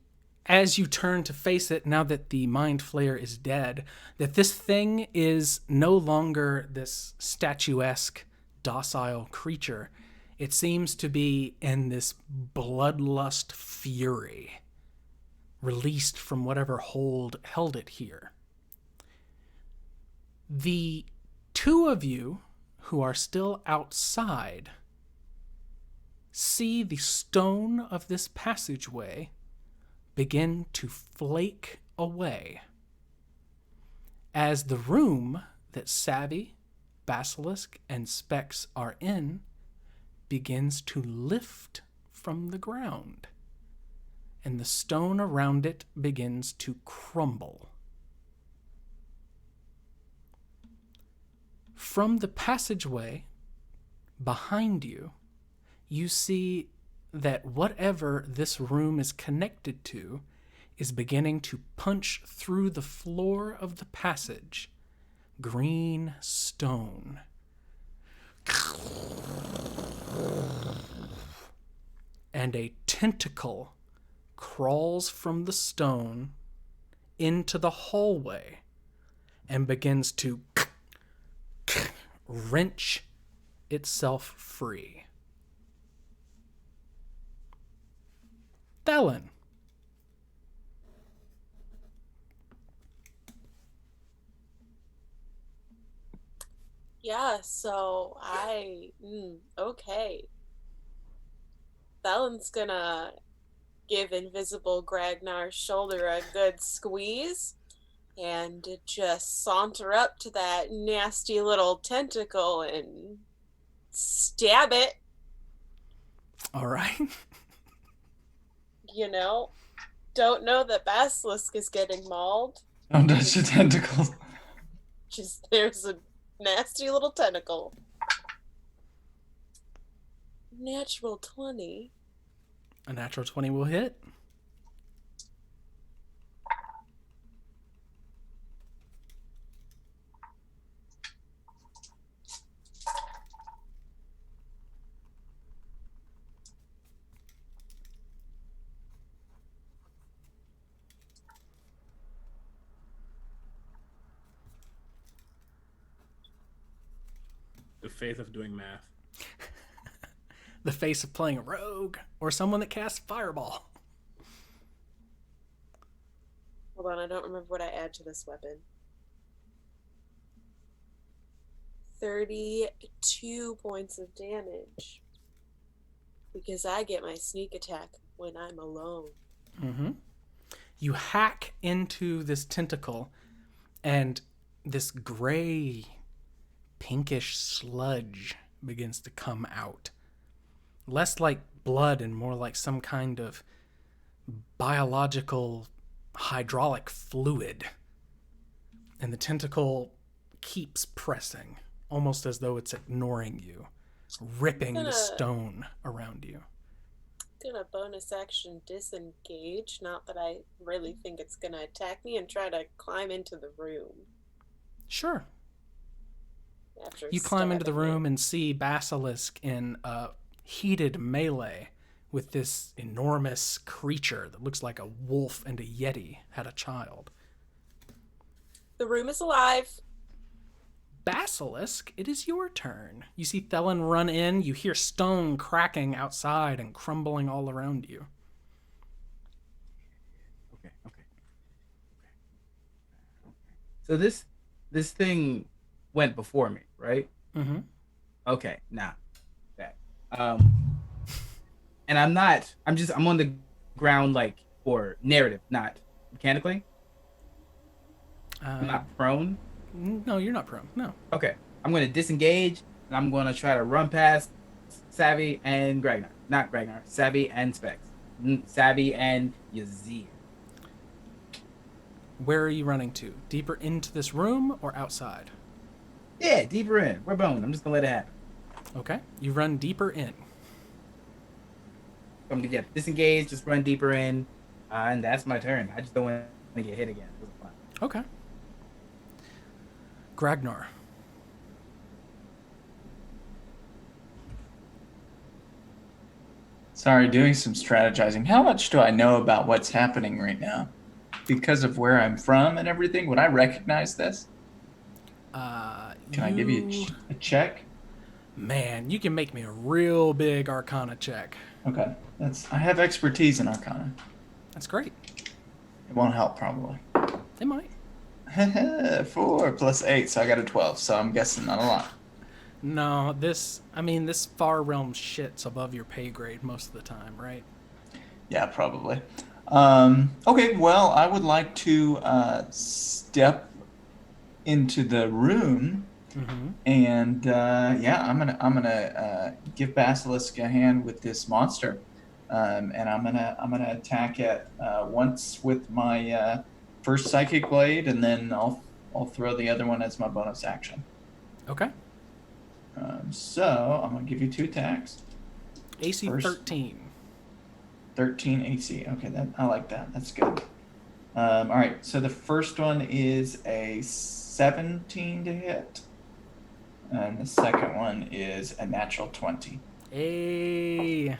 as you turn to face it, now that the Mind Flayer is dead, that this thing is no longer this statuesque, docile creature. It seems to be in this bloodlust fury, released from whatever held it here. The two of you who are still outside see the stone of this passageway begin to flake away as the room that Savvy, Basilisk, and Specs are in begins to lift from the ground, and the stone around it begins to crumble. From the passageway behind you, you see that whatever this room is connected to is beginning to punch through the floor of the passage. Green stone. And a tentacle crawls from the stone into the hallway and begins to wrench itself free. Thelen. Yeah, so okay. Thelen's gonna give Invisible Gragnar's shoulder a good squeeze and just saunter up to that nasty little tentacle and stab it. All right. You know, don't know that Basilisk is getting mauled. Don't touch the tentacles. Just there's a nasty little tentacle. Natural 20. A natural 20 will hit. The faith of doing math. The face of playing a rogue or someone that casts fireball. Hold on, I don't remember what I add to this weapon. 32 points of damage. Because I get my sneak attack when I'm alone. Mm-hmm. You hack into this tentacle, and this gray, pinkish sludge begins to come out. Less like blood and more like some kind of biological hydraulic fluid. And the tentacle keeps pressing, almost as though it's ignoring you, ripping the stone around you. Gonna bonus action disengage. Not that I really think it's gonna attack me, and try to climb into the room. Sure. After You climb into the stabbing room it. and see Basilisk in a heated melee with this enormous creature that looks like a wolf and a yeti had a child. The room is alive. Basilisk, it is your turn. You see Thelen run in. You hear stone cracking outside and crumbling all around you. Okay. So this thing went before me, right? Mm-hmm. Okay, nah. That. And I'm on the ground like for narrative, not mechanically. I'm not prone. No, you're not prone. No. Okay. I'm gonna disengage and I'm gonna try to run past Savvy and Gragnar. Not Gragnar. Savvy and Specs. Savvy and Yazir. Where are you running to? Deeper into this room or outside? Yeah, deeper in. We're bone. I'm just gonna let it happen. Okay. You run deeper in. I'm gonna disengage, just run deeper in, and that's my turn. I just don't want to get hit again. It was fun. Okay. Gragnar. Sorry, doing some strategizing. How much do I know about what's happening right now? Because of where I'm from and everything, would I recognize this? Can I give you a check? Man, you can make me a real big Arcana check. Okay, I have expertise in Arcana. That's great. It won't help, probably. It might. 4 plus 8, so I got a 12. So I'm guessing not a lot. No, this far realm shit's above your pay grade most of the time, right? Yeah, probably. Okay, well, I would like to step into the room, and I'm gonna give Basilisk a hand with this monster, and I'm gonna attack it once with my first psychic blade, and then I'll throw the other one as my bonus action. Okay. So I'm gonna give you 2 attacks. AC First. 13. 13 AC. Okay, I like that. That's good. All right, so the first one is a 17 to hit, and the second one is a natural 20. Hey.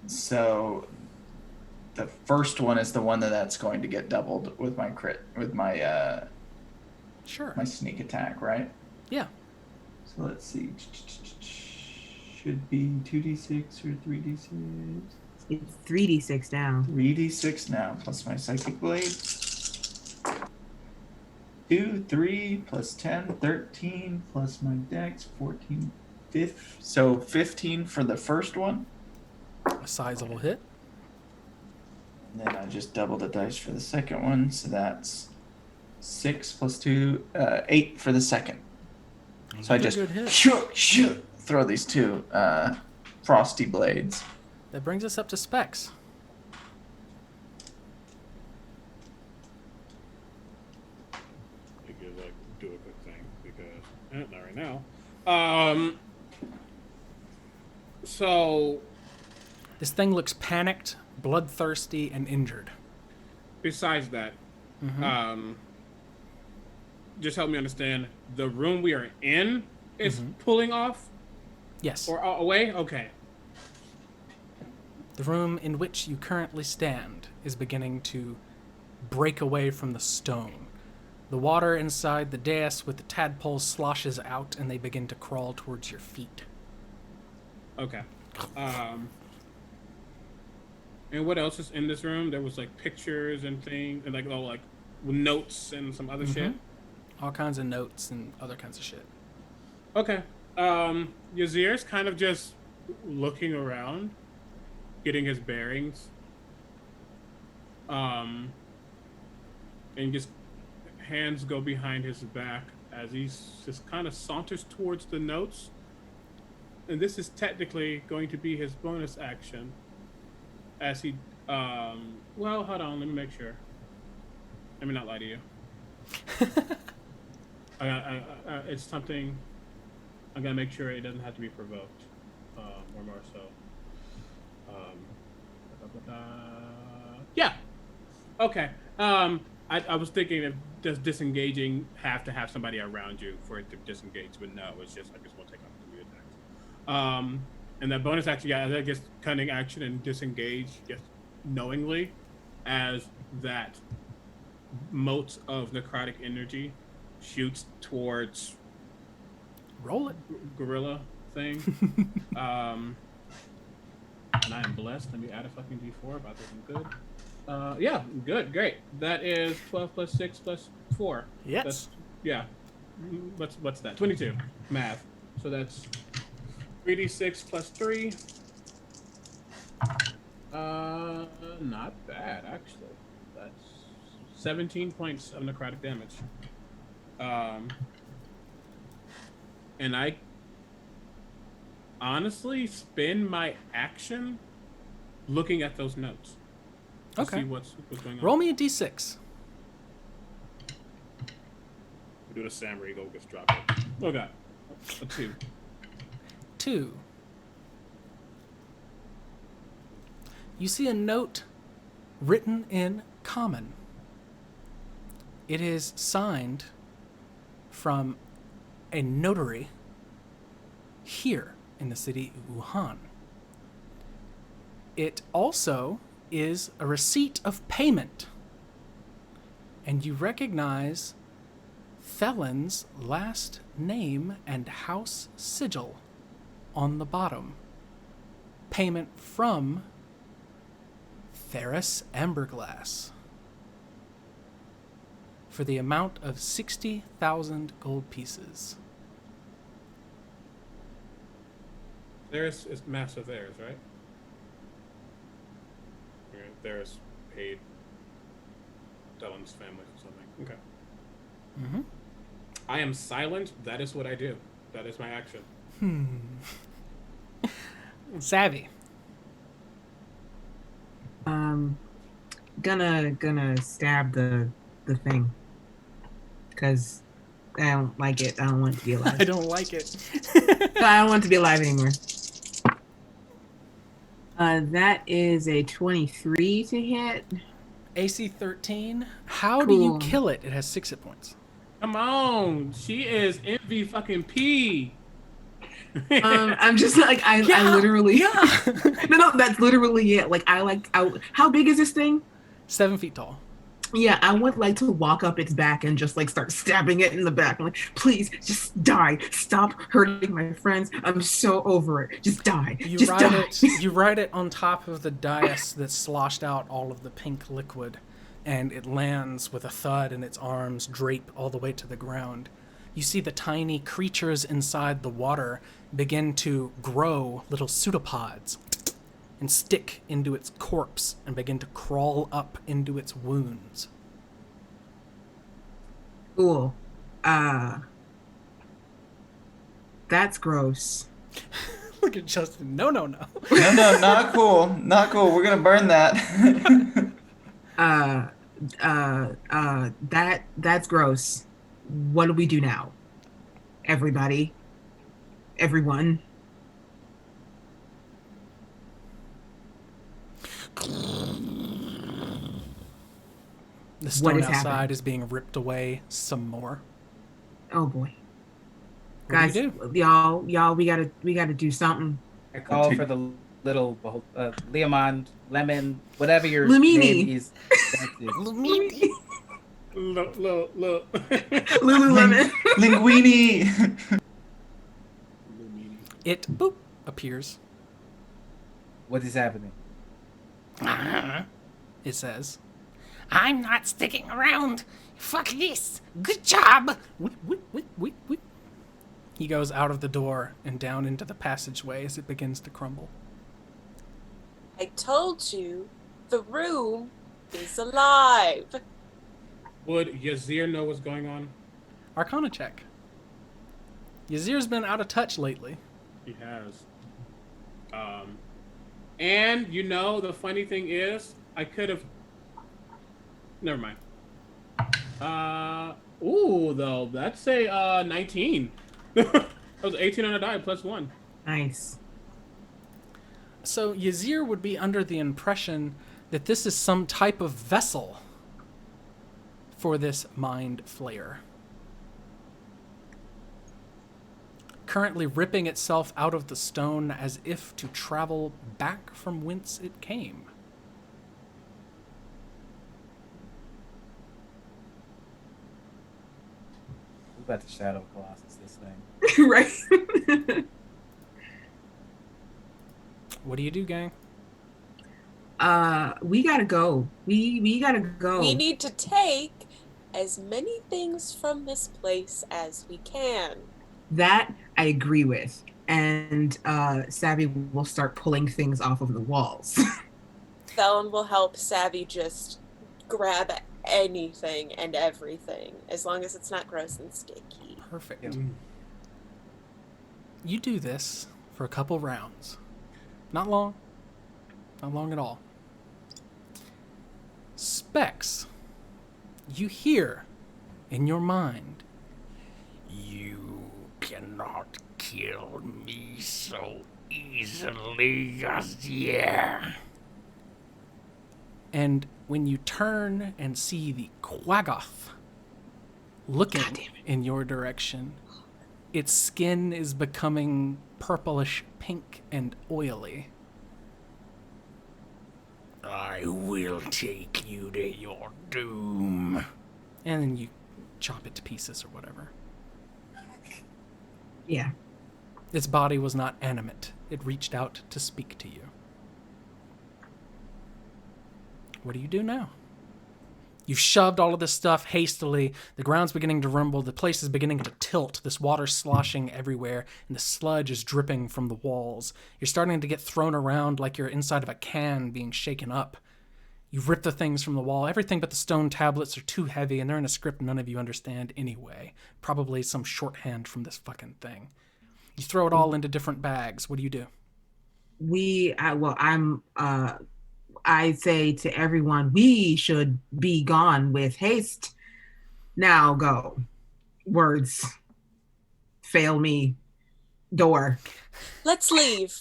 So the first one is the one that's going to get doubled with my crit, with my Sure. my sneak attack, right? Yeah. So let's see. Should be 2d6 or 3d6. It's 3d6 now. 3d6 now, plus my psychic blade. 2, 3, plus 10, 13, plus my dex, 14, 15. So 15 for the first one. A sizable hit. And then I just double the dice for the second one. So that's 6 plus 2, 8 for the second. So I just throw these 2 frosty blades. That brings us up to Specs. Because I can do a quick thing because not right now. So This thing looks panicked, bloodthirsty, and injured. besides that, just help me understand. The room we are in is pulling off Yes. or away. Okay. The room in which you currently stand is beginning to break away from the stone. The water inside the dais with the tadpoles sloshes out, and they begin to crawl towards your feet. Okay. And what else is in this room? There was like pictures and things, and like notes and some other shit. All kinds of notes and other kinds of shit. Okay. Yazir's kind of just looking around, getting his bearings. And just hands go behind his back as he just kind of saunters towards the notes. And this is technically going to be his bonus action. As he, well, hold on, let me make sure. Let me not lie to you. It's something. I'm gonna make sure it doesn't have to be provoked, or more so. Yeah. Okay. I was thinking of does disengaging have to have somebody around you for it to disengage, but no, it's just I just won't take opportunity attacks. And that bonus action, yeah, that gets cunning action and disengage just knowingly, as that mote of necrotic energy shoots towards Roll it. gorilla thing. And I am blessed. Let me add a fucking d4 about this. I'm good. Yeah, good, great. That is 12 plus 6 plus 4. Yes. That's, yeah. What's that? 22. Math. So that's 3d6 plus 3. Not bad, actually. That's 17 points of necrotic damage. And I honestly spend my action looking at those notes. To Okay. see what's going on. Roll me a d6. We do the Sam Regal gets dropped. Oh god. A 2. 2. You see a note written in common. It is signed from a notary here in the city of Wuhan. It also is a receipt of payment. And you recognize Felon's last name and house sigil on the bottom. Payment from Ferris Amberglass for the amount of 60,000 gold pieces. Theris is Master Theris, right? Okay, Theris paid Dylan's family or something. Okay. Mm-hmm. I am silent. That is what I do. That is my action. Savvy. Gonna stab the thing because I don't like it. I don't want it to be alive. I don't like it. I don't want it to be alive anymore. That is a 23 to hit. AC 13. How do you Cool. kill it? It has 6 hit points. Come on, she is MV fucking P. I'm just like I literally no that's literally it. Like how big is this thing? 7 feet tall. Yeah, I would like to walk up its back and just like start stabbing it in the back. I'm like, please, just die. Stop hurting my friends. I'm so over it. Just die. Just die. You ride it on top of the dais that sloshed out all of the pink liquid, and it lands with a thud, and its arms drape all the way to the ground. You see the tiny creatures inside the water begin to grow little pseudopods and stick into its corpse and begin to crawl up into its wounds. Cool. That's gross. Look at Justin. No. No, not cool. Not cool. We're gonna burn that. That's gross. What do we do now? Everybody. Everyone. The stone is outside happening? is being ripped away some more. Oh boy. What Guys, do you do? y'all, we gotta do something. I call for the little Leomond, Lemon, whatever your Lumini. name is. That's it. Look. Lululemon. Linguini. It boop appears. What is happening? It says, I'm not sticking around. Fuck this. Good job. Whip. He goes out of the door and down into the passageway as it begins to crumble. I told you, the room is alive. Would Yazir know what's going on? Arcana check. Yazir's been out of touch lately. He has. And you know, the funny thing is, I could have. Never mind. Though that's a 19. That was 18 on a die plus 1. Nice. So Yazir would be under the impression that this is some type of vessel for this mind flayer. Currently ripping itself out of the stone as if to travel back from whence it came. What about the Shadow Colossus, this thing? Right. What do you do, gang? We gotta go. We gotta go. We need to take as many things from this place as we can. That I agree with. And Savvy will start pulling things off of the walls. Felon will help Savvy just grab anything and everything, as long as it's not gross and sticky. Perfect. Yep. You do this for a couple rounds. Not long. Not long at all. Specs. You hear in your mind. You cannot kill me so easily, Yazir. And when you turn and see the Quaggoth looking in your direction, its skin is becoming purplish pink and oily. I will take you to your doom. And then you chop it to pieces or whatever. Yeah. Its body was not animate. It reached out to speak to you. What do you do now? You've shoved all of this stuff hastily. The ground's beginning to rumble. The place is beginning to tilt. This water's sloshing everywhere, and the sludge is dripping from the walls. You're starting to get thrown around like you're inside of a can being shaken up. You rip the things from the wall. Everything but the stone tablets are too heavy, and they're in a script none of you understand anyway. Probably some shorthand from this fucking thing. You throw it all into different bags. What do you do? I say to everyone, we should be gone with haste. Now go. Words fail me. Door. Let's leave.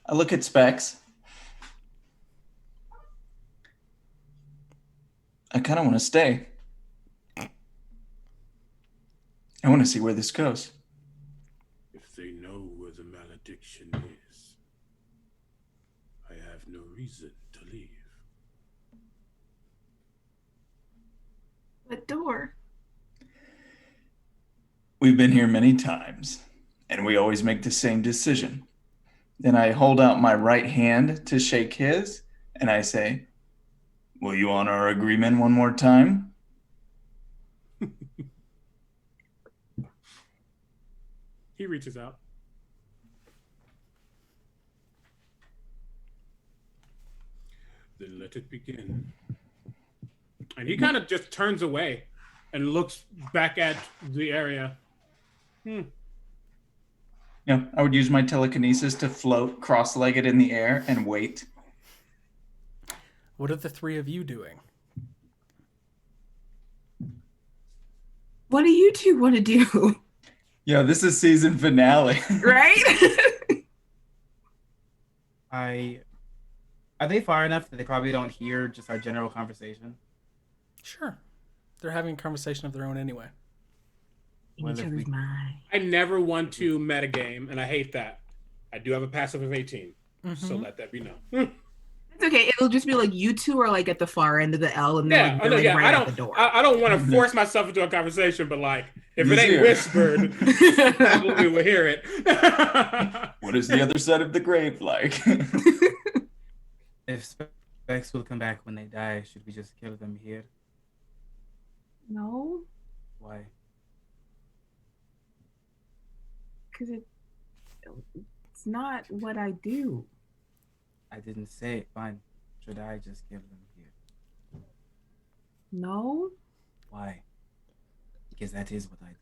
I look at Specs. I kind of want to stay. I want to see where this goes. If they know where the malediction is, I have no reason to leave. The door. We've been here many times, and we always make the same decision. Then I hold out my right hand to shake his, and I say, will you honor our agreement one more time? He reaches out. Then let it begin. And he kind of just turns away and looks back at the area. Yeah, I would use my telekinesis to float cross-legged in the air and wait. What are the three of you doing? What do you two want to do? Yo, this is season finale. Right? Are they far enough that they probably don't hear just our general conversation? Sure. They're having a conversation of their own anyway. In each other's mind. I never want to metagame, and I hate that. I do have a passive of 18, so let that be known. It's okay. It'll just be like you two are like at the far end of the L, and they're like, right at the door. I don't want to force myself into a conversation, but like if it ain't whispered, probably will hear it. What is the other side of the grave like? If Vex will come back when they die. Should we just kill them here? No, Why? because it's not what I do. I didn't say it. Fine. Should I just kill them here? No, Why? Because that is what I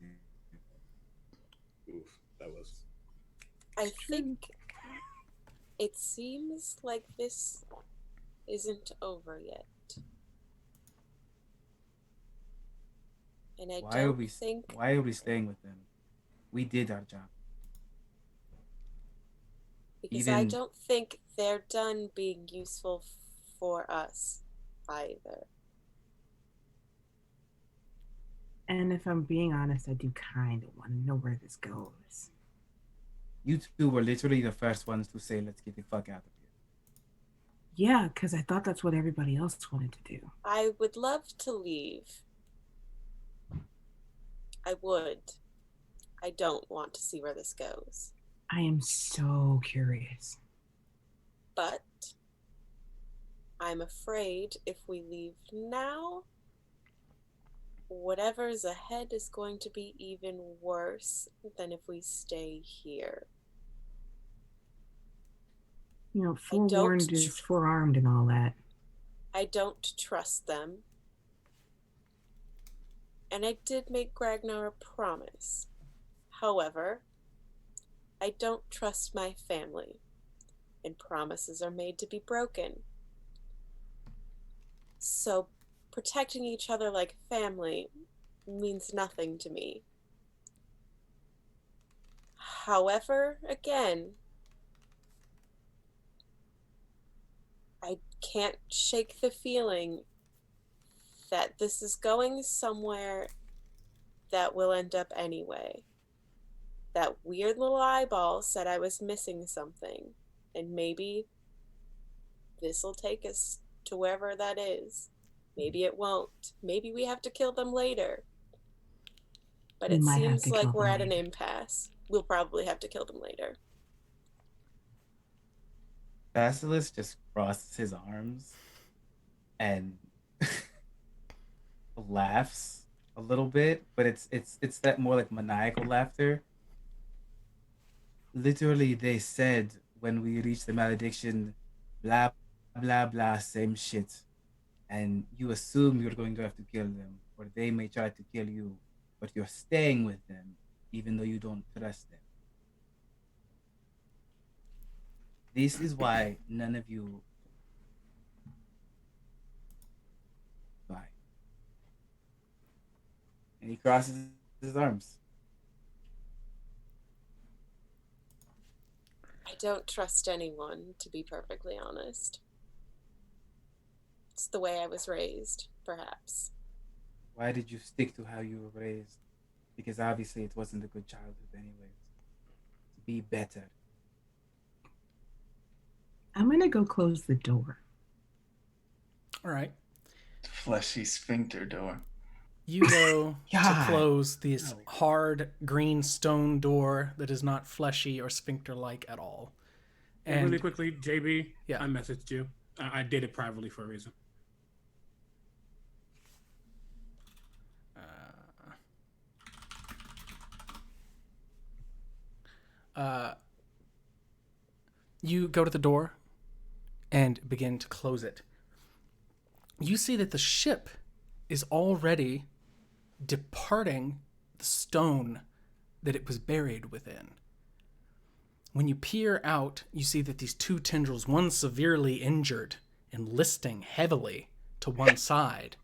do. Oof, that was. I think it seems like this isn't over yet. And I Why are don't we? think Why are we staying with them? We did our job. because I even- don't think they're done being useful for us either. and if I'm being honest, I do kind of want to know where this goes. You two were literally the first ones to say, "Let's get the fuck out of here." Yeah, because I thought that's what everybody else wanted to do. I would love to leave. I would. I don't want to see where this goes. I am so curious. But I'm afraid if we leave now, whatever's ahead is going to be even worse than if we stay here. You know, don't forewarned is forearmed and all that. I don't trust them. And I did make Gragnar a promise. However, I don't trust my family, and promises are made to be broken. So, protecting each other like family means nothing to me. However, again, I can't shake the feeling that this is going somewhere that will end up anyway. That weird little eyeball said I was missing something, and maybe this will take us to wherever that is. Maybe it won't. Maybe we have to kill them later. But We it might have seems to like kill we're them at an later. impasse. We'll probably have to kill them later. Basilisk just crosses his arms and laughs a little bit, but it's that more like maniacal laughter. Literally, they said when we reached the malediction, blah blah blah, same shit, and you assume you're going to have to kill them, or they may try to kill you, but you're staying with them even though you don't trust them. This is why none of you lie. And he crosses his arms. I don't trust anyone, to be perfectly honest. It's the way I was raised, perhaps. Why did you stick to how you were raised? Because obviously it wasn't a good childhood anyways. To be better. I'm gonna go close the door. All right. Fleshy sphincter door. You go to God. close this No. hard green stone door that is not fleshy or sphincter-like at all. And Really quickly, JB, Yeah. I messaged you. I did it privately for a reason. you go to the door and begin to close it. You see that the ship is already departing the stone that it was buried within. When you peer out, you see that these two tendrils, one severely injured and listing heavily to one side,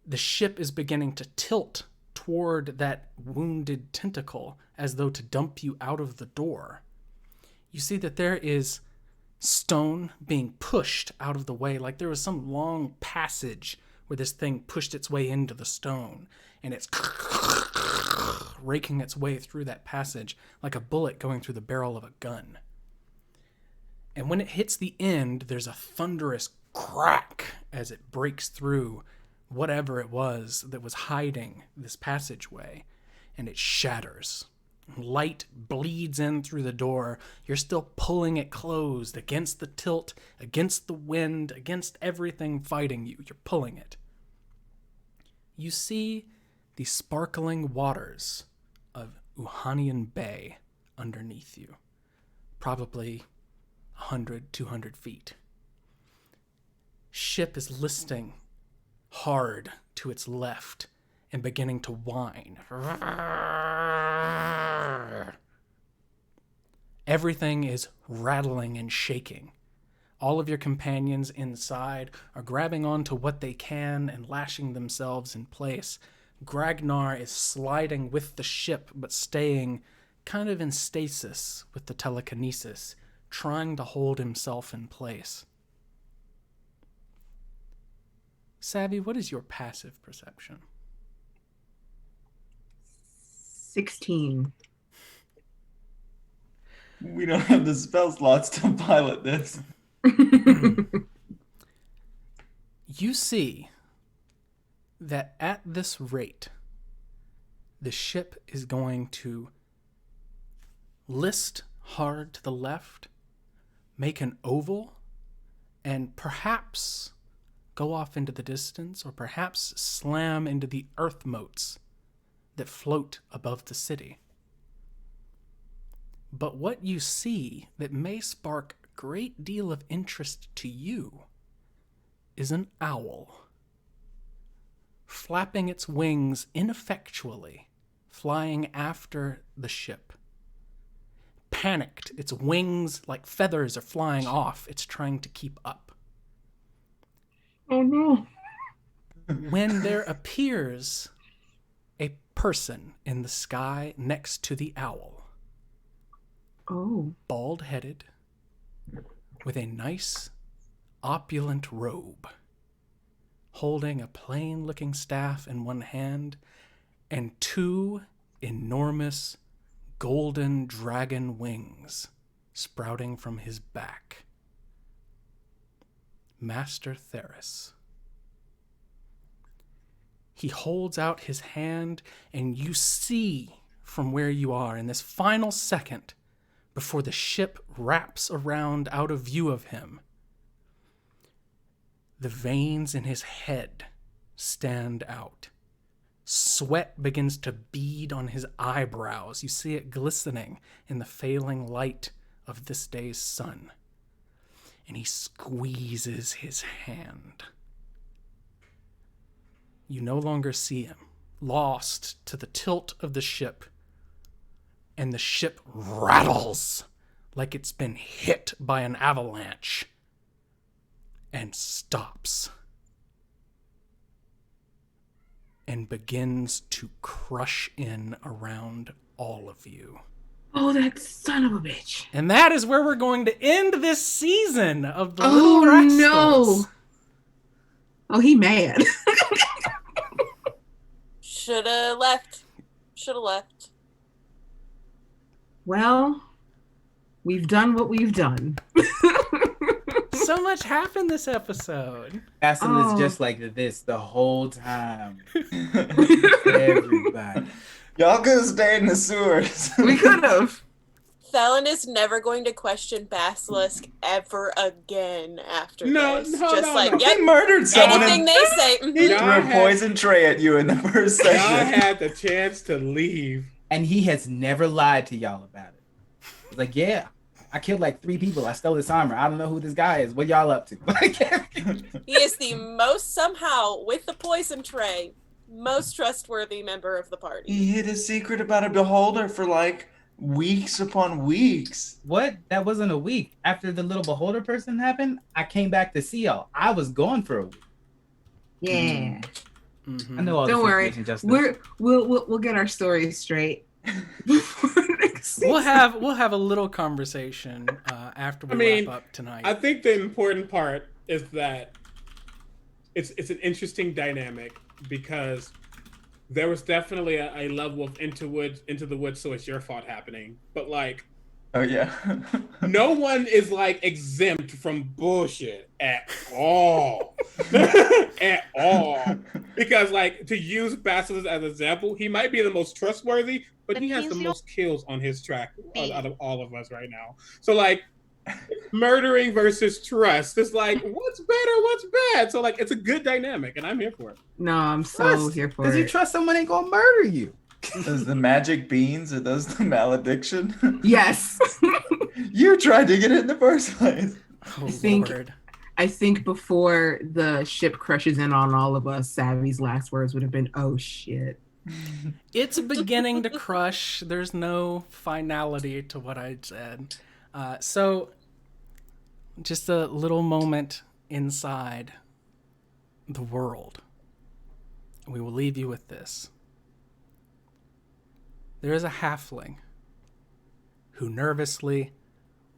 the ship is beginning to tilt toward that wounded tentacle as though to dump you out of the door. You see that there is stone being pushed out of the way, like there was some long passage where this thing pushed its way into the stone, and it's raking its way through that passage like a bullet going through the barrel of a gun. And when it hits the end, there's a thunderous crack as it breaks through whatever it was that was hiding this passageway, and it shatters Light bleeds in through the door. You're still pulling it closed against the tilt, against the wind, against everything fighting you. You're pulling it. You see the sparkling waters of Uhanian Bay underneath you, probably 100, 200 feet. Ship is listing hard to its left and beginning to whine. Everything is rattling and shaking. All of your companions inside are grabbing onto what they can and lashing themselves in place. Gragnar is sliding with the ship, but staying kind of in stasis with the telekinesis, trying to hold himself in place. Savvy, what is your passive perception? 16. We don't have the spell slots to pilot this. You see that at this rate, the ship is going to list hard to the left, make an oval, and perhaps go off into the distance, or perhaps slam into the earth moats that float above the city. But what you see that may spark a great deal of interest to you is an owl, flapping its wings ineffectually, flying after the ship. Panicked, its wings like feathers are flying off. It's trying to keep up. Oh no. When there appears a person in the sky next to the owl, Oh. bald-headed, with a nice, opulent robe, holding a plain-looking staff in one hand and two enormous golden dragon wings sprouting from his back. Master Theris. He holds out his hand, and you see from where you are in this final second before the ship wraps around out of view of him, the veins in his head stand out. Sweat begins to bead on his eyebrows. You see it glistening in the failing light of this day's sun. And he squeezes his hand. You no longer see him, lost to the tilt of the ship, and the ship rattles like it's been hit by an avalanche and stops and begins to crush in around all of you. Oh, that son of a bitch. And that is where we're going to end this season of the Little Rascals. No. Oh, he mad. Shoulda left. Shoulda left. Well, we've done what we've done. So much happened this episode. Castle is just like this the whole time. Everybody. Y'all could have stayed in the sewers. We could have. Thelen is never going to question Basilisk ever again after this. He yep, murdered someone. anything they say. He threw a poison tray at you in the first Y'all session. had the chance to leave. And he has never lied to y'all about it. He's like, yeah, I killed like 3 people. I stole this armor. I don't know who this guy is. What y'all up to? He is the most, somehow, with the poison tray, most trustworthy member of the party. He hid a secret about a beholder for like weeks upon weeks. What? That wasn't a week. After the little beholder person happened, I came back to see y'all. I was gone for a week. Yeah. Mm-hmm. I know all Don't this worry. information, Justice. We'll get our stories straight. We'll have a little conversation after we wrap up tonight. I think the important part is that it's an interesting dynamic because there was definitely a level of into the woods, so it's your fault happening. But like Oh yeah. No one is like exempt from bullshit at all. At all. Because like to use Basilisk as an example, he might be the most trustworthy, but he has the most kills on his track out of all of us right now. So like murdering versus trust. It's like what's better, what's bad. So like it's a good dynamic and I'm here for it. No, I'm so here for Because it. you trust someone ain't gonna murder you. Those the magic beans, are those the malediction? Yes. You tried to get it in the first place. Oh, think- Lord. I think before the ship crushes in on all of us, Savvy's last words would have been, "Oh shit." It's beginning to crush. There's no finality to what I said. So, just a little moment inside the world. We will leave you with this. There is a halfling who nervously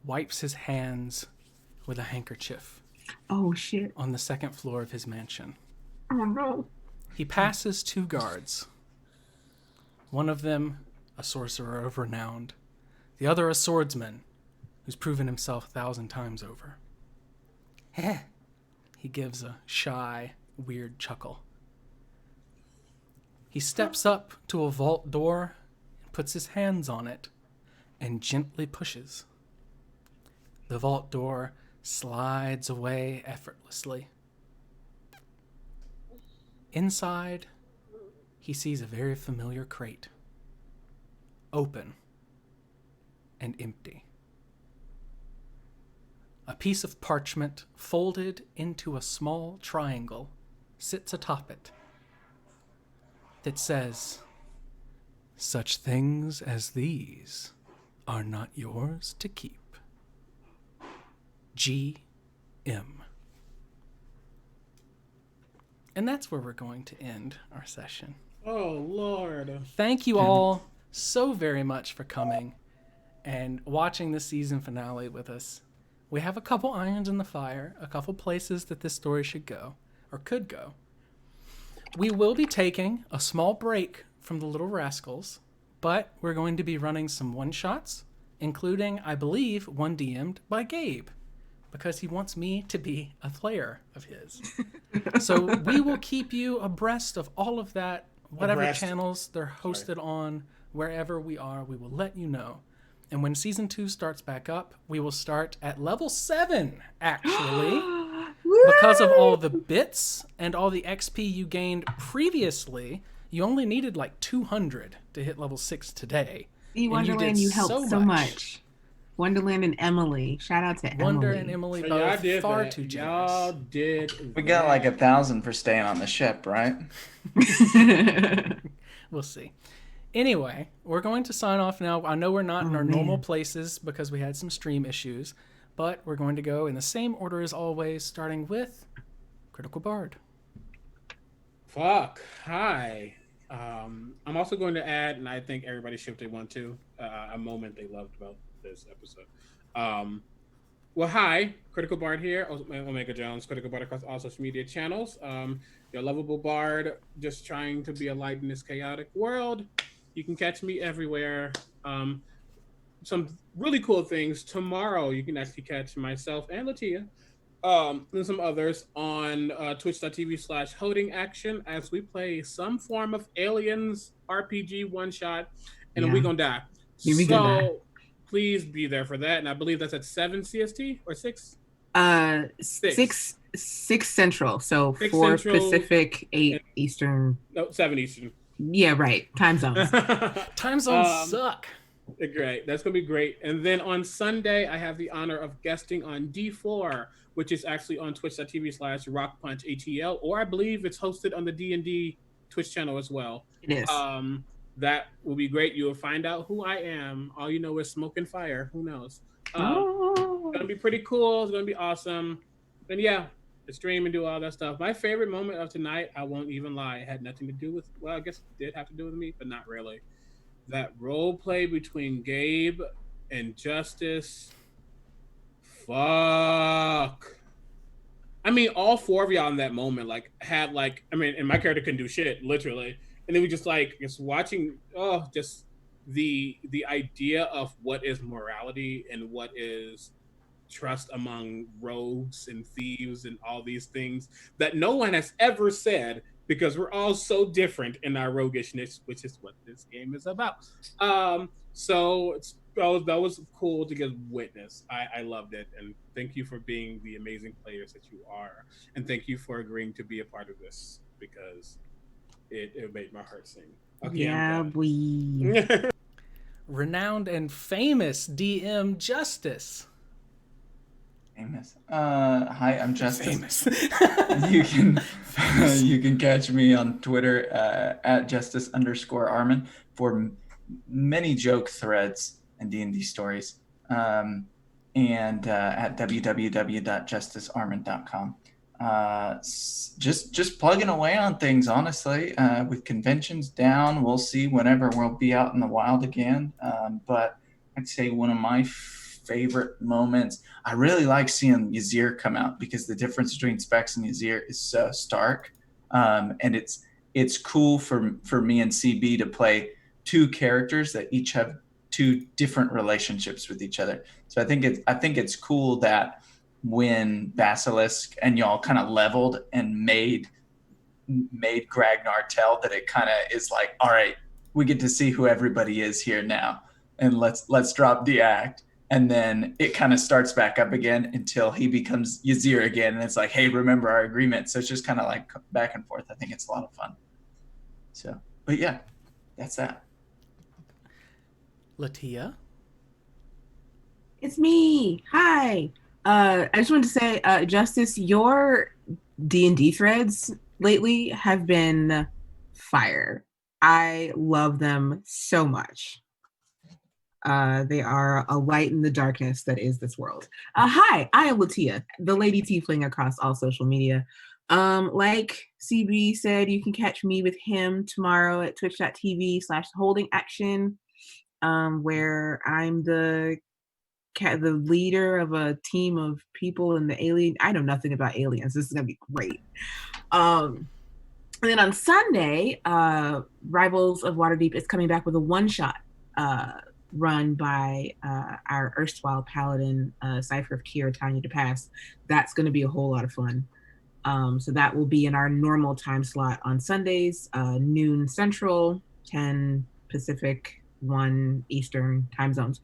wipes his hands with a handkerchief Oh shit. on the second floor of his mansion. Oh no. He passes 2 guards. One of them, a sorcerer of renown. The other, a swordsman who's proven himself 1,000 times over. He gives a shy, weird chuckle. He steps up to a vault door, puts his hands on it, and gently pushes. The vault door slides away effortlessly. Inside, he sees a very familiar crate. Open and empty. A piece of parchment folded into a small triangle sits atop it that says, "Such things as these are not yours to keep. G.M." And that's where we're going to end our session. Oh Lord. Thank you all so very much for coming and watching the season finale with us. We have a couple irons in the fire, a couple places that this story should go, or could go. We will be taking a small break from the Little Rascals, but we're going to be running some one-shots, including, I believe, one DM'd by Gabe, because he wants me to be a player of his. So we will keep you abreast of all of that, whatever Abreast. channels they're hosted on, wherever we are, we will let you know. And when season 2 starts back up, we will start at level 7, actually. Because of all the bits and all the XP you gained previously, you only needed like 200 to hit level 6 today. See, And Wonderland, did you helped so much. Wonderland and Emily. Shout out to Wonder Emily. and Emily So y'all both did far that. too Y'all generous. did. We got like 1,000 for staying on the ship, right? We'll see. Anyway, we're going to sign off now. I know we're not in our normal places because we had some stream issues, but we're going to go in the same order as always, starting with Critical Bard. Fuck. Hi. I'm also going to add, and I think everybody should if they want to, a moment they loved about this episode. Well, hi, Critical Bard here, Omega Jones, Critical Bard across all social media channels. Your lovable bard, just trying to be a light in this chaotic world. You can catch me everywhere. Some really cool things. Tomorrow, you can actually catch myself and Latia and some others on twitch.tv/holding action as we play some form of aliens RPG one-shot, and then we're going to die. We gonna die. Please be there for that. And I believe that's at 7 CST or 6? 6 Central. So 6 4 Central, Pacific, 8 Eastern. No, 7 Eastern. Yeah, right. Time zones. Time zones suck. Great. That's going to be great. And then on Sunday, I have the honor of guesting on D4, which is actually on twitch.tv/rockpunchatl, or I believe it's hosted on the D&D Twitch channel as well. It is. That will be great. You will find out who I am. All you know is smoke and fire. Who knows? It's going to be pretty cool. It's going to be awesome. And yeah, the stream and do all that stuff. My favorite moment of tonight, I won't even lie, it had nothing to do with, well, I guess it did have to do with me, but not really. That role play between Gabe and Justice. Fuck. I mean, all 4 of y'all in that moment, like, had, like, I mean, and my character couldn't do shit, literally. And then we just, like, just watching, just the idea of what is morality and what is trust among rogues and thieves and all these things that no one has ever said because we're all so different in our roguishness, which is what this game is about. That was cool to get witness. I loved it, and thank you for being the amazing players that you are, and thank you for agreeing to be a part of this because it made my heart sing. Okay, Yeah, I'm we. done. Renowned and famous DM Justice. Famous. Hi, I'm Justice. Famous. You can you can catch me on Twitter at Justice_Armin for many joke threads and D&D stories, and at www.justicearmin.com. Just plugging away on things, honestly. With conventions down, we'll see whenever we'll be out in the wild again. But I'd say one of my favorite moments, I really like seeing Yazir come out because the difference between Specs and Yazir is so stark. And it's cool for me and CB to play two characters that each have two different relationships with each other. So I think it's cool that when Basilisk and y'all kind of leveled and made Gragnar tell that it kind of is like, all right, we get to see who everybody is here now, and let's drop the act. And then it kind of starts back up again until he becomes Yazir again, and it's like, hey, remember our agreement. So it's just kind of like back and forth. I think it's a lot of fun. So, but yeah, that's that. Latia. It's me. Hi. I just wanted to say, Justice, your D&D threads lately have been fire. I love them so much. They are a light in the darkness that is this world. Hi, I am Latia, the Lady Tiefling across all social media. Like CB said, you can catch me with him tomorrow at twitch.tv/holdingaction, where I'm the leader of a team of people in the alien. I know nothing about aliens. This is gonna be great. And then on Sunday, Rivals of Waterdeep is coming back with a one-shot run by our erstwhile paladin, Cypher of Kier, Tanya DePass. That's going to be a whole lot of fun. So that will be in our normal time slot on Sundays, noon Central, 10 Pacific, 1 Eastern time zones,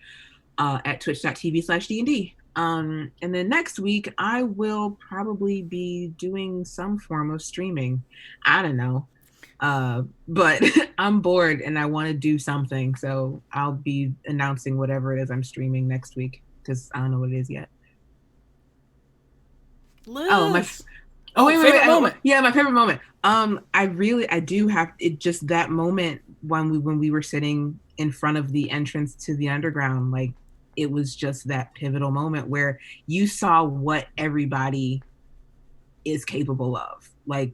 at twitch.tv/D&D. And then next week, I will probably be doing some form of streaming. I don't know. But I'm bored and I want to do something. So I'll be announcing whatever it is I'm streaming next week because I don't know what it is yet. Liz. Favorite moment. Yeah, my favorite moment. I do have it. Just that moment when we were sitting in front of the entrance to the underground, like it was just that pivotal moment where you saw what everybody is capable of. Like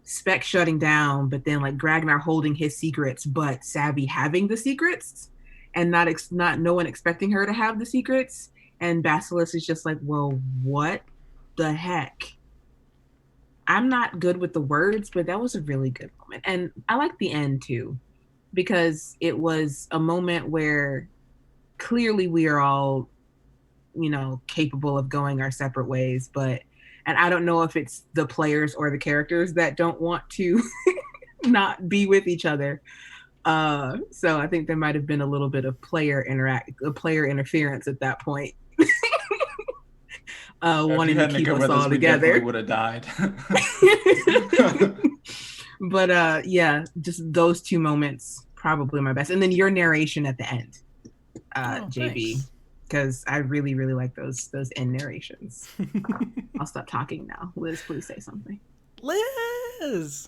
Spec shutting down, but then like Gragnar holding his secrets, but Savvy having the secrets, and not no one expecting her to have the secrets. And Basilisk is just like, well, what the heck? I'm not good with the words, but that was a really good moment. And I like the end too, because it was a moment where clearly we are all, capable of going our separate ways, and I don't know if it's the players or the characters that don't want to not be with each other. So I think there might have been a little bit of player interference at that point. Wanting to keep us all together. We would have died. But yeah, just those two moments probably my best, and then your narration at the end, JB, because I really really like those end narrations. I'll stop talking now. Liz, please say something. Liz.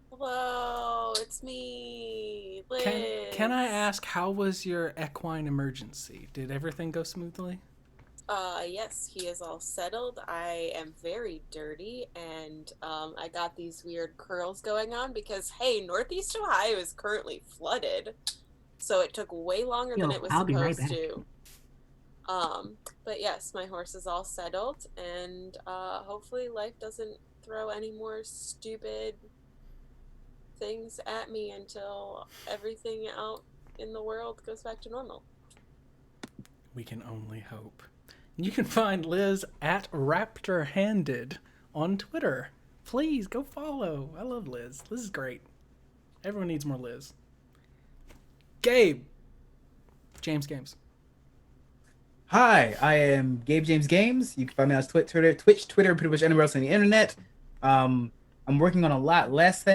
Hello, it's me, Liz. Can I ask, how was your equine emergency? Did everything go smoothly? Yes, he is all settled. I am very dirty, and I got these weird curls going on because, hey, Northeast Ohio is currently flooded, so it took way longer than it was supposed to. But yes, my horse is all settled, and hopefully life doesn't throw any more stupid things at me until everything out in the world goes back to normal. We can only hope. You can find Liz at RaptorHanded on Twitter. Please go follow. I love Liz. Liz is great. Everyone needs more Liz. Gabe. James Games. Hi, I am Gabe James Games. You can find me on Twitch, Twitter, pretty much anywhere else on the internet. I'm working on a lot less,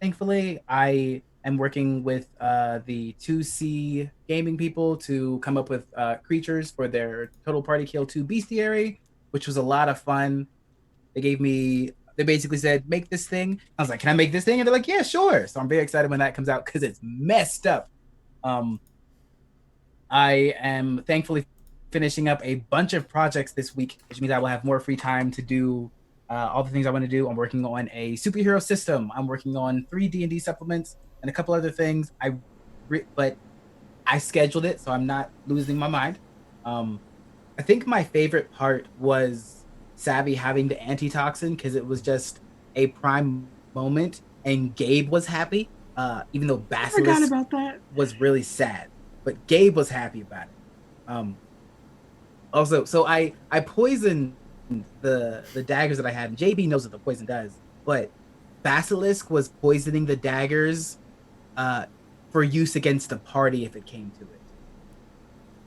thankfully. I am working with the 2C gaming people to come up with creatures for their Total Party Kill 2 Bestiary, which was a lot of fun. They basically said, make this thing. I was like, can I make this thing? And they're like, yeah, sure. So I'm very excited when that comes out because it's messed up. I am thankfully finishing up a bunch of projects this week, which means I will have more free time to do all the things I want to do. I'm working on a superhero system. I'm working on 3 D&D supplements and a couple other things. But I scheduled it, so I'm not losing my mind. I think my favorite part was Savvy having the antitoxin because it was just a prime moment, and Gabe was happy, even though I forgot Basilisk about that. was really sad. But Gabe was happy about it. Also, so I poisoned the daggers that I had. And JB knows what the poison does, but Basilisk was poisoning the daggers for use against the party if it came to it.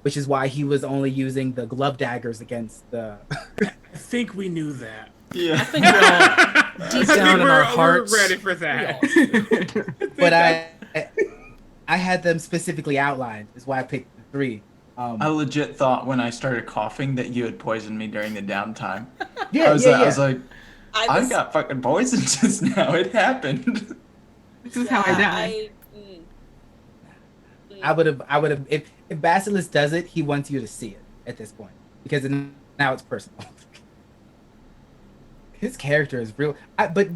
Which is why he was only using the glove daggers against the... I think we knew that. Yeah. I think we're all deep down in our hearts. We're ready for that. But I had them specifically outlined, is why I picked the 3. I legit thought when I started coughing that you had poisoned me during the downtime. Yeah, I was like, I was- got fucking poisoned just now. It happened. This is how I die. I would have if Basilisk does it, he wants you to see it at this point because now it's personal. His character is real, but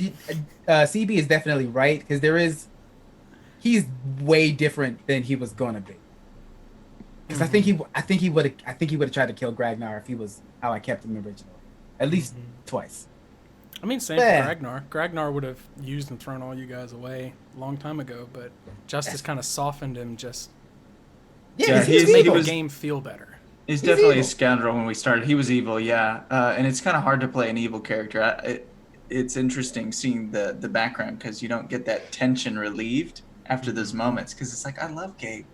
CB is definitely right because he's way different than he was gonna be. Because I think he would have tried to kill Gragnar if he was how I kept him originally, at least twice. I mean, same for Gragnar. Gragnar would have used and thrown all you guys away a long time ago, but Justice kind of softened him just Yeah, to he's make evil. the game feel better. He's definitely evil. a scoundrel when we started. He was evil, yeah. And it's kind of hard to play an evil character. It's interesting seeing the background because you don't get that tension relieved after those moments because it's like, I love Gabe.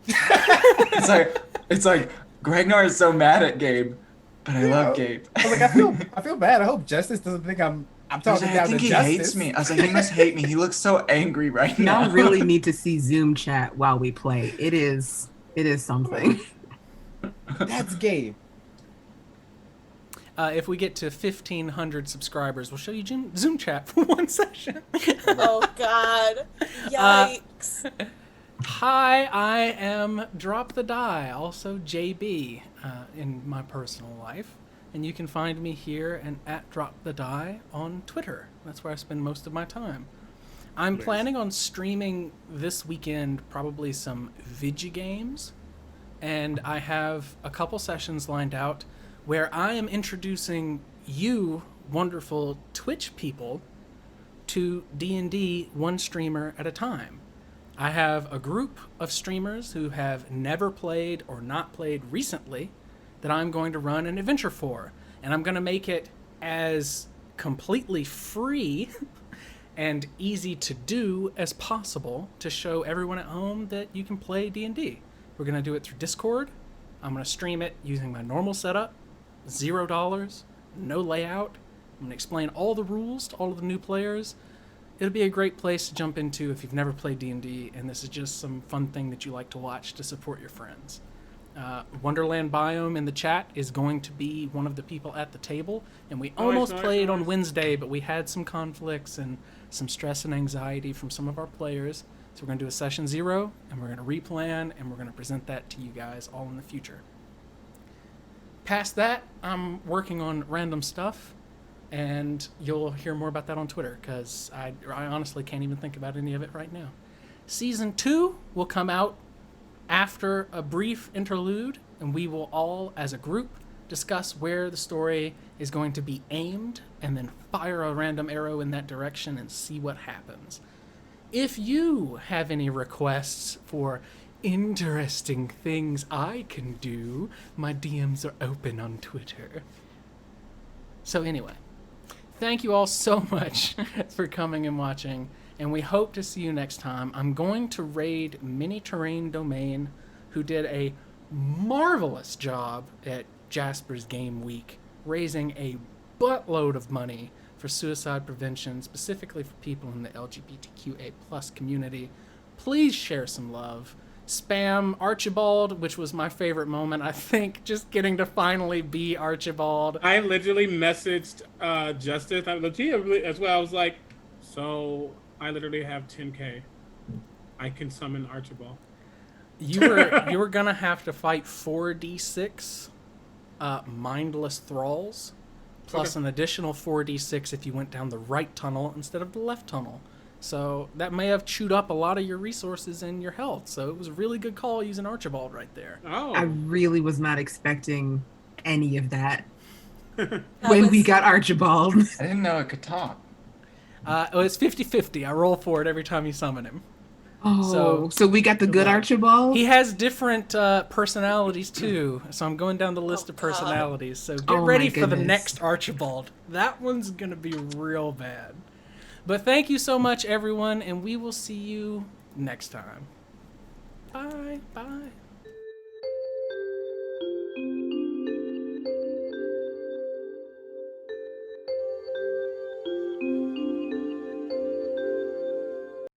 it's like Gragnar is so mad at Gabe, but I love Gabe. I was like, I feel bad. I hope Justice doesn't think I'm talking down to I think he Justice. hates me. I was like, he must hate me. He looks so angry right now. Y'all really need to see Zoom chat while we play. It is something. That's Gabe. If we get to 1,500 subscribers, we'll show you Zoom chat for one session. Oh God! Yikes! Hi, I am Drop the Die, also JB in my personal life. And you can find me here and at Drop the Die on Twitter. That's where I spend most of my time. I'm planning on streaming this weekend probably some Vigi games. And I have a couple sessions lined out where I am introducing you, wonderful Twitch people, to D&D one streamer at a time. I have a group of streamers who have never played or not played recently that I'm going to run an adventure for. And I'm going to make it as completely free and easy to do as possible to show everyone at home that you can play D&D. We're going to do it through Discord. I'm going to stream it using my normal setup, $0, no layout. I'm going to explain all the rules to all of the new players. It'll be a great place to jump into if you've never played D&D and this is just some fun thing that you like to watch to support your friends. Wonderland Biome in the chat is going to be one of the people at the table, and we almost played on Wednesday, but we had some conflicts and some stress and anxiety from some of our players. So we're going to do a session 0, and we're going to replan, and we're going to present that to you guys all in the future. Past that, I'm working on random stuff, and you'll hear more about that on Twitter, because I honestly can't even think about any of it right now. Season 2 will come out after a brief interlude, and we will all, as a group, discuss where the story is going to be aimed, and then fire a random arrow in that direction and see what happens. If you have any requests for interesting things I can do, my DMs are open on Twitter. So anyway, thank you all so much for coming and watching, and we hope to see you next time. I'm going to raid Mini Terrain Domain, who did a marvelous job at Jasper's Game Week, raising a buttload of money for suicide prevention, specifically for people in the LGBTQA+ community. Please share some love. Spam Archibald, which was my favorite moment, I think, just getting to finally be Archibald. I literally messaged Justice as well. I was like, so I literally have 10K. I can summon Archibald. You were gonna have to fight 4d6 mindless thralls, plus an additional 4d6 if you went down the right tunnel instead of the left tunnel. So that may have chewed up a lot of your resources and your health. So it was a really good call using Archibald right there. Oh. I really was not expecting any of that when we got Archibald. I didn't know it could talk. It was 50-50. I roll for it every time you summon him. Oh, so we got the good Archibald? He has different personalities too. So I'm going down the list of personalities. So get ready for the next Archibald. That one's going to be real bad. But thank you so much, everyone, and we will see you next time. Bye. Bye.